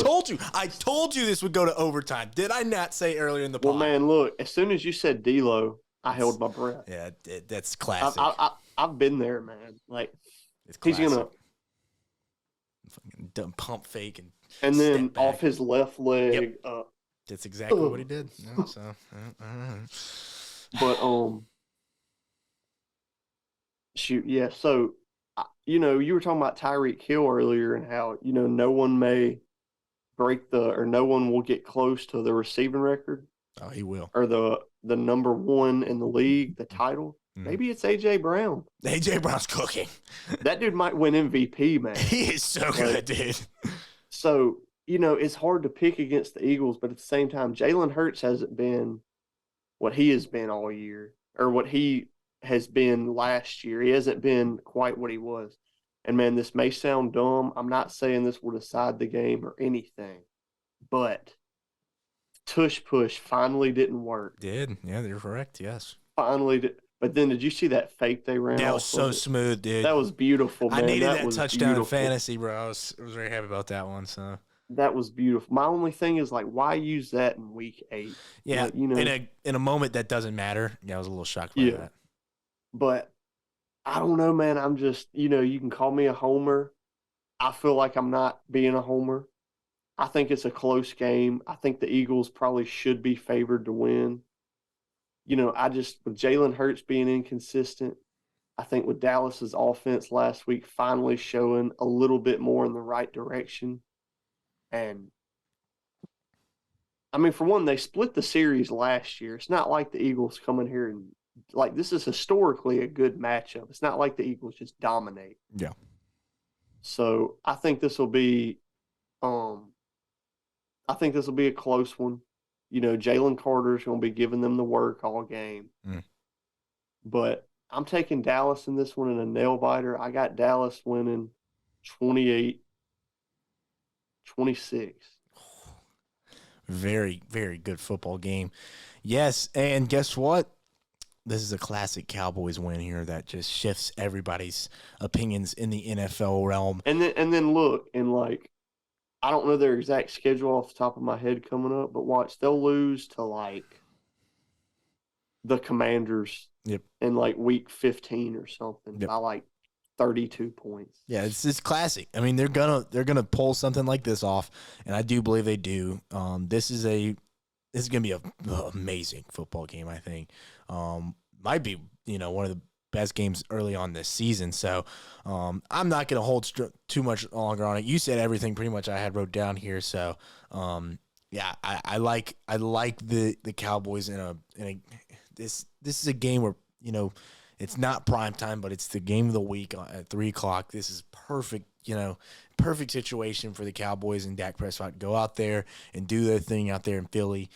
I told you this would go to overtime. Did I not say earlier in the pod? Well, man, look. As soon as you said D'Lo, I held my breath. Yeah, that's classic. I've been there, man. Like It's classic. he's gonna fucking dumb pump fake and then step back. off his left leg. Yep. That's exactly what he did. Yeah, so, but shoot, yeah. So, you were talking about Tyreek Hill earlier and how no one may break no one will get close to the receiving record. Oh, he will. Or the number one in the league, the title. Maybe it's AJ Brown. AJ Brown's cooking. That dude might win MVP, man. He is so good, dude. So, it's hard to pick against the Eagles, but at the same time, Jalen Hurts hasn't been what he has been all year, or what he has been last year. He hasn't been quite what he was. And, man, this may sound dumb. I'm not saying this will decide the game or anything, but tush push finally didn't work. Did. Yeah, you're correct. Yes. Finally did. But then did you see that fake they ran? That was so smooth, dude. That was beautiful, man. I needed that touchdown beautiful. in fantasy, bro. I was very happy about that one. So that was beautiful. My only thing is, like, why use that in week 8? Yeah, like, in a moment that doesn't matter. Yeah, I was a little shocked by that. But I don't know, man. I'm just, you can call me a homer. I feel like I'm not being a homer. I think it's a close game. I think the Eagles probably should be favored to win. With Jalen Hurts being inconsistent, I think with Dallas's offense last week finally showing a little bit more in the right direction. And, I mean, for one, they split the series last year. It's not like the Eagles come in here and, like, this is historically a good matchup. It's not like the Eagles just dominate. Yeah. So I think this will be a close one. Jalen Carter's going to be giving them the work all game. But I'm taking Dallas in this one in a nail biter. I got Dallas winning 28-26. Very, very good football game. Yes, and guess what? This is a classic Cowboys win here that just shifts everybody's opinions in the NFL realm. And then look, and like, I don't know their exact schedule off the top of my head coming up, but watch, they'll lose to like the Commanders in like week 15 or something by like 32 points. Yeah, it's classic. I mean, they're gonna pull something like this off, and I do believe they do. This is gonna be an amazing football game, I think. Might be one of the best games early on this season. So I'm not going to hold too much longer on it. You said everything pretty much I had wrote down here. So yeah, I like the Cowboys this is a game where it's not prime time, but it's the game of the week at 3:00. This is perfect. Perfect situation for the Cowboys and Dak Prescott. Go out there and do their thing out there in Philly.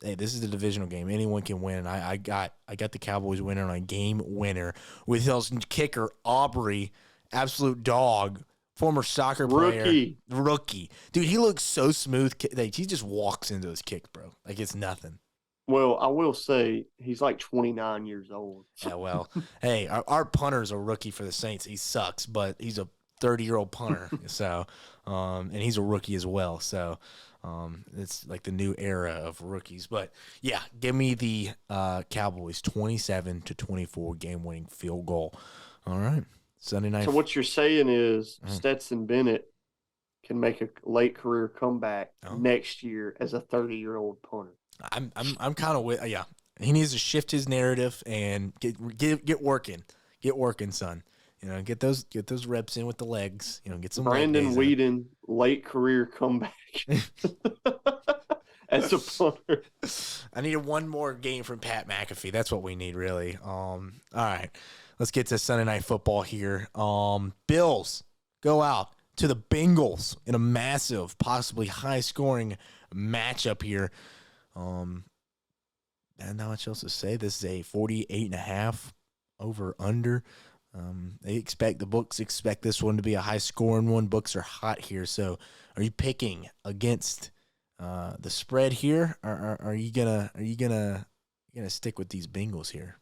Hey, this is a divisional game. Anyone can win. And I got the Cowboys winning on a game winner with his kicker Aubrey, absolute dog, former soccer player, rookie. Dude, he looks so smooth. He just walks into his kick, bro. Like it's nothing. Well, I will say he's like 29 years old. Yeah, well, hey, our punter's a rookie for the Saints. He sucks, but he's a 30-year-old punter. So, and he's a rookie as well. So, it's like the new era of rookies. But yeah, give me the Cowboys 27-24 game-winning field goal. All right, Sunday night. So what you're saying is Stetson Bennett can make a late career comeback next year as a 30-year-old punter. I'm kind of with yeah. He needs to shift his narrative and get working, son. Get those reps in with the legs. Get some. Brandon Weeden late career comeback as a punter. I needed one more game from Pat McAfee. That's what we need, really. All right, let's get to Sunday Night Football here. Bills go out to the Bengals in a massive, possibly high-scoring matchup here. And not much else to say. This is a 48.5 over under. The books expect this one to be a high scoring one. Books are hot here. So are you picking against the spread here? Or are you gonna stick with these Bengals here?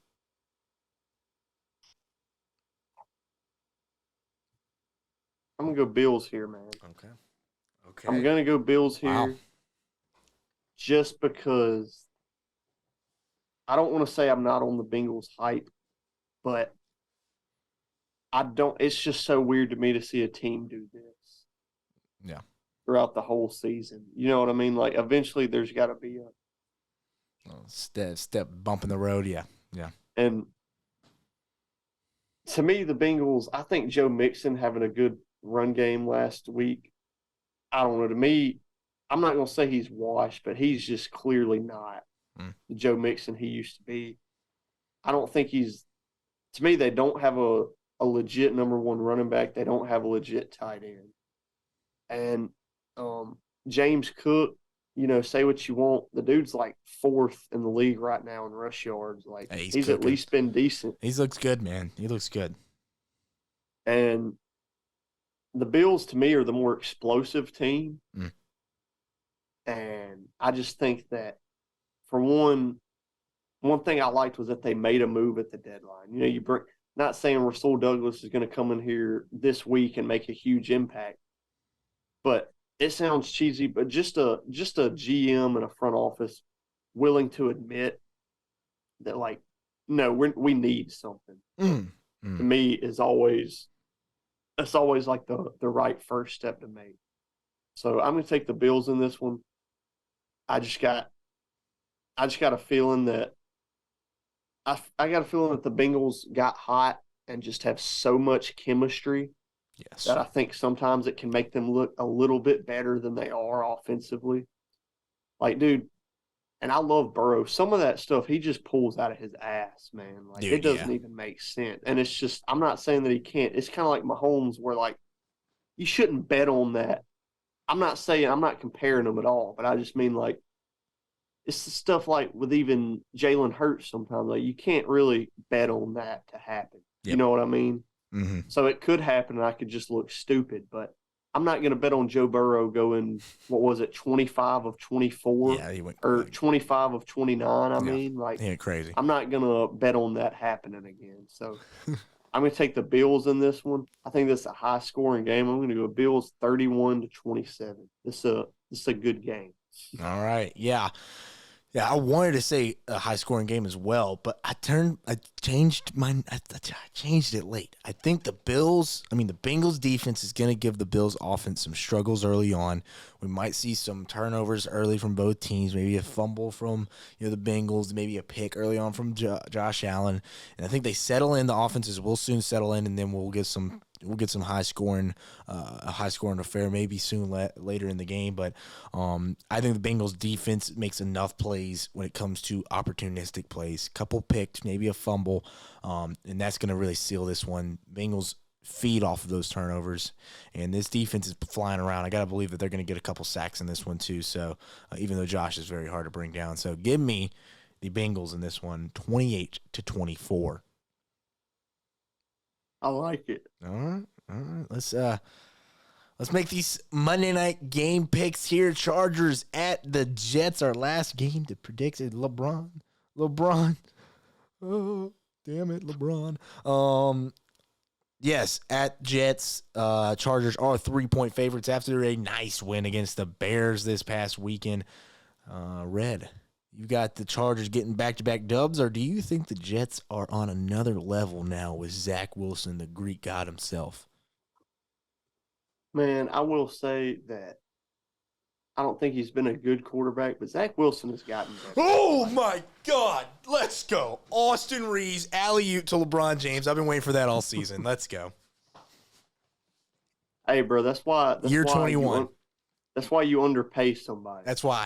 I'm gonna go Bills here, man. Okay. I'm gonna go Bills here, Wow. just because I don't want to say I'm not on the Bengals hype, but I don't. It's just so weird to me to see a team do this. Yeah. Throughout the whole season, you know what I mean? Like, eventually, there's got to be a Step bump in the road. Yeah. Yeah. and to me, the Bengals. I think Joe Mixon having a good run game last week. I don't know. To me, I'm not gonna say he's washed, but he's just clearly not the Joe Mixon he used to be. I don't think he's. To me, they don't have a legit number one running back. They don't have a legit tight end. And James Cook, say what you want. The dude's like fourth in the league right now in rush yards. Like, Hey, he's at least been decent. He looks good, man. He looks good. And the Bills, to me, are the more explosive team. And I just think that, for one thing I liked was that they made a move at the deadline. You bring, not saying Rasul Douglas is going to come in here this week and make a huge impact, but it sounds cheesy, but just a GM and a front office willing to admit that, like, no, we need something. To me, it's always like the right first step to make. So I'm going to take the Bills in this one. I just got a feeling that I got a feeling that the Bengals got hot and just have so much chemistry. Yes. That I think sometimes it can make them look a little bit better than they are offensively. Like, dude, and I love Burrow. Some of that stuff he just pulls out of his ass, man. Like, Dude, it doesn't even make sense. And it's just, I'm not saying that he can't. It's kind of like Mahomes, where, like, you shouldn't bet on that. I'm not comparing them at all, but I just mean, like, it's the stuff like with even Jalen Hurts sometimes. Like, you can't really bet on that to happen. Yep. You know what I mean? Mm-hmm. So it could happen, and I could just look stupid. But I'm not going to bet on Joe Burrow going, what was it, 25 of 24? Yeah, he went, or 25 of 29. I mean, like, he went crazy. I'm not going to bet on that happening again. So I'm going to take the Bills in this one. I think this is a high-scoring game. I'm going to go Bills 31-27. This is a good game. All right, yeah. Yeah, I wanted to say a high-scoring game as well, but I changed it late. I think the Bengals defense is going to give the Bills offense some struggles early on. We might see some turnovers early from both teams, maybe a fumble from the Bengals, maybe a pick early on from Josh Allen. And I think they settle in. The offenses will soon settle in, and then we'll get some high scoring, a high scoring affair maybe soon later in the game. But I think the Bengals defense makes enough plays when it comes to opportunistic plays. Couple picks, maybe a fumble, and that's going to really seal this one. Bengals feed off of those turnovers, and this defense is flying around. I got to believe that they're going to get a couple sacks in this one too. So even though Josh is very hard to bring down, so give me the Bengals in this one, 28-24. I like it. All right. Let's make these Monday night game picks here. Chargers at the Jets. Our last game to predict it. LeBron. Oh, damn it, LeBron. Yes, at Jets. Chargers are 3-point favorites after a nice win against the Bears this past weekend. Red, you got the Chargers getting back-to-back dubs, or do you think the Jets are on another level now with Zach Wilson, the Greek god himself? Man, I will say that I don't think he's been a good quarterback, but Zach Wilson has gotten better. Oh, my God. Let's go. Austin Reeves, alley-oop to LeBron James. I've been waiting for that all season. Let's go. Hey, bro, that's why. Year 21. That's why you underpay somebody. That's why.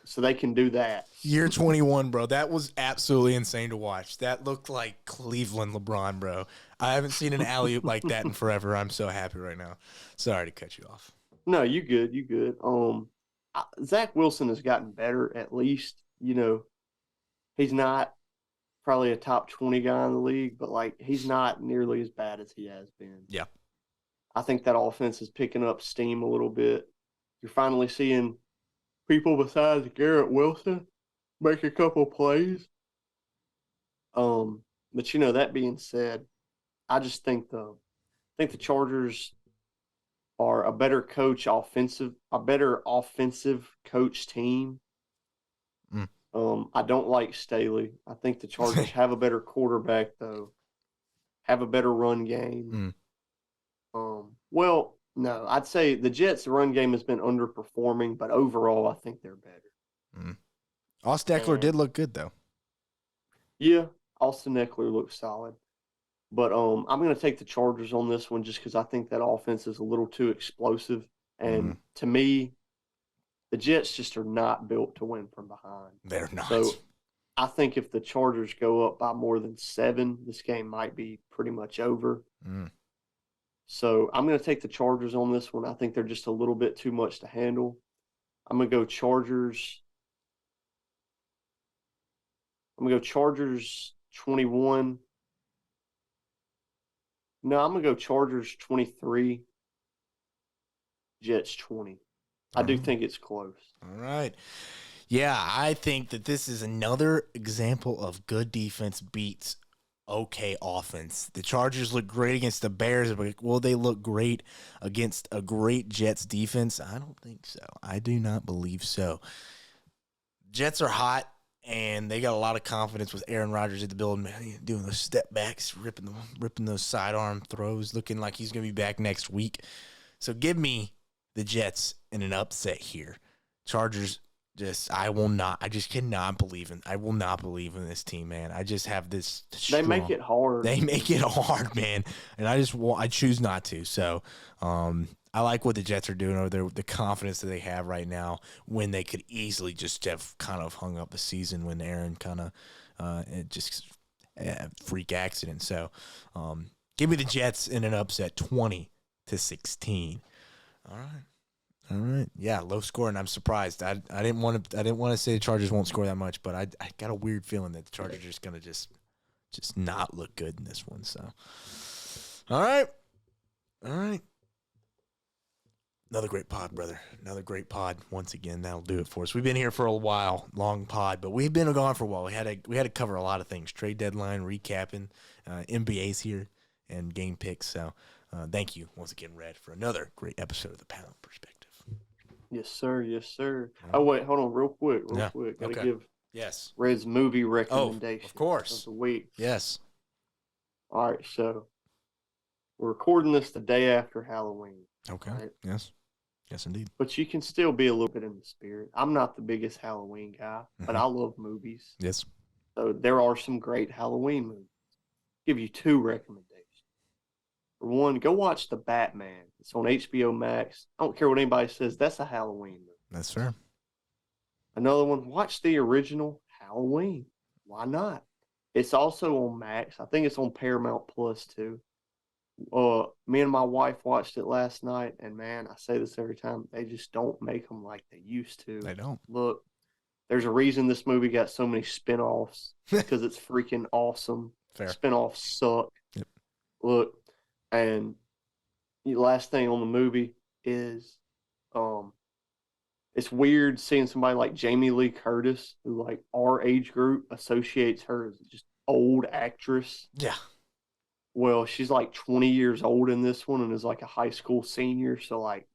So they can do that. Year 21, bro. That was absolutely insane to watch. That looked like Cleveland LeBron, bro. I haven't seen an alley-oop like that in forever. I'm so happy right now. Sorry to cut you off. No, you good. You good. Zach Wilson has gotten better, at least. He's not probably a top 20 guy in the league, but, like, he's not nearly as bad as he has been. Yeah. I think that offense is picking up steam a little bit. You're finally seeing people besides Garrett Wilson make a couple plays. But that being said, I just think the Chargers, a better offensive coach team. I don't like Staley. I think the Chargers have a better quarterback though. Have a better run game. Well, no, I'd say the Jets' run game has been underperforming, but overall, I think they're better. Austin Eckler did look good though. Yeah, Austin Eckler looks solid. But I'm going to take the Chargers on this one just because I think that offense is a little too explosive. And to me, the Jets just are not built to win from behind. They're not. So I think if the Chargers go up by more than 7, this game might be pretty much over. So I'm going to take the Chargers on this one. I think they're just a little bit too much to handle. I'm going to go Chargers. I'm going to go Chargers 21. No, I'm going to go Chargers 23, Jets 20. I do think it's close. All right. Yeah, I think that this is another example of good defense beats okay offense. The Chargers look great against the Bears, but will they look great against a great Jets defense? I don't think so. I do not believe so. Jets are hot, and they got a lot of confidence with Aaron Rodgers at the building, man, doing those step backs, ripping those sidearm throws, looking like he's going to be back next week. So give me the Jets in an upset here. Chargers, I just cannot believe I will not believe in this team, man. I just have this They make it hard. They make it hard, man. And I choose not to. So, I like what the Jets are doing over there, the confidence that they have right now when they could easily just have kind of hung up the season when Aaron kind of freak accident. So, give me the Jets in an upset 20-16. All right. Yeah, low score, and I'm surprised. I didn't want to say the Chargers won't score that much, but I got a weird feeling that the Chargers are just gonna just not look good in this one. So, all right. Another great pod, brother. Another great pod. Once again, that'll do it for us. We've been here for a while, long pod, but we've been gone for a while. We had to cover a lot of things: trade deadline, recapping, NBA's here, and game picks. So, thank you once again, Red, for another great episode of the Panel Perspective. Yes, sir. Oh, wait, hold on real quick. Got to give Red's movie recommendation of course. of the week. Yes. All right, so we're recording this the day after Halloween. Okay. Right? Yes, indeed. But you can still be a little bit in the spirit. I'm not the biggest Halloween guy, but I love movies. Yes. So there are some great Halloween movies. I'll give you 2 recommendations. For one, go watch The Batman. It's on HBO Max. I don't care what anybody says. That's a Halloween movie. That's fair. Another one, watch the original Halloween. Why not? It's also on Max. I think it's on Paramount Plus too. Me and my wife watched it last night, and man, I say this every time, they just don't make them like they used to. They don't. Look, there's a reason this movie got so many spinoffs because it's freaking awesome. Fair. Spinoffs suck. Yep. Look, and the last thing on the movie is, it's weird seeing somebody like Jamie Lee Curtis, who like our age group associates her as just old actress. Yeah. Well, she's like 20 years old in this one and is like a high school senior. So like,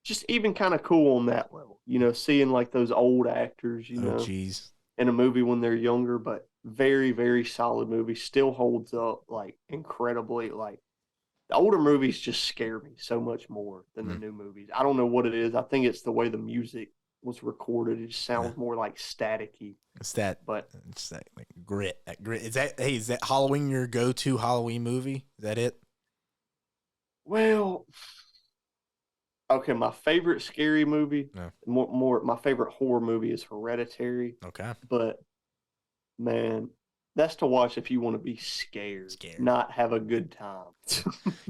just even kind of cool on that level, seeing like those old actors, geez. in a movie when they're younger, but very, very solid movie. Still holds up like incredibly. Like the older movies just scare me so much more than the new movies. I don't know what it is. I think it's the way the music was recorded. It just sounds more like staticky. It's that like grit. That grit. Is that Halloween your go-to Halloween movie? Is that it? Well, okay. My favorite scary movie, my favorite horror movie is Hereditary. Okay. But man, that's to watch if you want to be scared, not have a good time.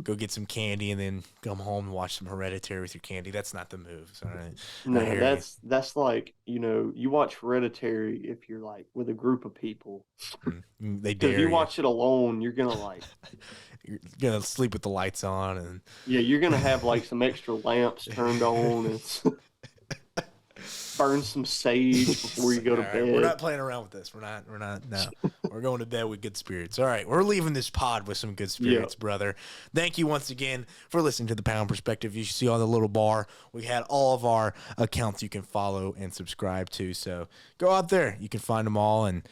Go get some candy and then come home and watch some Hereditary with your candy. That's not the move. So no, that's like, you watch Hereditary if you're like with a group of people. They dare if you watch it alone, you're gonna like you're gonna sleep with the lights on, and you're gonna have like some extra lamps turned on. And Burn some sage before you go to bed. We're not playing around with this. We're not. No, we're going to bed with good spirits. All right, we're leaving this pod with some good spirits, brother. Thank you once again for listening to the Pound Perspective. You see on the little bar, we had all of our accounts you can follow and subscribe to. So go out there, you can find them all, and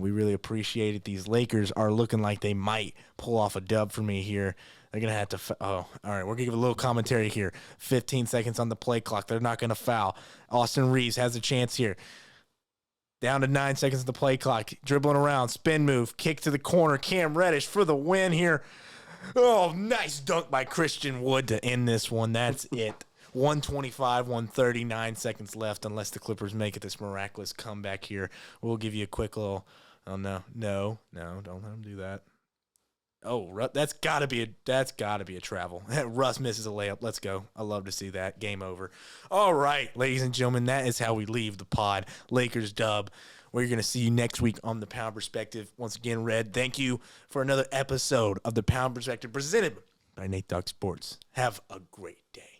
we really appreciate it. These Lakers are looking like they might pull off a dub for me here. They're going to have to all right, we're going to give a little commentary here. 15 seconds on the play clock. They're not going to foul. Austin Reeves has a chance here. Down to 9 seconds of the play clock. Dribbling around, spin move, kick to the corner. Cam Reddish for the win here. Oh, nice dunk by Christian Wood to end this one. That's it. 125, 139 seconds left unless the Clippers make it this miraculous comeback here. We'll give you a quick little, oh, no, don't let them do that. Oh, that's gotta be a travel. Russ misses a layup. Let's go. I love to see that. Game over. All right, ladies and gentlemen, that is how we leave the pod. Lakers dub. We're gonna see you next week on the Pound Perspective. Once again, Red, thank you for another episode of the Pound Perspective presented by Nate Dogg Sports. Have a great day.